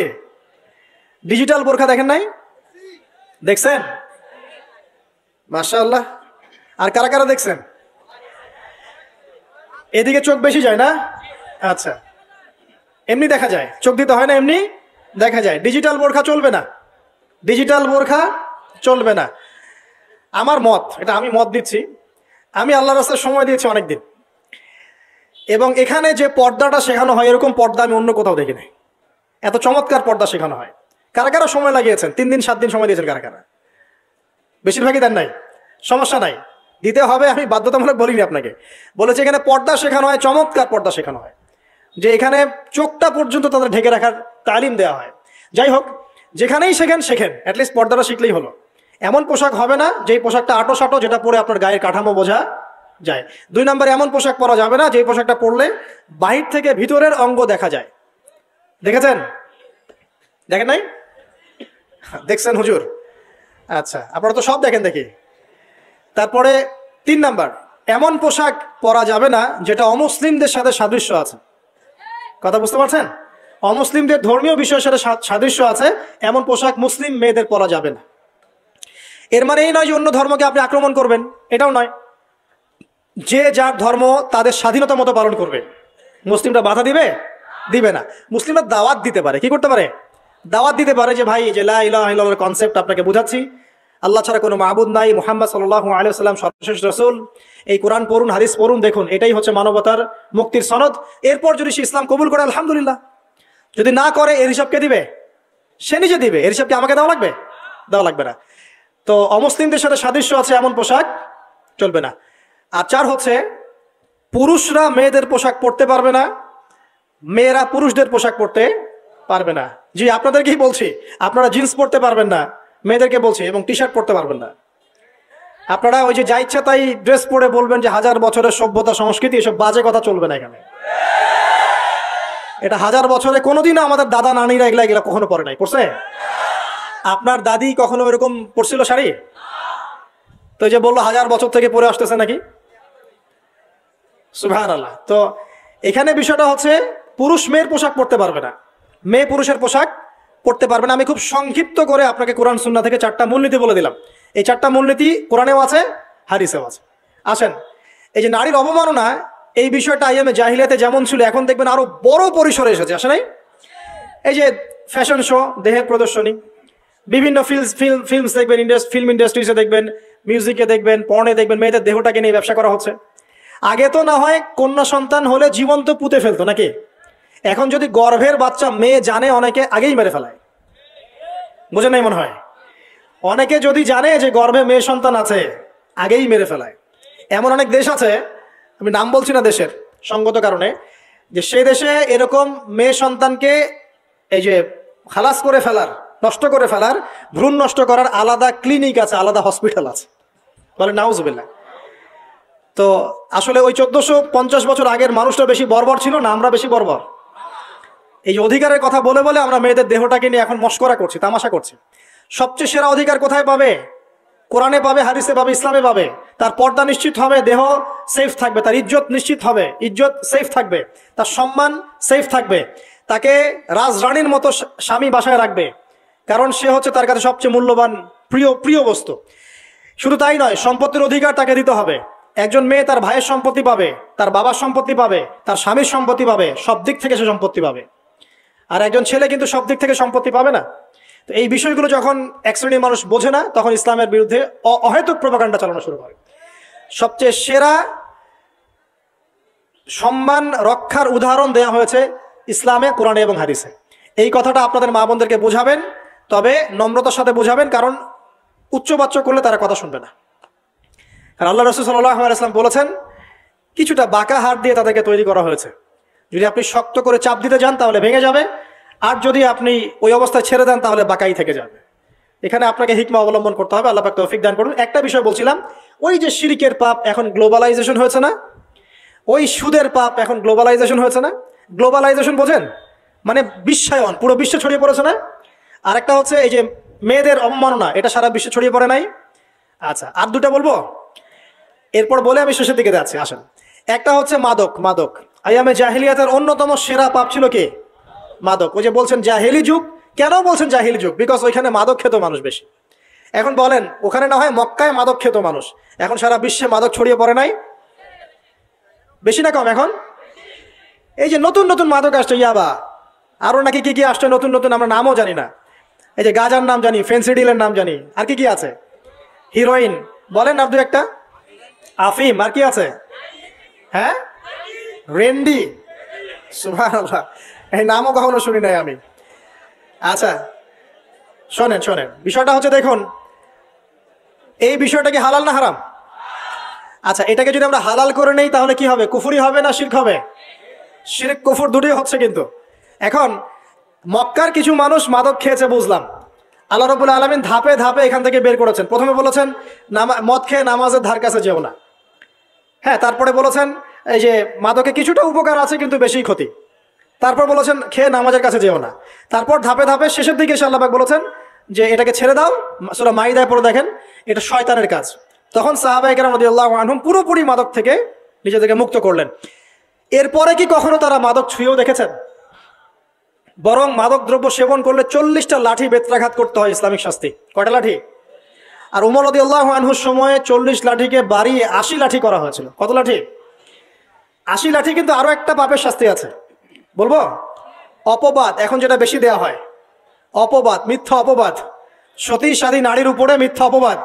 ডিজিটাল বোরখা দেখেন নাই? দেখছেন? মাশাআল্লাহ। আর কারা কারা দেখছেন? এদিকে চোখ বেশি যায় না? আচ্ছা, এমনি দেখা যায়, চোখ দিতে হয় না, এমনি দেখা যায়। ডিজিটাল বোরখা চলবে না, ডিজিটাল বোরখা চলবে না। আমার মত, এটা আমি মত দিচ্ছি, আমি আল্লাহর রাস্তায় সময় দিয়েছি অনেকদিন, এবং এখানে যে পর্দাটা শেখানো হয় এরকম পর্দা আমি অন্য কোথাও দেখি নাই। এত চমৎকার পর্দা শেখানো হয়। কারা কারা সময় লাগিয়েছেন? 3 দিন 7 দিন সময় দিয়েছেন কারা কারা? বেশিরভাগই দেন নাই। সমস্যা নাই, দিতে হবে, আমি বাধ্যতামূলক বলিনি আপনাকে। বলেছে এখানে পর্দা শেখানো হয়, চমৎকার পর্দা শেখানো হয়, যে এখানে চোখটা পর্যন্ত তাদের ঢেকে রাখার তালিম দেওয়া হয়। যাই হোক, যেখানেই শেখেন শেখেন, অ্যাটলিস্ট পর্দাটা শিখলেই হলো। এমন পোশাক হবে না যেই পোশাকটা আটো সাটো, যেটা পরে আপনার গায়ের কাঠামো বোঝা যায়। 2 নম্বরে এমন পোশাক পরা যাবে না যেই পোশাকটা পরলে বাহির থেকে ভিতরের অঙ্গ দেখা যায়। দেখেছেন? দেখেন নাই? দেখছেন হুজুর? আচ্ছা, আপনারা তো সব দেখেন দেখি। তারপরে 3 নাম্বার, এমন পোশাক পরা যাবে না যেটা অমুসলিমদের সাথে সাদৃশ্য আছে। কথা বুঝতে পারছেন? অমুসলিমদের ধর্মীয় বিষয়ের সাথে সাদৃশ্য আছে এমন পোশাক মুসলিম মেয়েদের পরা যাবে না। এর মানে এই নয় যে অন্য ধর্মকে আপনি আক্রমণ করবেন, এটাও নয়। যে যার ধর্ম তাদের স্বাধীনতা মতো পালন করবে। মুসলিমরা বাধা দিবে? দিবে না। মুসলিমরা দাওয়াত দিতে পারে। কি করতে পারে? দাওয়াত দিতে পারে যে ভাই, যে লা ইলাহা ইল্লাল্লাহর কনসেপ্ট আপনাকে বুঝাচ্ছি, আল্লাহ ছাড়া কোনো মাবুদ নাই, মুহাম্মদ সাল্লাল্লাহু আলাইহি ওয়াসাল্লাম সর্বশেষ রাসূল, এই কোরআন পড়ুন, হাদিস পড়ুন, দেখুন এটাই হচ্ছে মানবতার মুক্তির সনদ। এরপর যদি সে ইসলাম কবুল করে আলহামদুলিল্লাহ, যদি না করে এর হিসাব কে দিবে? সে নিজে দিবে। এর হিসাব কি আমাকে দেওয়া লাগবে? দেওয়া লাগবে না। তো অমুসলিমদের সাথে সাদৃশ্য আছে এমন পোশাক চলবে না। আর 4 হচ্ছে, পুরুষরা মেয়েদের পোশাক পরতে পারবে না, মেয়েরা পুরুষদের পোশাক পরতে পারবে না। জি, আপনাদেরকেই বলছি, আপনারা জিন্স পরতে পারবেন না, মেয়েদেরকে বলছি, এবং টি শার্ট পরতে পারবেন না। আপনারা ওই যে যা ইচ্ছা তাই ড্রেস পরে বলবেন যে 1000 বছরের সভ্যতা সংস্কৃতি, এসব বাজে কথা চলবে না এখানে। এটা 1000 বছরে কোনোদিনও আমাদের দাদা নানিরা এগুলা কখনো পরে নাই। পড়ছে? আপনার দাদি কখনো এরকম পরছিল শাড়ি? তো যে বললো 1000 বছর থেকে পরে আসতেছে নাকি? সুবহানাল্লাহ। তো এখানে বিষয়টা হচ্ছে, পুরুষ মেয়ের পোশাক পরতে পারবে না, মেয়ে পুরুষের পোশাক পরতে পারবে না। আমি খুব সংক্ষিপ্ত করে আপনাকে কোরআন সুন্নাহ থেকে 4টা মূলনীতি বলে দিলাম। এই 4টা মূলনীতি কোরআনেও আছে, হাদিসেও আছে। আসেন, এই যে নারীর অবমাননা, এই বিষয়টা আইয়ামে জাহিলিয়াতে যেমন ছিল, এখন দেখবেন আরো বড় পরিসরে এসেছে। আসে নাই? এই যে ফ্যাশন শো, দেহের প্রদর্শনী, বিভিন্ন ফিল্মস দেখবেন, ফিল্ম ইন্ডাস্ট্রিজে দেখবেন, মিউজিকে দেখবেন, পর্নে দেখবেন, মেয়েদের দেহটাকে নিয়ে ব্যবসা করা হচ্ছে। আগে তো না হয় কন্যা সন্তান হলে জীবন্ত পুঁতে ফেলতো নাকি? এখন যদি গর্ভের বাচ্চা মেয়ে জানে, অনেকে আগেই মেরে ফেলায়। বুঝে নাই মনে হয়? অনেকে যদি জানে যে গর্ভে মেয়ে সন্তান আছে, আগেই মেরে ফেলায়। এমন অনেক দেশ আছে, আমি নাম বলছি না দেশের সঙ্গত কারণে, যে সেই দেশে এরকম মেয়ে সন্তানকে এই যে খালাস করে ফেলার, নষ্ট করে ফেলার, ভ্রূণ নষ্ট করার আলাদা ক্লিনিক আছে, আলাদা হসপিটাল আছে। বলে নাউজুবিল্লাহ। তো আসলে ওই 1450 বছর আগের মানুষটা বেশি বর্বর ছিল না আমরা বেশি বর্বর? এই অধিকারের কথা বলে বলে আমরা মেয়েদের দেহটাকে নিয়ে এখন মস্করা করছি, তামাশা করছি। সবচেয়ে সেরা অধিকার কোথায় পাবে? কোরআনে পাবে, হাদিসে পাবে, ইসলামে পাবে। তার পর্দা নিশ্চিত হবে, দেহ সেফ থাকবে, তার ইজ্জত নিশ্চিত হবে, ইজ্জত সেফ থাকবে, তার সম্মান সেফ থাকবে, তাকে রাজরানীর মতো স্বামী বাসায় রাখবে, কারণ সে হচ্ছে তার কাছে সবচেয়ে মূল্যবান প্রিয় বস্তু। শুধু তাই নয়, সম্পত্তির অধিকার তাকে দিতে হবে। একজন মেয়ে তার ভাইয়ের সম্পত্তি পাবে, তার বাবার সম্পত্তি পাবে, তার স্বামীর সম্পত্তি পাবে, সব দিক থেকে সে সম্পত্তি পাবে। আর একজন ছেলে কিন্তু সব দিক থেকে সম্পত্তি পাবে না। তো এই বিষয়গুলো যখন এক শ্রেণীর মানুষ বোঝে না, তখন ইসলামের বিরুদ্ধে অহেতুক প্রোপাগান্ডা চালানো শুরু করে। সবচেয়ে সেরা সম্মান রক্ষার উদাহরণ দেওয়া হয়েছে ইসলামে, কোরআনে এবং হাদিসে। এই কথাটা আপনাদের মা বোনদেরকে বোঝাবেন, তবে নম্রতার সাথে বোঝাবেন, কারণ উচ্চবাচ্য করলে তারা কথা শুনবে না। আর আল্লাহ রাসূল সাল্লাল্লাহু আলাইহি ওয়াসাল্লাম বলেছেন, কিছুটা বাঁকা হাড় দিয়ে তাদেরকে তৈরি করা হয়েছে। যদি আপনি শক্ত করে চাপ দিতে যান তাহলে ভেঙে যাবে, আর যদি আপনি ওই অবস্থায় ছেড়ে দেন তাহলে বাঁকাই থেকে যাবে। এখানে আপনাকে হিকমা অবলম্বন করতে হবে। আল্লাহ পাক তৌফিক দান করুন। একটা বিষয় বলছিলাম, ওই যে শিরকের পাপ এখন গ্লোবালাইজেশন হয়েছে না, ওই সুদের পাপ এখন গ্লোবালাইজেশন হয়েছে না। গ্লোবালাইজেশন বোঝেন? মানে বিশ্বায়ন, পুরো বিশ্বে ছড়িয়ে পড়েছে না। আর একটা হচ্ছে এই যে মেয়েদের অবমাননা, এটা সারা বিশ্বে ছড়িয়ে পড়ে নাই? আচ্ছা, আর দুটা বলবো, এরপর বলে আমি শেষের দিকে যাচ্ছি। আসেন, একটা হচ্ছে মাদক। আইয়ামে জাহিলিয়াতের অন্যতম সেরা পাপ ছিল কি? মাদক। ওই যে বলছেন জাহিলি যুগ, কেন বলছেন জাহিলি যুগ? বিকজ ওইখানে মাদক খেত মানুষ বেশি। এখন বলেন, ওখানে না হয় মক্কায় মাদক খেত মানুষ, এখন সারা বিশ্বে মাদক ছড়িয়ে পড়ে নাই? বেশি না কম? এখন এই যে নতুন নতুন মাদক আসছে, ইয়াবা, আরো নাকি কি কি আসছে নতুন নতুন, আমরা নামও জানি না। এই যে গাজার নাম জানি, ফেন্সিডিলের নাম জানি, আর কি কি আছে, হিরোইন বলেন আর দু একটা, আফিম, আর কি আছে? হ্যাঁ, রেন্ডি, সুবহানাল্লাহ, এই নামও কখনো শুনি নাই আমি। আচ্ছা শোনেন, বিষয়টা হচ্ছে, দেখুন এই বিষয়টা কি হালাল না হারাম? আচ্ছা, এটাকে যদি আমরা হালাল করে নেই তাহলে কি হবে? কুফরি হবে না শিরক হবে? শিরক কুফর দুটোই হচ্ছে। কিন্তু এখন মক্কার কিছু মানুষ মাদক খেয়েছে বুঝলাম, আল্লাহ রাব্বুল আলামিন ধাপে ধাপে এখান থেকে বের করেছেন। প্রথমে বলেছেন মদ খেয়ে নামাজের ধার কাছে যেও না। হ্যাঁ, তারপরে বলেছেন এই যে মাদকে কিছুটা উপকার আছে কিন্তু বেশি ক্ষতি। তারপর বলেছেন খেয়ে নামাজের কাছে যেও না। তারপর ধাপে ধাপে শেষের দিকে এসে আল্লাহ পাক বলেছেন যে এটাকে ছেড়ে দাও। সূরা মাইদায় পড়ে দেখেন এটা শয়তানের কাজ। তখন সাহাবায়ে কেরাম রাদিয়াল্লাহু আনহুম পুরোপুরি মাদক থেকে নিজেদেরকে মুক্ত করলেন। এরপরে কি কখনো তারা মাদক ছুঁয়েও দেখেছেন? বরং মাদক দ্রব্য সেবন করলে 40টা লাঠি বেত্রাঘাত করতে হয় ইসলামিক শাস্তি। কয়টা লাঠি? আর উমর রাদিয়াল্লাহু আনহুর সময়ে 40 লাঠিকে বাড়িয়ে 80 লাঠি করা হয়েছিল। কত লাঠি? 80 লাঠি। কিন্তু আরো একটা পাপের শাস্তি আছে, বলবো? অপবাদ, এখন যেটা বেশি দেয়া হয়, অপবাদ, মিথ্যা অপবাদ, সতী সাধী নারীর উপরে মিথ্যা অপবাদ,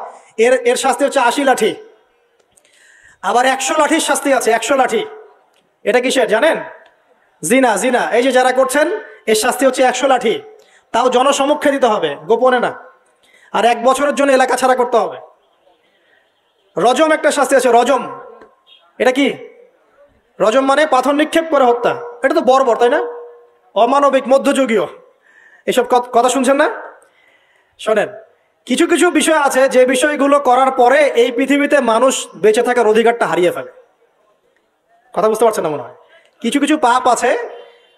এর শাস্তি হচ্ছে 80 লাঠি। আবার 100 লাঠির শাস্তি আছে, 100 লাঠি। এটা কিসের জানেন? জিনা। জিনা এই যে যারা করছেন এর শাস্তি হচ্ছে 100 লাঠি। তাও জনসমক্ষে দিতে হবে, গোপনে না। আর 1 বছরের জন্য এলাকা ছাড়া করতে হবে। রজম একটা শাস্তি আছে, রজম। এটা কি? রজম মানে পাথর নিক্ষেপ করে হত্যা। এটা তো বর্বর, তাই না? অমানবিক, মধ্যযুগীয়। এসব কথা শুনছেন না? শোনেন, কিছু কিছু বিষয় আছে যে বিষয়গুলো করার পরে এই পৃথিবীতে মানুষ বেঁচে থাকার অধিকারটা হারিয়ে ফেলে। কথা বুঝতে পারছেন না মনে হয়? কিছু কিছু পাপ আছে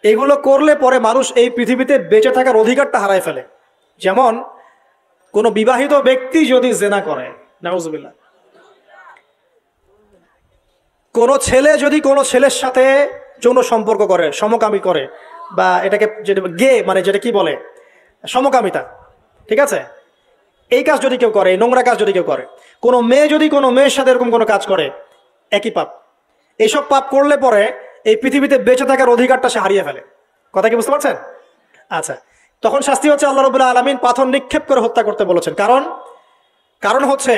এগুলো করলে পরে মানুষ এই পৃথিবীতে বেঁচে থাকার অধিকারটা হারায় ফেলে। যেমন কোনো বিবাহিত ব্যক্তি যদি জেনা করে, নাউজুবিল্লাহ, কোনো ছেলে যদি কোনো ছেলের সাথে যৌন সম্পর্ক করে, সমকামী করে, বা এটাকে যেটা গে মানে যেটা কি বলে সমকামিতা, ঠিক আছে, এই কাজ যদি কেউ করে, এই নোংরা কাজ যদি কেউ করে, কোনো মেয়ে যদি কোনো মেয়ের সাথে এরকম কোনো কাজ করে, একই পাপ। এইসব পাপ করলে পরে এই পৃথিবীতে বেঁচে থাকার অধিকারটা সে হারিয়ে ফেলে। কথা কি বুঝতে পারছেন? আচ্ছা, তখন শাস্তি হচ্ছে আল্লাহ রাব্বুল আলামিন পাথর নিক্ষেপ করে হত্যা করতে বলেছেন। কারণ হচ্ছে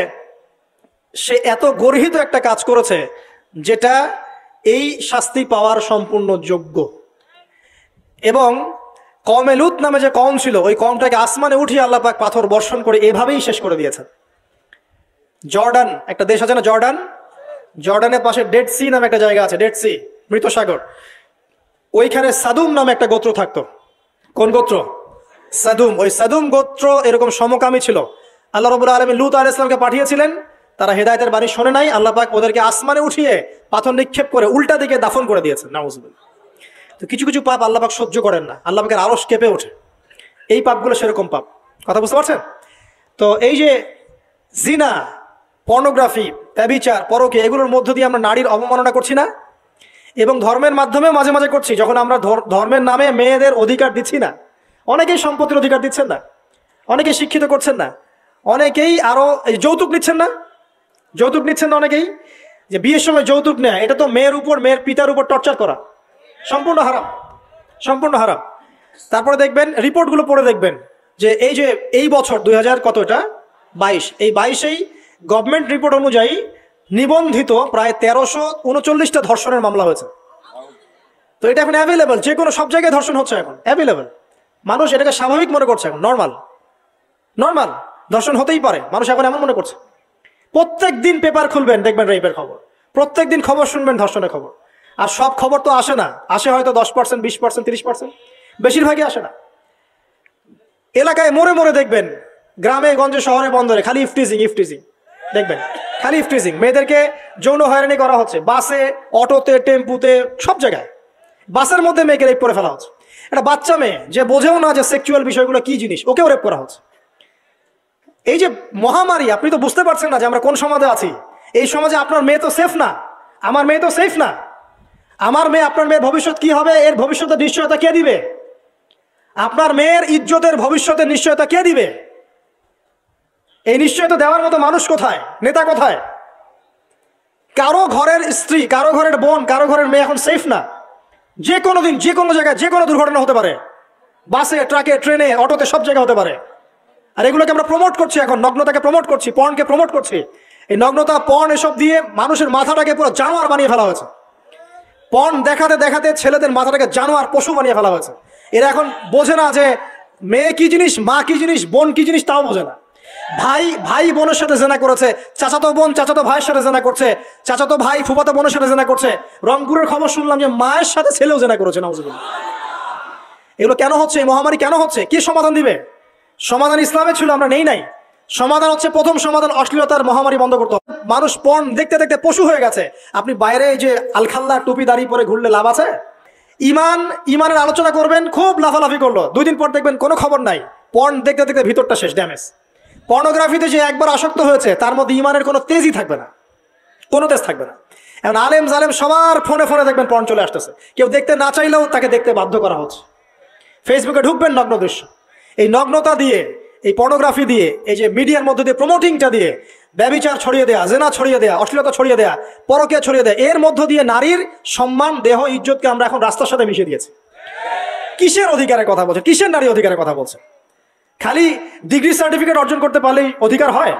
সে এত গর্হিত একটা কাজ করেছে যেটা এই শাস্তি পাওয়ার সম্পূর্ণ যোগ্য। এবং কওমে লূত নামে যে কওম ছিল, ওই কওমটাকে আসমানে উঠিয়ে আল্লাহ পাক পাথর বর্ষণ করে এভাবেই শেষ করে দিয়েছেন। জর্ডান একটা দেশ আছে না, জর্ডানের পাশে ডেড সি নামে একটা জায়গা আছে, ডেড সি, মৃত সাগর। ওইখানে সাদুম নামে একটা গোত্র থাকতো। কোন গোত্র? সাদুম। ওই সাদুম গোত্র এরকম সমকামী ছিল। আল্লাহ রাব্বুল আলামিন লূত আলাইহিস সালামকে পাঠিয়েছিলেন, তারা হেদায়েতের বাণী শোনে নাই। আল্লাহ পাক ওদেরকে আসমানে উঠিয়ে পাথর নিক্ষেপ করে উল্টা দিকে দাফন করে দিয়েছেন। নাউজুবিল্লাহ। তো কিছু কিছু পাপ আল্লাহ পাক সহ্য করেন না, আল্লাহ পাকের আরশ কেঁপে ওঠে। এই পাপগুলো সেরকম পাপ। কথা বুঝতে পারছেন? তো এই যে জিনা, পর্নোগ্রাফি, ব্যভিচার, পরকীয়া, এগুলোর মধ্য দিয়ে আমরা নারীর অবমাননা করছি না? এবং ধর্মের মাধ্যমে মাঝে মাঝে করছি, যখন আমরা ধর্মের নামে মেয়েদের অধিকার দিচ্ছি না। অনেকেই সম্পত্তির অধিকার দিচ্ছেন না, অনেকেই শিক্ষিত করছেন না, অনেকেই আরো যৌতুক নিচ্ছেন না। যৌতুক নিচ্ছেন না অনেকেই। যে বিয়ের সময় যৌতুক নেয়, এটা তো মেয়ের উপর, মেয়ের পিতার উপর টর্চার করা, সম্পূর্ণ হারাম, সম্পূর্ণ হারাম। তারপরে দেখবেন, রিপোর্টগুলো পড়ে দেখবেন যে এই বছর 2022, এই 22-এই গভর্নমেন্ট রিপোর্ট অনুযায়ী নিবন্ধিত প্রায় 1339টা ধর্ষণের মামলা হয়েছে। তো এটা এখন অ্যাভেলেবল, যে কোনো সব জায়গায় ধর্ষণ হচ্ছে, এখন অ্যাভেলেবল। মানুষ এটাকে স্বাভাবিক মনে করছে, এখন নর্মাল ধর্ষণ হতেই পারে, মানুষ এখন এমন মনে করছে। প্রত্যেক দিন পেপার খুলবেন, দেখবেন রেপের খবর, প্রত্যেক দিন খবর শুনবেন ধর্ষণের খবর। আর সব খবর তো আসে না, আসে হয়তো 10%, 20%, 30%, বেশিরভাগই আসে না। এলাকায় মোড়ে মোড়ে দেখবেন, গ্রামে গঞ্জে শহরে বন্দরে খালি ইফটিজিং দেখবেন, খালি ইফটিজিং। মেয়েদেরকে যৌন হয়রানি করা হচ্ছে, বাসে, অটোতে, টেম্পুতে, সব জায়গায়। বাসের মধ্যে মেয়েকে রেপ করে ফেলা হচ্ছে। একটা বাচ্চা মেয়ে যে বোঝেও না যে সেক্সুয়াল বিষয়গুলো কি জিনিস, ওকেও রেপ করা হচ্ছে। এই যে মহামারী, আপনি তো বুঝতে পারছেন না যে আমরা কোন সমাজে আছি। এই সমাজে আপনার মেয়ে তো সেফ না, আমার মেয়ে তো সেফ না। আমার মেয়ে, আপনার মেয়ের ভবিষ্যৎ কি হবে, এর ভবিষ্যতের নিশ্চয়তা কে দিবে? আপনার মেয়ের ইজ্জতের ভবিষ্যতের নিশ্চয়তা কে দিবে? এই নিশ্চয়তা দেওয়ার মতো মানুষ কোথায়, নেতা কোথায়? কারো ঘরের স্ত্রী, কারো ঘরের বোন, কারো ঘরের মেয়ে এখন সেফ না। যে কোনো দিন, যে কোনো জায়গায়, যে কোনো দুর্ঘটনা হতে পারে। বাসে, ট্রাকে, ট্রেনে, অটোতে, সব জায়গায় হতে পারে। আর এগুলোকে আমরা প্রমোট করছি, এখন নগ্নতাকে প্রমোট করছি, পর্নকে প্রমোট করছি। এই নগ্নতা, পর্ন, এসব দিয়ে মানুষের মাথাটাকে পুরো জানোয়ার বানিয়ে ফেলা হয়েছে। পর্ন দেখাতে দেখাতে ছেলেদের মাথাটাকে জানোয়ার, পশু বানিয়ে ফেলা হয়েছে। এরা এখন বোঝে না যে মেয়ে কি জিনিস, মা কি জিনিস, বোন কি জিনিস, তাও বোঝে না। ভাই বোনের সাথে জেনা করেছে, চাচাতো বোন চাচাতো ভাইয়ের সাথে জেনা করছে, চাচাতো ভাই ফুফাতো বোনের সাথে জেনা করছে। রংপুরের খবর শুনলাম যে মায়ের সাথে ছেলেও জেনা করেছে। নাউজুবিল্লাহ। এগুলো কেন হচ্ছে? এই মহামারী কেন হচ্ছে? কি সমাধান দিবে? সমাধান ইসলামে ছিল, আমরা নেই নাই। সমাধান হচ্ছে, প্রথম সমাধান অশ্লীলতার মহামারী বন্ধ করতে হবে। মানুষ পর্ন দেখতে দেখতে পশু হয়ে গেছে। আপনি বাইরে এই যে আলখাল্লা টুপি দাঁড়িয়ে পরে ঘুরলে লাভ আছে? ইমানের আলোচনা করবেন, খুব লাফালাফি করলো, 2 দিন পর দেখবেন কোনো খবর নাই, পর্ন দেখতে দেখতে ভিতরটা শেষ, ড্যামেজ। পর্নোগ্রাফিতে যে একবার আসক্ত হয়েছে তার মধ্যে ইমানের কোনো তেজই থাকবে না, কোনো তেজ থাকবে না। এখন আলেম জালেম সবার ফোনে ফোনে দেখবেন পর্ন চলে আসতেছে, কেউ দেখতে না চাইলেও তাকে দেখতে বাধ্য করা হচ্ছে। ফেসবুকে ঢুকবেন, নগ্ন দৃশ্য। এই নগ্নতা দিয়ে, এই পর্নোগ্রাফি দিয়ে, এই যে মিডিয়ার মধ্যে দিয়ে প্রমোটিংটা দিয়ে ব্যভিচার ছড়িয়ে দেয়া, জেনা ছড়িয়ে দেয়া, অশ্লীলতা ছড়িয়ে দেয়া, পরকীয়া ছড়িয়ে দেয়া, এর মধ্য দিয়ে নারীর সম্মান, দেহ, ইজ্জতকে আমরা এখন রাস্তার সাথে মিশিয়ে দিয়েছি। কিসের অধিকারের কথা বলছে? কিসের নারী অধিকারের কথা বলছে? খালি ডিগ্রি সার্টিফিকেট অর্জন করতে পারলেই অধিকার হয়?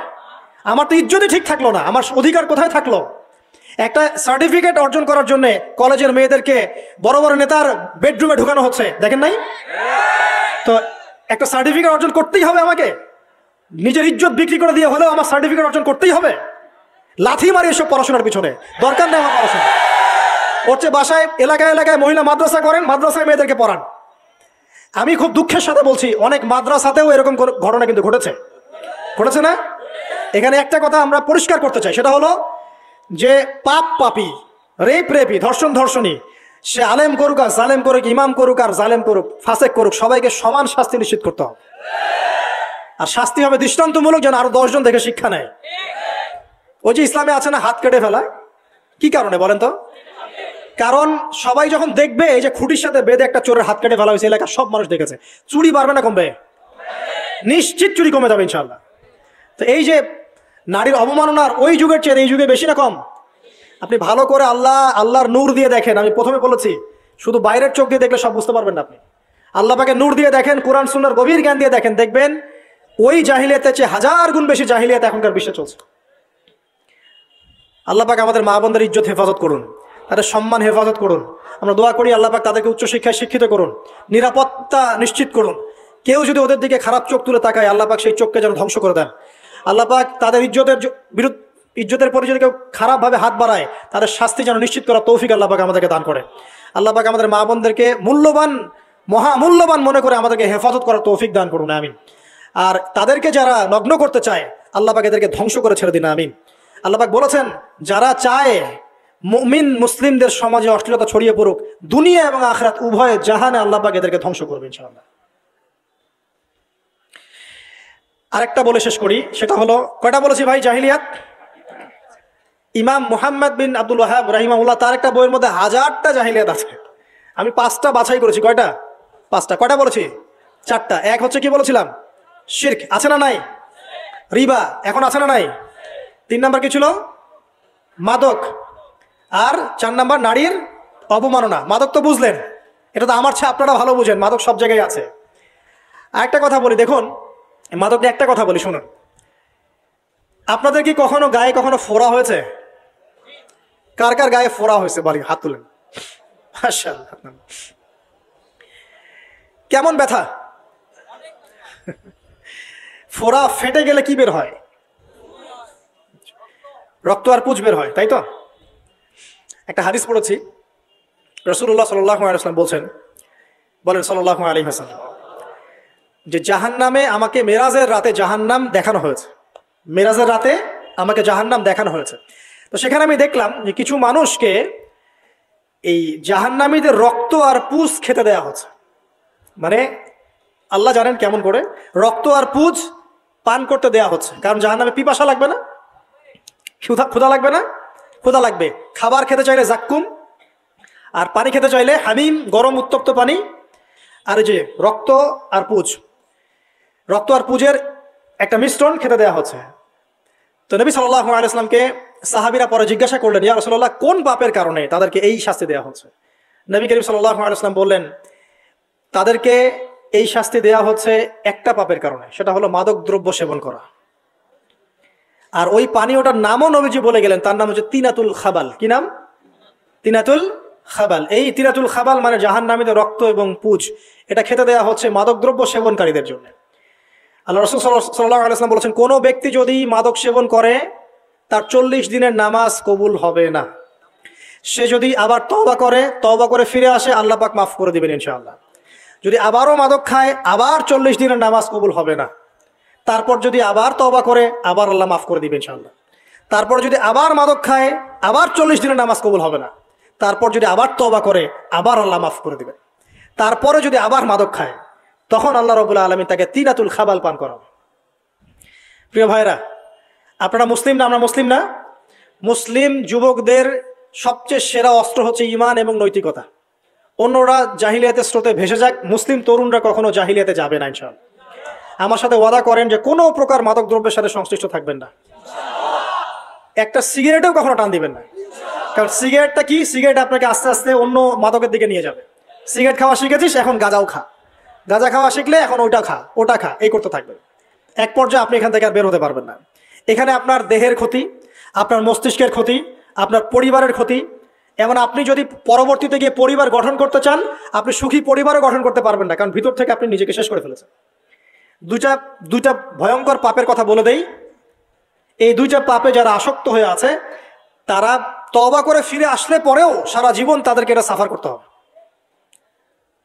আমার তো ইজ্জতই ঠিক থাকলো না, আমার অধিকার কোথায় থাকলো? একটা সার্টিফিকেট অর্জন করার জন্য কলেজের মেয়েদেরকে বড় বড় নেতার বেডরুমে ঢুকানো হচ্ছে, দেখেন নাই? তো একটা সার্টিফিকেট অর্জন করতেই হবে আমাকে, নিজের ইজ্জত বিক্রি করে দিয়ে হলেও আমার সার্টিফিকেট অর্জন করতেই হবে। লাথি মারি এসব পড়াশোনার পিছনে, দরকার নেই আমার পড়াশোনা। হচ্ছে বাসায় এলাকায় এলাকায় মহিলা মাদ্রাসা করেন, মাদ্রাসায় মেয়েদেরকে পড়ান। আমি খুব দুঃখের সাথে বলছি, অনেক মাদ্রাসাতেও এরকম ঘটনা কিন্তু ঘটেছে না? এখানে একটা কথা আমরা পরিষ্কার করতে চাই, সেটা হলো যে পাপী, রেপি, ধর্ষণী, সে আলেম করুক আর জালেম করুক, ইমাম করুক আর জালেম করুক, ফাসেক করুক, সবাইকে সমান শাস্তি নিশ্চিত করতে হবে। আর শাস্তি হবে দৃষ্টান্তমূলক, যেন আরো 10 জন দেখে শিক্ষা নেয়। ওই যে ইসলামে আছে না হাত কেটে ফেলা, কি কারণে বলেন তো? কারণ সবাই যখন দেখবে এই যে খুঁটির সাথে বেঁধে একটা চোরের হাত কেটে ফেলা হয়েছে, এলাকার সব মানুষ দেখেছে, চুরি বাড়বে না কমবে? নিশ্চিত চুরি কমে যাবে ইনশাআল্লাহ। তো এই যে নারীর অবমাননার ওই যুগের চেয়ে এই যুগে বেশি না কম? আপনি ভালো করে আল্লাহর নূর দিয়ে দেখেন। আমি প্রথমে বলেছি, শুধু বাইরের চোখ দিয়ে দেখলে সব বুঝতে পারবেন না আপনি। আল্লাহ পাকে নূর দিয়ে দেখেন, কোরআন সুন্নাহর গভীর জ্ঞান দিয়ে দেখেন, দেখবেন ওই জাহিলিয়াতের চেয়ে 1000 গুণ বেশি জাহিলিয়াত এখনকার বিশ্বে চলছে। আল্লাহ পাক আমাদের মা বোনদের ইজ্জত হেফাজত করুন, তাদের সম্মান হেফাজত করুন। আমরা দোয়া করি আল্লাহ পাক তাদেরকে উচ্চশিক্ষায় শিক্ষিত করুন, নিরাপত্তা নিশ্চিত করুন। কেউ যদি ওদের দিকে খারাপ চোখ তুলে তাকায়, আল্লাহ পাক সেই চোখকে যেন ধ্বংস করে দেন। আল্লাহ পাক তাদের ইজ্জতের পরে যদি কেউ খারাপভাবে হাত বাড়ায়, তাদের শাস্তি যেন নিশ্চিত করার তৌফিক আল্লাহ পাক আমাদেরকে দান করে। আল্লাহ পাক আমাদের মা বোনদেরকে মহামূল্যবান মনে করে আমাদেরকে হেফাজত করার তৌফিক দান করুন, আমিন। আর তাদেরকে যারা নগ্ন করতে চায়, আল্লাহ পাক এদেরকে ধ্বংস করে ছেড়ে দিন, আমিন। আল্লাহ পাক বলেছেন, যারা চায় মুমিন মুসলিমদের সমাজে অশ্লীলতা ছড়িয়ে পড়ুক, দুনিয়া এবং আখিরাত উভয়ে জাহানে আল্লাহ পাক এদেরকে ধ্বংস করবে ইনশাআল্লাহ। আরেকটা বলে শেষ করি, সেটা হলো, কয়টা বলেছি ভাই জাহিলিয়াত? ইমাম মুহাম্মদ বিন আব্দুল ওয়াহাব রাহিমাহুল্লাহ, তার একটা বইয়ের মধ্যে 1000টা জাহিলিয়াত আছে। আমি 5টা বাছাই করেছি। কয়টা? 5টা। কয়টা বলেছি? 4টা। এক হচ্ছে কি বলেছিলাম? শিরক, আছে না নাই? রিবা এখন আছে না নাই? 3 নাম্বার কি ছিল? মাদক। আর 4 নাম্বার নারীর অবমাননা। মাদক তো বুঝলেন, এটা তো আমার চেয়ে আপনারা ভালো বুঝেন, মাদক সব জায়গায় আছে। আরেকটা কথা বলি, দেখুন মাদক নিয়ে একটা কথা বলি, শুনুন। আপনাদের কি কখনো গায়ে কখনো ফোড়া হয়েছে? কার কার গায়ে ফোড়া হয়েছে বলি, হাত তুলেন। মাশাআল্লাহ। কেমন ব্যথা? ফোড়া ফেটে গেলে কি বের হয়? রক্ত আর পুঁজ বের হয়, তাই তো? একটা হাদিস পড়েছি, রাসূলুল্লাহ সাল্লাল্লাহু আলাইহি ওয়াসাল্লাম বলেন সাল্লাল্লাহু আলাইহি ওয়াসাল্লাম, যে জাহান্নামে আমাকে মেরাজের রাতে জাহান্নাম দেখানো হয়েছে। মেরাজের রাতে আমাকে জাহান্নাম দেখানো হয়েছে। তো সেখানে আমি দেখলাম যে কিছু মানুষকে এই জাহান্নামীদের রক্ত আর পুঁজ খেতে দেয়া হচ্ছে। মানে আল্লাহ জানেন কেমন করে, রক্ত আর পুঁজ পান করতে দেয়া হচ্ছে। কারণ জাহান্নামে পিপাসা লাগবে না, ক্ষুধা লাগবে না? ক্ষুধা লাগবে। খাবার খেতে চাইলে জাক্কুম, আর পানি খেতে চাইলে হামিম, গরম উত্তপ্ত পানি। আর এই যে রক্ত আর পুঁজের একটা মিশ্রণ খেতে দেওয়া হচ্ছে। তো নবী সাল্লাল্লাহু আলাইহি ওয়াসাল্লামকে সাহাবীরা পরে জিজ্ঞাসা করলেন, ইয়া রাসূলুল্লাহ, কোন পাপের কারণে তাদেরকে এই শাস্তি দেওয়া হচ্ছে? নবী করিম সাল্লাল্লাহু আলাইহি ওয়াসাল্লাম বললেন, তাদেরকে এই শাস্তি দেওয়া হচ্ছে একটা পাপের কারণে, সেটা হলো মাদক দ্রব্য সেবন করা। আর ওই পানীয়টার নামও নবীজি বলে গেলেন, তার নাম হচ্ছে তিনাতুল খাবাল। কি নাম? তিনাতুল খাবাল। এই তিনাতুল খাবাল মানে জাহান্নামীদের রক্ত এবং পুঁজ, এটা খেতে দেওয়া হচ্ছে মাদক দ্রব্য সেবনকারীদের জন্য। আল্লাহ রাসূল সাল্লাল্লাহু আলাইহি ওয়াসাল্লাম বলেছেন, কোনো ব্যক্তি যদি মাদক সেবন করে, তার 40 দিনের নামাজ কবুল হবে না। সে যদি আবার তওবা করে ফিরে আসে, আল্লাহ পাক মাফ করে দিবেন ইনশাআল্লাহ। যদি আবারও মাদক খায়, আবার 40 দিনের নামাজ কবুল হবে না। তারপর যদি আবার তওবা করে, আবার আল্লাহ মাফ করে দিবে ইনশাআল্লাহ। তারপর যদি আবার মাদক খায়, আবার 40 দিনের নামাজ কবুল হবে না। তারপর যদি আবার তওবা করে, আবার আল্লাহ মাফ করে দিবে। তারপরে যদি আবার মাদক খায়, তখন আল্লাহ রাব্বুল আলামিন তাকে তিনাতুল খাবাল পান করাবে। প্রিয় ভাইরা, আপনারা মুসলিম না? আমরা মুসলিম না? মুসলিম যুবকদের সবচেয়ে সেরা অস্ত্র হচ্ছে ঈমান এবং নৈতিকতা। অন্যরা জাহিলিয়াতের স্রোতে ভেসে যাক, মুসলিম তরুণরা কখনো জাহিলিয়াতে যাবে না ইনশাআল্লাহ। আমার সাথে ওয়াদা করেন যে কোনো প্রকার মাদক দ্রব্যের সাথে সংশ্লিষ্ট থাকবেন না। একটা সিগারেটেও কখনো টান দিবেন না। কারণ সিগারেটটা কি? সিগারেট আপনাকে আস্তে আস্তে অন্য মাদকের দিকে নিয়ে যাবে। সিগারেট খাওয়া শিখেছিস, এখন গাঁজাও খা। গাঁজা খাওয়া শিখলে এখন ওটা খা, ওটা খা, এই করতে থাকবেন। এক পর্যায়ে আপনি এখান থেকে আর বের হতে পারবেন না। এখানে আপনার দেহের ক্ষতি, আপনার মস্তিষ্কের ক্ষতি, আপনার পরিবারের ক্ষতি। এমন আপনি যদি পরবর্তীতে গিয়ে পরিবার গঠন করতে চান, আপনি সুখী পরিবারও গঠন করতে পারবেন না, কারণ ভিতর থেকে আপনি নিজেকে শেষ করে ফেলেছেন। দুইটা ভয়ঙ্কর পাপের কথা বলে দেই। এই দুইটা পাপে যারা আসক্ত হয়ে আছে, তারা তওবা করে ফিরে আসলে পরেও সারা জীবন তাদেরকে এটা সাফার করতে হবে।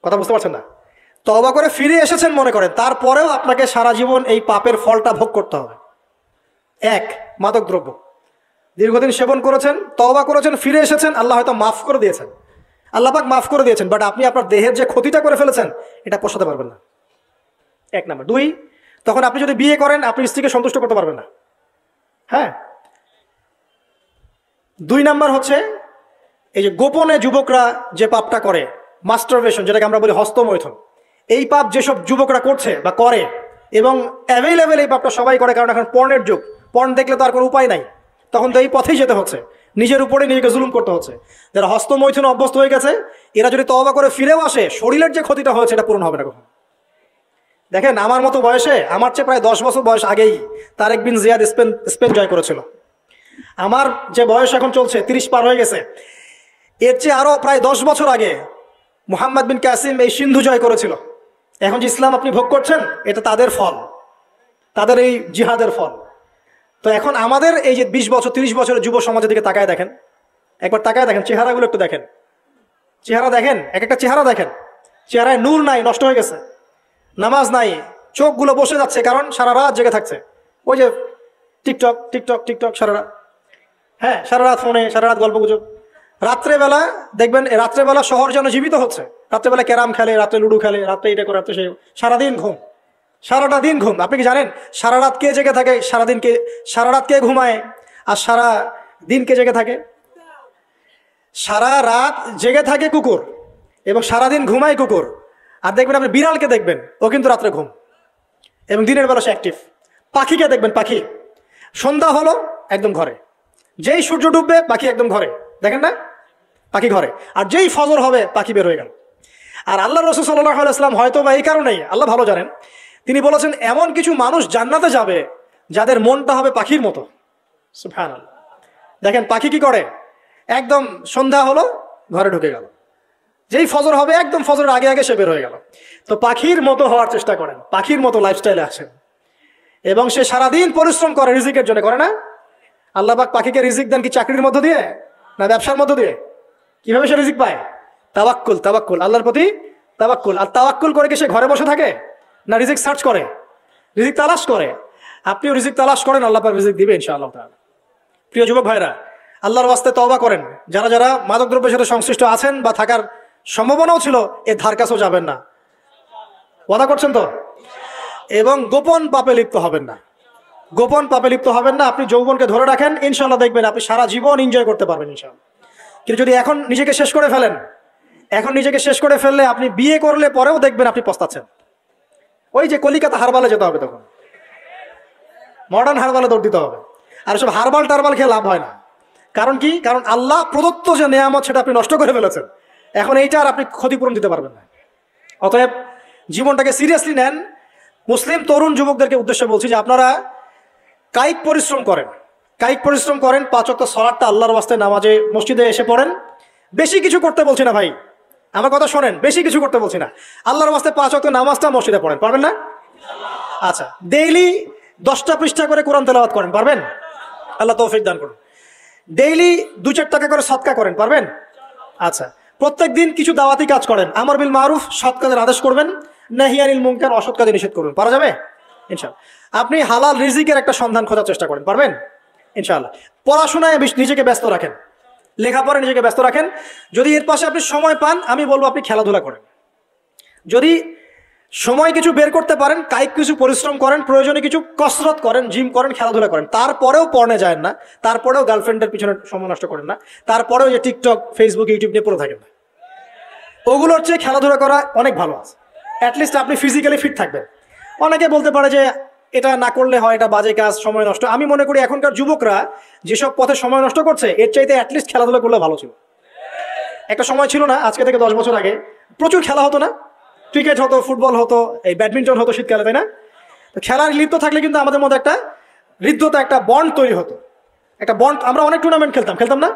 কথা বুঝতে পারছেন না? তওবা করে ফিরে এসেছেন মনে করেন, তারপরেও আপনাকে সারা জীবন এই পাপের ফলটা ভোগ করতে হবে। এক, মাদক দ্রব্য দীর্ঘদিন সেবন করেছেন, তওবা করেছেন, ফিরে এসেছেন, আল্লাহ হয়তো মাফ করে দিয়েছেন, আল্লাহ পাক মাফ করে দিয়েছেন, বাট আপনি আপনার দেহের যে ক্ষতিটা করে ফেলেছেন এটা পোষাতে পারবেন না। এক নাম্বার। দুই, তখন আপনি যদি বিয়ে করেন, আপনি স্ত্রীকে সন্তুষ্ট করতে পারবেন না। হ্যাঁ। দুই নাম্বার হচ্ছে এই যে গোপনে যুবকরা যে পাপটা করে, মাস্টারবেশন, যেটাকে আমরা বলি হস্তমৈথুন, এই পাপ যেসব যুবকরা করছে বা করে, এবং অ্যাভেলেবেল এই পাপটা সবাই করে, কারণ এখন পর্নের যুগ। পর্ন দেখলে তো আর কোনো উপায় নাই, তখন তো এই পথেই যেতে হচ্ছে, নিজের উপরে নিজেকে জুলুম করতে হচ্ছে। যারা হস্তমৈথুন অভ্যস্ত হয়ে গেছে, এরা যদি তওবা করে ফিরেও আসে, শরীরের যে ক্ষতিটা হয়েছে এটা পূরণ হবে না কখন। দেখেন, আমার মতো বয়সে, আমার চেয়ে প্রায় 10 বছর বয়স আগেই তারেক বিন জিয়াদ স্পেন জয় করেছিল। আমার যে বয়স এখন চলছে 30 পার হয়ে গেছে, এর চেয়ে আরো প্রায় 10 বছর আগে মুহাম্মদ বিন কাসিম এই সিন্ধু জয় করেছিল। এখন যে ইসলাম আপনি ভোগ করছেন, এটা তাদের ফল, তাদের এই জিহাদের ফল। তো এখন আমাদের এই যে 20 বছর 30 বছরের যুব সমাজের দিকে তাকায় দেখেন, একবার তাকায় দেখেন, চেহারাগুলো একটু দেখেন, চেহারা দেখেন, এক একটা চেহারা দেখেন, চেহারায় নূর নাই, নষ্ট হয়ে গেছে, নামাজ নাই, চোখগুলো বসে যাচ্ছে, কারণ সারা রাত জেগে থাকছে। ওই যে টিকটক টিকটক টিকটক সারা রাত, হ্যাঁ, সারা রাত ফোনে, সারা রাত গল্প গুজব। রাত্রেবেলা দেখবেন, রাত্রেবেলা শহর যেন জীবিত হচ্ছে। রাত্রেবেলা ক্যারাম খেলে, রাত্রে লুডো খেলে, রাত্রে এটা করে, রাত্রে সে, সারাদিন ঘুম, সারাটা দিন ঘুম। আপনি কি জানেন সারা রাত কে জেগে থাকে, সারা রাত কে ঘুমায়, আর সারা দিন কে জেগে থাকে? সারা রাত জেগে থাকে কুকুর, এবং সারাদিন ঘুমায় কুকুর। আর দেখবেন আপনি বিড়ালকে দেখবেন, ও কিন্তু রাত্রে ঘুম, এবং দিনের বেলা সে অ্যাক্টিভ। পাখিকে দেখবেন, পাখি সন্ধ্যা হলো একদম ঘরে, যেই সূর্য ডুববে পাখি একদম ঘরে, দেখেন না, পাখি ঘরে। আর যেই ফজর হবে পাখি বের হয়ে গেল। আর আল্লাহ রাসূল সাল্লাল্লাহু আলাইহি ওয়াসাল্লাম হয়তো বা এই কারণেই, আল্লাহ ভালো জানেন, তিনি বলেছেন এমন কিছু মানুষ জান্নাতে যাবে যাদের মনটা হবে পাখির মতো। সুবহানাল্লাহ। দেখেন পাখি কি করে, একদম সন্ধ্যা হলো ঘরে ঢুকে গেল, যেই ফজর হবে একদম ফজরের আগে আগে সে বের হয়ে গেল। তো পাখির মতো হওয়ার চেষ্টা করেন, পাখির মতো লাইফস্টাইলে আসেন, এবং সে সারাদিন পরিশ্রম করে রিজিকের জন্য, করে না? আল্লাহ পাক পাখিকে রিজিক দেন কি চাকরির মধ্য দিয়ে, না ব্যবসার মধ্য দিয়ে? কিভাবে সে রিজিক পায়? তাওয়াক্কুল, তাওয়াক্কুল, আল্লাহর প্রতি তাওয়াক্কুল। আর তাওয়াক্কুল করে কি সে ঘরে বসে থাকে, না রিজিক সার্চ করে, রিজিক তালাশ করে? আপনিও রিজিক তালাশ করেন, আল্লাহ পাক রিজিক দিবে ইনশাআল্লাহ তাআলা। প্রিয় যুবক ভাইরা, আল্লাহর ওয়াস্তে তওবা করেন। যারা যারা মাদকদ্রব্যের সাথে সংশ্লিষ্ট আছেন বা থাকার সম্ভাবনাও ছিল, এর ধার কাছেও যাবেন না, ওয়াদা করছেন তো? এবং গোপন পাপে লিপ্ত হবেন না, গোপন পাপে লিপ্ত হবেন না। আপনি যৌবনকে ধরে রাখেন, ইনশাআল্লাহ দেখবেন আপনি সারা জীবন এনজয় করতে পারবেন ইনশাআল্লাহ। কিন্তু যদি এখন নিজেকে শেষ করে ফেলেন, এখন নিজেকে শেষ করে ফেললে আপনি বিয়ে করলে পরেও দেখবেন আপনি পস্তাচ্ছেন। ওই যে কলিকাতা হারবালে যেতে হবে, তখন মডার্ন হারবালে দৌড় দিতে হবে। আর সব হারবাল টারবাল খেয়ে লাভ হয় না। কারণ কি? কারণ আল্লাহ প্রদত্ত যে নেয়ামত সেটা আপনি নষ্ট করে ফেলেছেন, এখন এইটা আর আপনি ক্ষতিপূরণ দিতে পারবেন না। অতএব জীবনটাকে সিরিয়াসলি নেন। মুসলিম তরুণ যুবকদেরকে উদ্দেশ্যে বলছি যে আপনারা কায়িক পরিশ্রম করেন, কায়িক পরিশ্রম করেন। 5 ওয়াক্ত সালাতটা আল্লাহর ওয়াস্তে নামাজে মসজিদে এসে পড়েন। বেশি কিছু করতে বলছি না ভাই, আমার কথা শোনেন, বেশি কিছু করতে বলছি না। আল্লাহর ওয়াস্তে 5 ওয়াক্ত নামাজটা মসজিদে পড়েন, পারবেন না? আচ্ছা, ডেইলি 10টা পৃষ্ঠা করে কোরআন তেলাওয়াত করেন, পারবেন? আল্লাহ তৌফিক দান করুন। ডেইলি 2-4 টাকা করে সদকা করেন, পারবেন? আচ্ছা, প্রত্যেক দিন কিছু দাওয়াতি কাজ করেন, আমর বিল মারুফ, সৎ কাজের আদেশ করবেন, নাহি আনিল মুনকার, অসৎ কাজে নিষেধ করবেন। পারা যাবে ইনশাআল্লাহ। আপনি হালাল রিজিকের একটা সন্ধান খোঁজার চেষ্টা করেন, পারবেন ইনশাআল্লাহ। পড়াশোনায় নিজেকে ব্যস্ত রাখেন, লেখাপড়ায় নিজেকে ব্যস্ত রাখেন। যদি এর পাশে আপনি সময় পান, আমি বলবো আপনি খেলাধুলা করেন। যদি সময় কিছু বের করতে পারেন, কায়িক কিছু পরিশ্রম করেন, প্রয়োজনে কিছু কসরত করেন, জিম করেন, খেলাধুলা করেন, তারপরেও পড়নে যায় না, তারপরেও গার্লফ্রেন্ডের পিছনে সময় নষ্ট করেন না, তারপরেও যে টিকটক, ফেসবুক, ইউটিউব নিয়ে পড়ে থাকেন না, ওগুলোর চেয়ে খেলাধুলা করা অনেক ভালো আছে। অ্যাটলিস্ট আপনি ফিজিক্যালি ফিট থাকবেন। অনেকে বলতে পারে যে এটা না করলে হয়, এটা বাজে কাজ, সময় নষ্ট। আমি মনে করি এখনকার যুবকরা যেসব পথে সময় নষ্ট করছে, এর চাইতে অ্যাটলিস্ট খেলাধুলা করলে ভালো ছিল। একটা সময় ছিল না, আজকে থেকে 10 বছর আগে প্রচুর খেলা হতো না, ক্রিকেট হতো, ফুটবল হতো, এই ব্যাডমিন্টন হতো শীতকালে, তাই না? তো খেলার লিপ্ত থাকলে কিন্তু আমাদের মধ্যে একটা হৃদ্যতা, একটা বন্ড তৈরি হতো, একটা বন্ড। আমরা অনেক টুর্নামেন্ট খেলতাম না?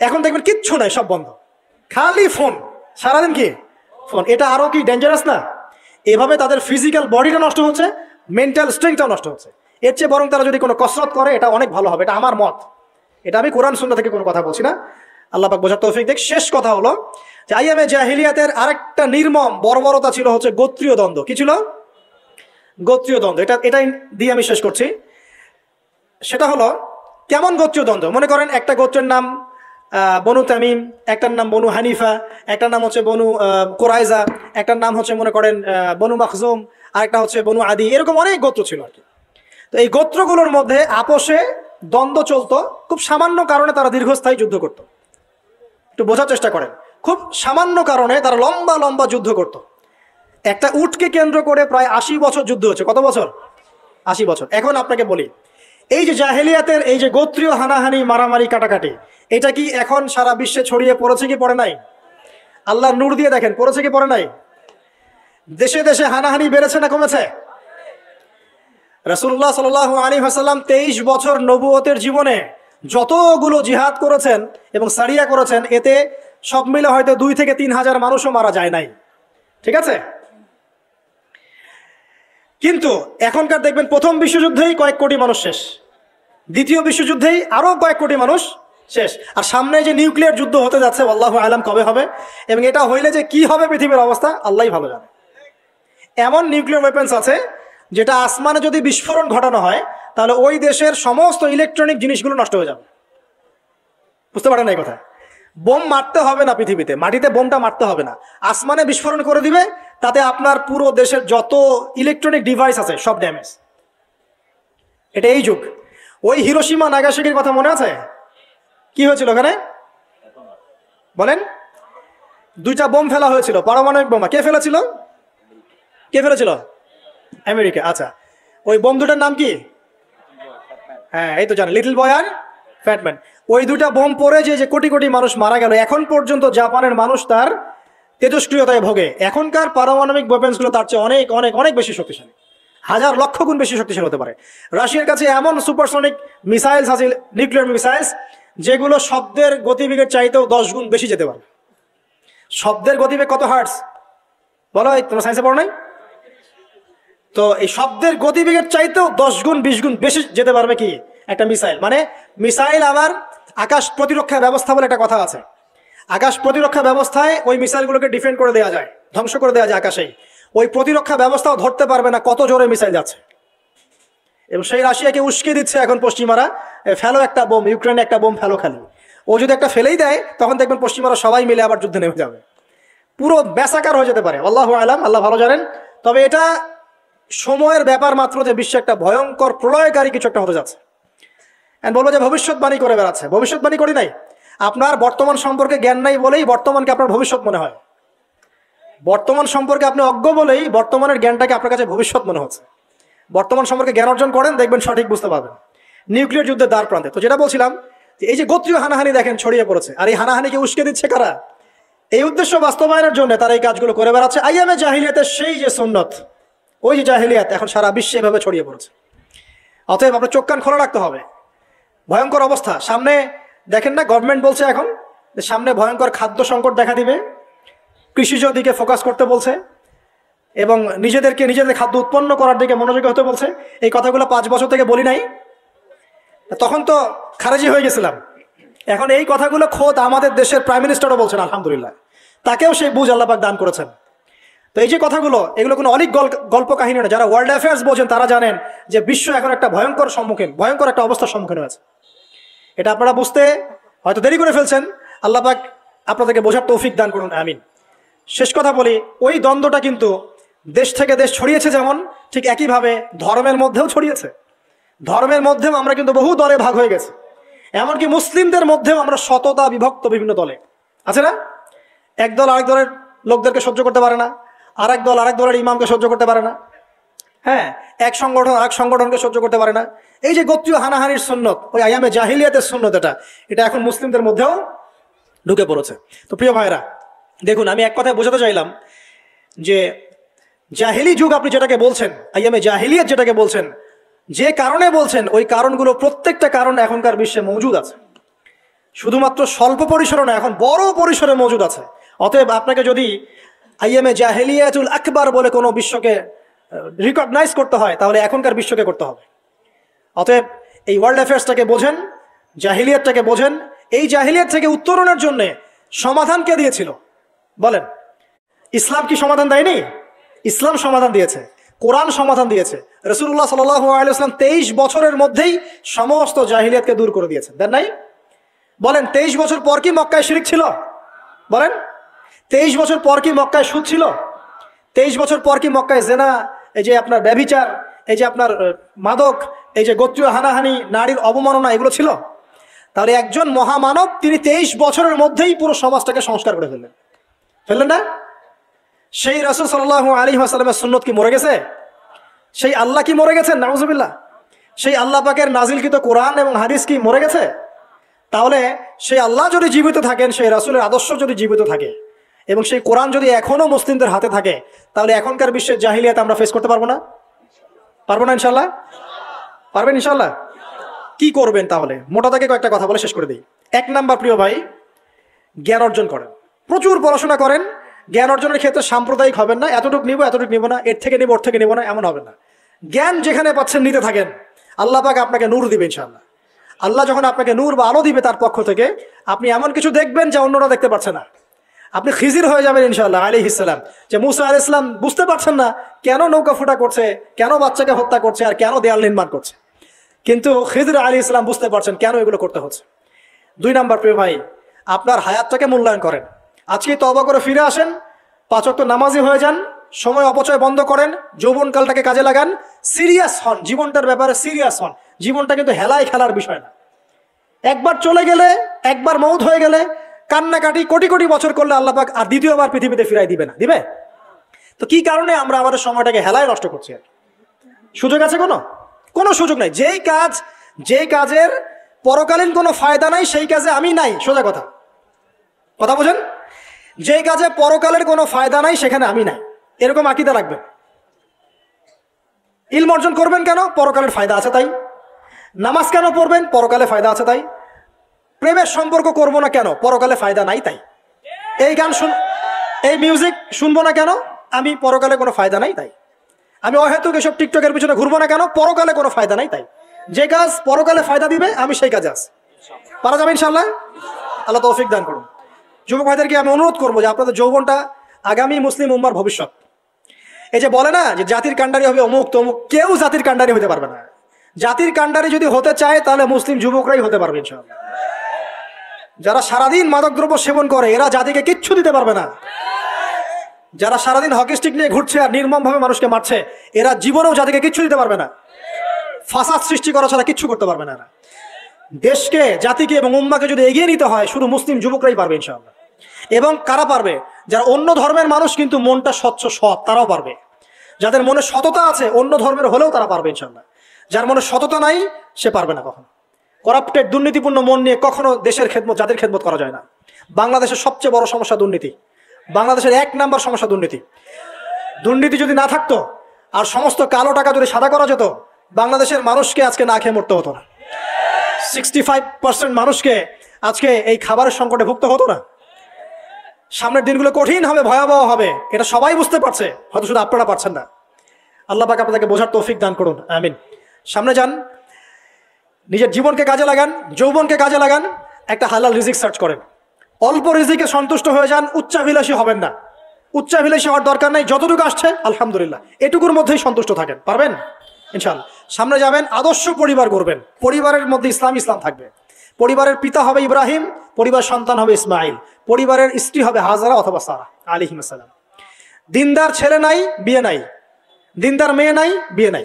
এখন দেখবেন কিচ্ছু নাই, সব বন্ধ, খালি ফোন, সারাদিন কি ফোন। এটা আরো কি ডেঞ্জারাস না? এভাবে তাদের ফিজিক্যাল বডিটা নষ্ট হচ্ছে, মেন্টাল স্ট্রেংথটাও নষ্ট হচ্ছে। এর চেয়ে বরং তারা যদি কোনো কসরত করে, এটা অনেক ভালো হবে। এটা আমার মত, এটা আমি কোরআন সুন্নাহ থেকে কোনো কথা বলছি না। আল্লাহ পাক বোঝার তৌফিক দেখ। শেষ কথা হলো যে আইয়ামে জাহিলিয়াতের আরেকটা নির্মম বর্বরতা ছিল হচ্ছে গোত্রীয় দ্বন্দ্ব। কি ছিল? গোত্রীয় দ্বন্দ্ব। এটাই দিয়ে আমি শেষ করছি। সেটা হলো কেমন গোত্রীয় দ্বন্দ্ব? মনে করেন একটা গোত্রের নাম বনু তামিম, একটার নাম বনু হানিফা, একটার নাম হচ্ছে বনু কোরাইজা, একটার নাম হচ্ছে মনে করেন বনু মাখজুম, আরেকটা হচ্ছে বনু আদি। এরকম অনেক গোত্র ছিল আর কি। তো এই গোত্রগুলোর মধ্যে আপোষে দ্বন্দ্ব চলতো, খুব সামান্য কারণে তারা দীর্ঘস্থায়ী যুদ্ধ করত। একটু বোঝার চেষ্টা করেন, খুব সামান্য কারণে তারা লম্বা লম্বা যুদ্ধ করত। একটা উটকে কেন্দ্র করে প্রায় 80 বছর যুদ্ধ হচ্ছে। কত বছর? 80 বছর। এখন আপনাকে বলি, এই যে জাহেলিয়াতের এই যে গোত্রীয় হানাহানি, মারামারি, কাটাকাটি, এটা কি এখন সারা বিশ্বে ছড়িয়ে পড়েছে কি পড়ে নাই? আল্লাহর নূর দিয়ে দেখেন, পড়েছে কি পড়ে নাই? দেশে দেশে হানাহানি বেড়েছে না কমেছে? রাসূলুল্লাহ সাল্লাল্লাহু আলাইহি ওয়াসাল্লাম 23 বছর নবুয়তের জীবনে যতগুলো জিহাদ করেছেন এবং সারিয়া করেছেন, এতে সব মিলে হয়তো 2 থেকে 3 হাজার মানুষও মারা যায় নাই, ঠিক আছে? কিন্তু এখনকার দেখবেন প্রথম বিশ্বযুদ্ধেই কয়েক কোটি মানুষ শেষ, দ্বিতীয় বিশ্বযুদ্ধেই আরো কয়েক কোটি মানুষ শেষ, আর সামনে যে নিউক্লিয়ার যুদ্ধ হতে যাচ্ছে আল্লাহু আলাম কবে হবে, এবং এটা হইলে যে কি হবে পৃথিবীর অবস্থা আল্লাহই ভালো জানে। এমন নিউক্লিয়ার ওয়েপন্স আছে যেটা আসমানে যদি বিস্ফোরণ ঘটানো হয়, তাহলে ওই দেশের সমস্ত ইলেকট্রনিক জিনিসগুলো নষ্ট হয়ে যাবে। বুঝতে পারেন এই কথা? বোম মারতে হবে না পৃথিবীতে, মাটিতে বোমটা মারতে হবে না, আসমানে বিস্ফোরণ করে দিবে, তাতে আপনার পুরো দেশের যত ইলেকট্রনিক ডিভাইস আছে সব ড্যামেজ। এটা এই যুগ। ওই হিরোশিমা নাগাসাকির কথা মনে আছে? কি হয়েছিল ওখানে বলেন? 2টা বোম ফেলা হয়েছিল, পারমাণবিক বোমা। কে ফেলেছিল? আমেরিকা। আচ্ছা, ওই বোম দুটার নাম কি? হ্যাঁ, এই তো জানেন, লিটল বয় আর ফ্যাটম্যান। ওই 2টা বোম পড়ে যে কোটি কোটি মানুষ মারা গেল, এখন পর্যন্ত জাপানের মানুষ তার তেজস্ক্রিয়তায় ভোগে। এখনকার পারমাণবিক ওয়েপন্সগুলো তার চেয়ে অনেক অনেক অনেক বেশি শক্তিশালী, হাজার লক্ষ গুণ বেশি শক্তিশালী হতে পারে। রাশিয়ার কাছে এমন সুপারসনিক মিসাইলস আছে, নিউক্লিয়ার মিসাইলস, যেগুলো শব্দের গতিবেগের চাইতেও 10 গুণ বেশি যেতে পারে। শব্দের গতিবেগ কত হার্টস বলো? তোমরা সায়েন্সে পড়ো নাই? তো এই শব্দের গতিবেগের চাইতেও 10 গুণ 20 গুণ বেশি যেতে পারবে কি একটা মিসাইল। মানে মিসাইল আবার আকাশ প্রতিরক্ষা ব্যবস্থা বলে একটা কথা আছে। আকাশ প্রতিরক্ষা ব্যবস্থায় ওই মিসাইলগুলোকে ডিফেন্ড করে দেওয়া যায়, ধ্বংস করে দেওয়া যায় আকাশেই। ওই প্রতিরক্ষা ব্যবস্থাও ধরতে পারবে না কত জোরে মিসাইল যাচ্ছে। এবং সেই রাশিয়াকে উস্কে দিচ্ছে এখন পশ্চিমারা, ফেলো একটা বোম, ইউক্রেনে একটা বোম ফেলো খালি। ও যদি একটা ফেলেই দেয়, তখন দেখবেন পশ্চিমারা সবাই মিলে আবার যুদ্ধে নেমে যাবে, পুরো ব্যাসাকার হয়ে যেতে পারে। আল্লাহু আলাম, আল্লাহ ভালো জানেন। তবে এটা সময়ের ব্যাপার মাত্র যে বিশ্বে একটা ভয়ঙ্কর প্রলয়কারী কিছু একটা হতে যাচ্ছে। বলবো যে ভবিষ্যৎবাণী করে বেড়াচ্ছে। ভবিষ্যৎবাণী করি নাই, আপনার বর্তমান সম্পর্কে জ্ঞান নাই বলেই বর্তমানকে আপনার ভবিষ্যৎ মনে হয়। বর্তমান সম্পর্কে আপনি অজ্ঞ বলেই বর্তমানের জ্ঞানটাকে আপনার কাছে ভবিষ্যৎ মনে হচ্ছে। বর্তমান সম্পর্কে জ্ঞান অর্জন করেন, দেখবেন সঠিক বুঝতে পারবেন। নিউক্লিয়ার যুদ্ধের দ্বার প্রান্তে। তো যেটা বলছিলাম, এই যে গোত্রীয় হানাহানি দেখেন ছড়িয়ে পড়েছে, আর এই হানাহানিকে উস্কে দিচ্ছে কারা? এই উদ্দেশ্য বাস্তবায়নের জন্য তারা এই কাজগুলো করে বেড়াচ্ছে। আইয়ামে জাহিলিয়াতের সেই যে সুন্নত, ওই যে জাহিলিয়াত এখন সারা বিশ্বে এভাবে ছড়িয়ে পড়েছে। অতএব আপনার চোখ কান খোলা রাখতে হবে। ভয়ঙ্কর অবস্থা সামনে। দেখেন না, গভর্নমেন্ট বলছে এখন যে সামনে ভয়ঙ্কর খাদ্য সংকট দেখা দিবে, কৃষিজ দিকে ফোকাস করতে বলছে এবং নিজেদের খাদ্য উৎপন্ন করার দিকে মনোযোগী হতে বলছে। এই কথাগুলো 5 বছর থেকে বলি নাই, তখন তো খারেজি হয়ে গেছিলাম। এখন এই কথাগুলো খোদ আমাদের দেশের প্রাইম মিনিস্টারও বলছেন, আলহামদুলিল্লাহ। তাকেও সেই বুঝ আল্লাহ পাক দান করেছেন। তো এই যে কথাগুলো, এগুলো কোনো অলিক গল্প কাহিনী না। যারা ওয়ার্ল্ড অ্যাফেয়ার্স বোঝেন তারা জানেন যে বিশ্ব এখন একটা ভয়ঙ্কর একটা অবস্থার সম্মুখীন হয়েছে। এটা আপনারা বুঝতে হয়তো দেরি করে ফেলছেন। আল্লাহ পাক আপনাদেরকে বোঝার তৌফিক দান করুন, আমিন। শেষ কথা বলি, ওই দ্বন্দ্বটা কিন্তু দেশ থেকে দেশ ছড়িয়েছে, যেমন ঠিক একইভাবে ধর্মের মধ্যেও ছড়িয়েছে। ধর্মের মধ্যেও আমরা কিন্তু বহু দলে ভাগ হয়ে গেছি। এমনকি মুসলিমদের মধ্যেও আমরা শততা বিভক্ত বিভিন্ন দলে, আছে না? এক দল আরেক দলের লোকদেরকে সহ্য করতে পারে না, আরেক দল আরেক দলের ইমামকে সহ্য করতে পারে না, হ্যাঁ, এক সংগঠন আরেক সংগঠনকে সহ্য করতে পারে না। এই যে গোত্রীয় হানাহানির সুন্নত, ওই আয়ামে জাহিলিয়াতের সুন্নত, এটা এখন মুসলিমদের মধ্যেও ঢুকে পড়েছে। তো প্রিয় ভাইরা, দেখুন, আমি এক কথায় বোঝাতে চাইলাম যে জাহিলি যুগ আপনি যেটাকে বলছেন, আয়ামে জাহিলিয়াত যেটাকে বলছেন, যে কারণে বলছেন, ওই কারণগুলো প্রত্যেকটা কারণ এখনকার বিশ্বে মজুদ আছে। শুধুমাত্র স্বল্প পরিসরে না, এখন বড় পরিসরে মজুদ আছে। অতএব আপনাকে যদি আইএমএ জাহেলিয়াতুল আকবার বলে কোনো বিশ্বকে রিকগনাইজ করতে হয়, তাহলে এখনকার বিশ্বকে করতে হবে। অতএব এই ওয়ার্ল্ড অ্যাফেয়ার্সটাকে বোঝেন, জাহিলিয়াতটাকে বোঝেন। এই জাহিলিয়াত থেকে উত্তরণের জন্য সমাধান কে দিয়েছিল বলেন? ইসলাম কি সমাধান দেয়নি? ইসলাম সমাধান দিয়েছে, কোরআন সমাধান দিয়েছে। রাসূলুল্লাহ সাল্লাল্লাহু আলাইহি ওয়াসাল্লাম 23 বছরের মধ্যেই সমস্ত জাহিলিয়াতকে দূর করে দিয়েছেন, দেন নাই? বলেন, 23 বছর পর কি মক্কায় শিরক ছিল? বলেন, 23 বছর পর কি মক্কায় সুদ ছিল? 23 বছর পর কি মক্কায় জেনা, এই যে আপনার ব্যভিচার, এই যে আপনার মাদক, এই যে গোত্রীয় হানাহানি, নারীর অবমাননা, এগুলো ছিল? তাহলে একজন মহামানব তিনি 23 বছরের মধ্যেই পুরো সমাজটাকে সংস্কার করে ফেললেন না? সেই রাসূল সাল্লাল্লাহু আলাইহি ওয়াসাল্লামের সুন্নত কি মরে গেছে? সেই আল্লাহ কি মরে গেছেন? নাউজুবিল্লাহ। সেই আল্লাহ পাকের নাজিলকৃত কোরআন এবং হাদিস কি মরে গেছে? তাহলে সেই আল্লাহ যদি জীবিত থাকেন, সেই রাসূলের আদর্শ যদি জীবিত থাকে, এবং সেই কোরআন যদি এখনো মুসলিমদের হাতে থাকে, তাহলে এখনকার বিশ্বের জাহিলিয়াত আমরা ফেস করতে পারবো না? পারবো না ইনশাল্লাহ? পারবেন ইনশাল্লাহ? কি করবেন তাহলে? মোটা থেকে কয়েকটা কথা বলে শেষ করে দিই। 1 নাম্বার, প্রিয় ভাই, জ্ঞান অর্জন করেন, প্রচুর পড়াশোনা করেন। জ্ঞান অর্জনের ক্ষেত্রে সাম্প্রদায়িক হবেন না, এতটুকু নিব না, এর থেকে নিব, ওর থেকে নিব না, এমন হবে না। জ্ঞান যেখানে পাচ্ছেন নিতে থাকেন, আল্লাহ পাক আপনাকে নূর দিবে ইনশাআল্লাহ। আল্লাহ যখন আপনাকে নূর বা আলো দিবে তার পক্ষ থেকে, আপনি এমন কিছু দেখবেন যা অন্যরা দেখতে পাচ্ছে না। আপনি খিজির হয়ে যাবেন ইনশাআল্লাহ আলাইহিস সালাম। যে মুসা আলাইহিস সালাম বুঝতে পারছেন না কেন নৌকা ফুটা করছে, কেন বাচ্চাকে হত্যা করছে, আর কেন দেয়াল নির্মাণ করছে, কিন্তু খিজির আলাইহিস সালাম বুঝতে পারছেন কেন এগুলো করতে হচ্ছে। 2 নাম্বার, প্রিয় ভাই, আপনার হায়াতটাকে মূল্যায়ন করেন। আজকে তওবা করে ফিরে আসেন, 5 ওয়াক্ত নামাজি হয়ে যান, সময় অপচয় বন্ধ করেন, যৌবনকালটাকে কাজে লাগান, সিরিয়াস হন, জীবনটার ব্যাপারে সিরিয়াস হন। জীবনটা কিন্তু হেলায় খেলার বিষয় না। একবার চলে গেলে, একবার মৌত হয়ে গেলে কান্নাকাটি কোটি কোটি বছর করলে আল্লাহ পাক আর দ্বিতীয়বার পৃথিবীতে ফিরাই দিবে না, দিবে? তো কি কারণে আমরা আমাদের সময়টাকে হেলায় নষ্ট করছি? সুযোগ আছে? কোনো সুযোগ নাই। যেই কাজের পরকালীন কোনো ফায়দা নাই, সেই কাজে আমি নাই। সোজা কথা বোঝেন? যেই কাজে পরকালের কোনো ফায়দা নাই, সেখানে আমি নাই, এরকম আকীদা রাখবেন। ইলম অর্জন করবেন কেন? পরকালের ফায়দা আছে তাই। নামাজ কেন পড়বেন? পরকালে ফায়দা আছে তাই। প্রেমের সম্পর্ক করবো না কেন? পরকালে ফায়দা নাই তাই। এই মিউজিক শুনবো না কেন? আমি পরকালে কোনো ফায়দা নাই তাই। আমি অহেতুক এসব টিকটকের পিছনে ঘুরবো না কেন? পরকালে কোনো ফায়দা নাই তাই। যে কাজ পরকালে ফায়দা দিবে, আমি সেই কাজে আছি। পারা যাবে ইনশাআল্লাহ? আল্লাহ তৌফিক দান করুন। যুবক ভাইদেরকে আমি অনুরোধ করবো যে আপনাদের যৌবনটা আগামী মুসলিম উম্মার ভবিষ্যৎ। এই যে বলে না যে জাতির কাণ্ডারি হবে অমুক তমুক, কেউ জাতির কাণ্ডারি হতে পারবে না। জাতির কাণ্ডারি যদি হতে চায় তাহলে মুসলিম যুবকরাই হতে পারবে ইনশাআল্লাহ। যারা সারাদিন মাদকদ্রব্য সেবন করে, এরা জাতিকে কিচ্ছু দিতে পারবে না। যারা সারাদিন হকি স্টিক নিয়ে ঘুরছে আর নির্মমভাবে মানুষকে মারছে, এরা জীবনেও জাতিকে কিচ্ছু দিতে পারবে না। ফাসাদ সৃষ্টি করা ছাড়া কিচ্ছু করতে পারবে না। দেশকে, জাতিকে এবং উম্মাকে যদি এগিয়ে নিতে হয়, শুধু মুসলিম যুবকরাই পারবে ইনশাআল্লাহ। এবং কারা পারবে? যারা অন্য ধর্মের মানুষ কিন্তু মনটা স্বচ্ছ সৎ, তারাও পারবে। যাদের মনে সততা আছে, অন্য ধর্মের হলেও তারা পারবে ইনশাআল্লাহ। যার মনে সততা নাই, সে পারবে না কখনো। করাপ্টেড, দুর্নীতিপূর্ণ মন নিয়ে কখনো দেশের খেদমত, জাতির খেদমত করা যায় না। বাংলাদেশের সবচেয়ে বড় সমস্যা দুর্নীতি। বাংলাদেশের 1 নাম্বার সমস্যা দুর্নীতি। দুর্নীতি যদি না থাকতো আর সমস্ত কালো টাকা যদি সাদা করা যেত, বাংলাদেশের মানুষকে আজকে না খেয়ে মরতে হতো না। 65% মানুষকে আজকে এই খাবারের সংকটে ভুগতে হতো না। সামনের দিনগুলো কঠিন হবে, ভয়াবহ হবে, এটা সবাই বুঝতে পারছে, হয়তো শুধু আপনারা পারছেন না। আল্লাহ পাক আপনাদেরকে বোঝার তৌফিক দান করুন, আমিন। সামনে যান, নিজের জীবনকে কাজে লাগান, যৌবনকে কাজে লাগান, একটা হালাল রিজিক সার্চ করেন। অল্প রিজিকে সন্তুষ্ট হয়ে যান, উচ্চাভিলাষী হবেন না। উচ্চাভিলাষী হওয়ার দরকার নাই, যতটুকু আসছে আলহামদুলিল্লাহ, এটুকুর মধ্যেই সন্তুষ্ট থাকেন। পারবেন ইনশাআল্লাহ। সামনে যাবেন, আদর্শ পরিবার করবেন, পরিবারের মধ্যে ইসলাম থাকবে। পরিবারের পিতা হবে ইব্রাহিম, পরিবার সন্তান হবে ইসমাইল, পরিবারের স্ত্রী হবে হাজারা অথবা সারা আলাইহিস সালাম। দিনদার ছেলে নাই, বিয়ে নাই, দিনদার মেয়ে নাই, বিয়ে নাই।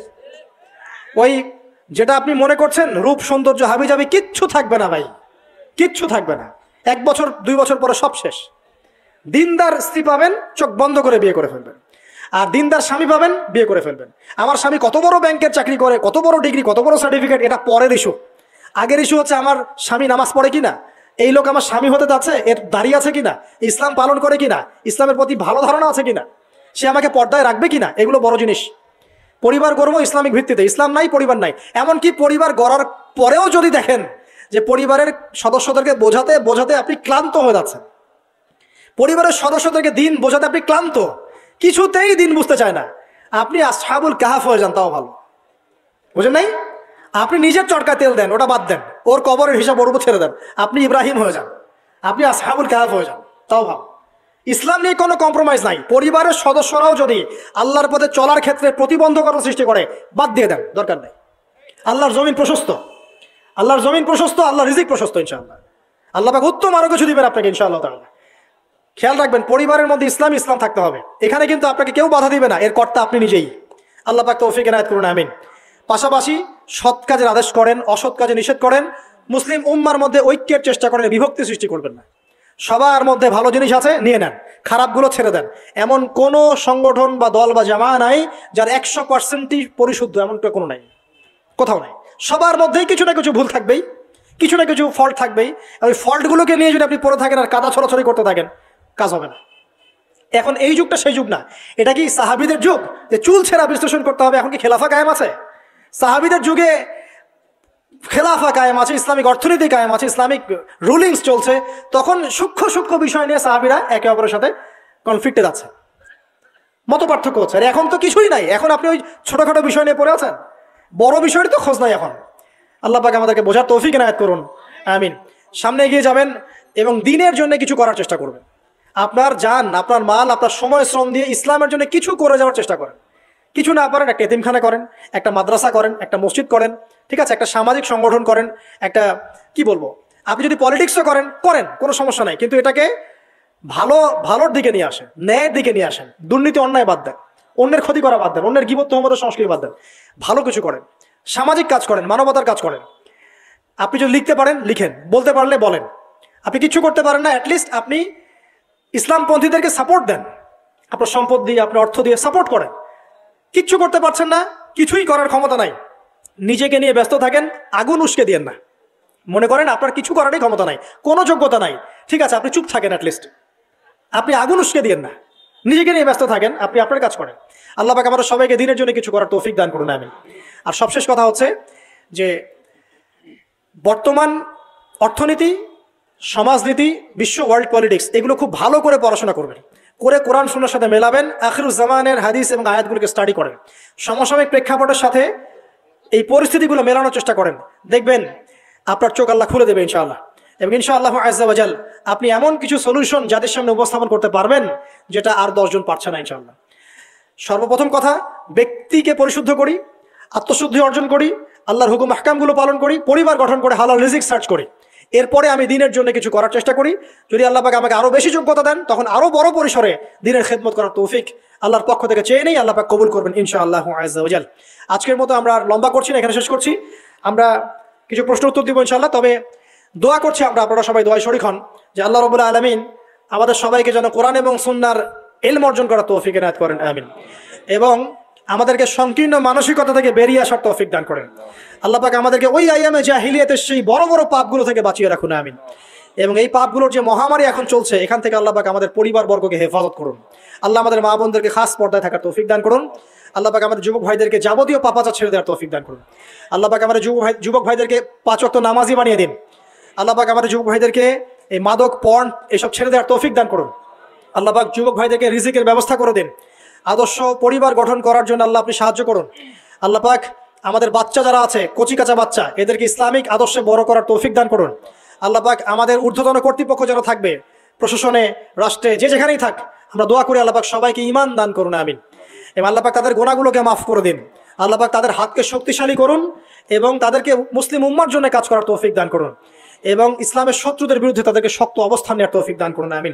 ওই যেটা আপনি মনে করছেন রূপ সৌন্দর্য হাবিজাবি, কিচ্ছু থাকবে না ভাই, কিচ্ছু থাকবে না। 1 বছর 2 বছর পরে সব শেষ। দিনদার স্ত্রী পাবেন, চোখ বন্ধ করে বিয়ে করে ফেলবেন। আর দিনদার স্বামী পাবেন, বিয়ে করে ফেলবেন। আমার স্বামী কত বড় ব্যাংকের চাকরি করে, কত বড় ডিগ্রি, কত বড় সার্টিফিকেট, এটা পরের ইস্যু। আগের ইস্যু হচ্ছে আমার স্বামী নামাজ পড়ে কিনা, এই লোক আমার স্বামী হতে যাচ্ছে, এর দাঁড়িয়ে আছে কিনা, ইসলাম পালন করে কিনা, ইসলামের প্রতি ভালো ধারণা আছে কিনা, সে আমাকে পর্দায় রাখবে কিনা, এগুলো বড় জিনিস। পরিবার গড়ব ইসলামিক ভিত্তিতে, ইসলাম নাই, পরিবার নাই। এমনকি পরিবার গড়ার পরেও যদি দেখেন যে পরিবারের সদস্যদেরকে বোঝাতে বোঝাতে আপনি ক্লান্ত হয়ে যাচ্ছেন, পরিবারের সদস্যদেরকে দিন বোঝাতে আপনি ক্লান্ত, কিছুতেই দিন বুঝতে চায় না, আপনি আসহাবুল কাহাফ হয়ে যান, তাও ভালো। বুঝেন নাই? আপনি নিজের চটকা তেল দেন, ওটা বাদ দেন, ওর কবরের হিসাব ওর উপর ছেড়ে দেন, আপনি ইব্রাহিম হয়ে যান, আপনি আসহাবুল কাহাফ হয়ে যান, তাও ভালো। ইসলাম নিয়ে কোনো কম্প্রোমাইজ নাই। পরিবারের সদস্যরাও যদি আল্লাহর পথে চলার ক্ষেত্রে প্রতিবন্ধকতা সৃষ্টি করে, বাদ দিয়ে দেন, দরকার নেই। আল্লাহর জমিন প্রশস্ত, আল্লাহর জমিন প্রশস্ত, আল্লাহর রিজিক প্রশস্ত ইনশাআল্লাহ। আল্লাহ পাক উত্তম আরো কিছু দিবেন আপনাকে ইনশাআল্লাহ তাআলা। খেয়াল রাখবেন, পরিবারের মধ্যে ইসলাম থাকতে হবে। এখানে কিন্তু আপনাকে কেউ বাধা দিবে না, এর কর্তা আপনি নিজেই। আল্লাহ পাক তৌফিক এনায়েত করুন, আমিন। পাশাপাশি সৎ কাজের আদেশ করেন, অসৎ কাজে নিষেধ করেন। মুসলিম উম্মার মধ্যে ঐক্যের চেষ্টা করেন, বিভক্তি সৃষ্টি করবেন না। সবার মধ্যে ভালো জিনিস আছে, নিয়ে নেন, খারাপগুলো ছেড়ে দেন। এমন কোনো সংগঠন বা দল বা জামা নাই যার 100%ই পরিশুদ্ধ, এমনটা কোনো নাই, কোথাও নাই। সবার মধ্যেই কিছু না কিছু ভুল থাকবেই, কিছু না কিছু ফল্ট থাকবেই। ওই ফল্টগুলোকে নিয়ে যদি আপনি পড়ে থাকেন আর কাদা ছড়াছড়ি করতে থাকেন, কাজ হবে না। এখন এই যুগটা সেই যুগ না। এটা কি সাহাবীদের যুগ যে চুল ছেঁড়া বিশ্লেষণ করতে হবে? এখন কি খেলাফা কায়েম আছে? সাহাবীদের যুগে খেলাফা কায়েম আছে, ইসলামিক অর্থনীতি কায়েম আছে, ইসলামিক রুলিংস চলছে। তখন সূক্ষ্ম সূক্ষ্ম বিষয় নিয়ে সাহাবীরা একে অপরের সাথে কনফ্লিক্টে যাচ্ছে, মত পার্থক্য হচ্ছে। আর এখন তো কিছুই নাই, এখন আপনি ওই ছোটখাটো বিষয় নিয়ে পড়ে আছেন, বড় বিষয়টি তো খোঁজ নাই এখন। আল্লাহ পাক আমাদেরকে বোঝার তৌফিক এনায়েত করুন, আমিন। সামনে এগিয়ে যাবেন এবং দিনের জন্য কিছু করার চেষ্টা করবেন। আপনার জান, আপনার মাল, আপনার সময় শ্রম দিয়ে ইসলামের জন্য কিছু করে যাওয়ার চেষ্টা করেন। কিছু না পারেন, একটা এতিমখানা করেন, একটা মাদ্রাসা করেন, একটা মসজিদ করেন, ঠিক আছে, একটা সামাজিক সংগঠন করেন, একটা কি বলবো, আপনি যদি পলিটিক্সও করেন, কোনো সমস্যা নাই, কিন্তু এটাকে ভালোর দিকে নিয়ে আসেন, ন্যায়ের দিকে নিয়ে আসেন। দুর্নীতি অন্যায় বাদ দেন, অন্যের ক্ষতি করা বাদ দেন, অন্যের গীবত তহমতের সংস্কৃতি বাদ দেন, ভালো কিছু করেন, সামাজিক কাজ করেন, মানবতার কাজ করেন। আপনি যদি লিখতে পারেন লিখেন, বলতে পারলে বলেন। আপনি কিছু করতে পারেন না, অ্যাটলিস্ট আপনি ইসলামপন্থীদেরকে সাপোর্ট দেন, আপনার সম্পদ দিয়ে, আপনার অর্থ দিয়ে সাপোর্ট করেন। কিচ্ছু করতে পারছেন না, কিছুই করার ক্ষমতা নাই, নিজেকে নিয়ে ব্যস্ত থাকেন, আগুন উস্কে দিয়েন না। মনে করেন আপনার কিছু করারই ক্ষমতা নাই, কোনো যোগ্যতা নাই, ঠিক আছে, আপনি চুপ থাকেন, অ্যাটলিস্ট আপনি আগুন উস্কে দিয়েন না, নিজেকে নিয়ে ব্যস্ত থাকেন, আপনি আপনার কাজ করেন। আল্লাহ পাক আমাদের সবাইকে দিনের জন্য কিছু করার তৌফিক দান করুন, আমিন। আর সবশেষ কথা হচ্ছে যে বর্তমান অর্থনীতি, সমাজনীতি, বিশ্ব ওয়ার্ল্ড পলিটিক্স, এগুলো খুব ভালো করে পড়াশোনা করবেন, করে কোরআন সুন্নাহর সাথে মেলাবেন, আখিরুজ্জামানের হাদিস এবং আয়াতগুলোকে স্টাডি করেন, সমসাময়িক প্রেক্ষাপটের সাথে এই পরিস্থিতিগুলো মেলানোর চেষ্টা করেন। দেখবেন আপনার চোখ আল্লাহ খুলে দেবে ইনশাআল্লাহ। এবং ইনশাআল্লাহ আজ্জা ওয়া জাল আপনি এমন কিছু সলিউশন যাদের সামনে উপস্থাপন করতে পারবেন যেটা আর 10 জন পারছে না ইনশাআল্লাহ। সর্বপ্রথম কথা, ব্যক্তিকে পরিশুদ্ধ করি, আত্মশুদ্ধি অর্জন করি, আল্লাহর হুকুম আহকামগুলো পালন করি, পরিবার গঠন করে হালাল রিজিক সার্চ করি, এরপরে আমি দিনের জন্য কিছু করার চেষ্টা করি। যদি আল্লাহ পাক আমাকে আরো বেশি যোগ্যতা দেন, তখন আরো বড় পরিসরে দিনের খেদমত করার তৌফিক আল্লাহর পক্ষ থেকে চেয়ে নেই, আল্লাহ পাক কবুল করবেন ইনশাআল্লাহ আজ্জা ওয়া জাল। আজকের মতো আমরা আর লম্বা করছি না, এখানে শেষ করছি। আমরা কিছু প্রশ্ন উত্তর দিব ইনশাআল্লাহ। তবে দোয়া করছি আপনারা সবাই দোয়ায় শরীক হন যে আল্লাহ রাব্বুল আলামিন আমাদের সবাইকে যেন কোরআন এবং সুন্নাহর ইলম অর্জন করার তৌফিক এনায়েত করেন, আমিন। এবং আমাদেরকে সংকীর্ণ মানসিকতা থেকে বেরিয়ে আসার তৌফিক দান করেন। আল্লাহ পাক আমাদেরকে ওই আইয়ামে জাহিলিয়াতের সেই বড় বড় পাপগুলো থেকে বাঁচিয়ে রাখুন, আমিন। এবং এই পাপগুলোর যে মহামারী এখন চলছে, এখান থেকে আল্লাহ পাক আমাদের পরিবারবর্গকে হেফাজত করুন। আল্লাহ আমাদের মা বোনদেরকে খাস পর্দায় থাকার তৌফিক দান করুন। আল্লাহ পাক আমাদের যুবক ভাইদেরকে যাবতীয় পাপাচার ছেড়ে দেওয়ার তৌফিক দান করুন। আল্লাহ পাক আমাদের যুবক ভাইদেরকে 5 ওয়াক্ত নামাজি বানিয়ে দিন। আল্লাহ পাক আমাদের যুবক ভাইদেরকে এই মাদক, পর্ন এসব ছেড়ে দেওয়ার তৌফিক দান করুন। আল্লাহ পাক যুবক ভাইদেরকে রিজিকের ব্যবস্থা করে দিন। আদর্শ পরিবার গঠন করার জন্য আল্লাহ আপনি সাহায্য করুন। আল্লাহ পাক আমাদের বাচ্চা যারা আছে, কচি কাঁচা বাচ্চা, এদেরকে ইসলামিক আদর্শে বড় করার তৌফিক দান করুন। আল্লাহ পাক আমাদের ঊর্ধ্বতন কর্তৃপক্ষ যারা থাকবে, প্রশাসনে, রাষ্ট্রে, যে যেখানেই থাক, আমরা দোয়া করি আল্লাহ পাক সবাইকে ঈমান দান করুন, আমিন। এবং আল্লাহ পাক তাদের গুনাহগুলোকে মাফ করে দিন। আল্লাহ পাক তাদের হাতকে শক্তিশালী করুন এবং তাদেরকে মুসলিম উম্মার জন্য কাজ করার তৌফিক দান করুন এবং ইসলামের শত্রুদের বিরুদ্ধে তাদেরকে শক্ত অবস্থান নেওয়ার তৌফিক দান করুন, আমিন।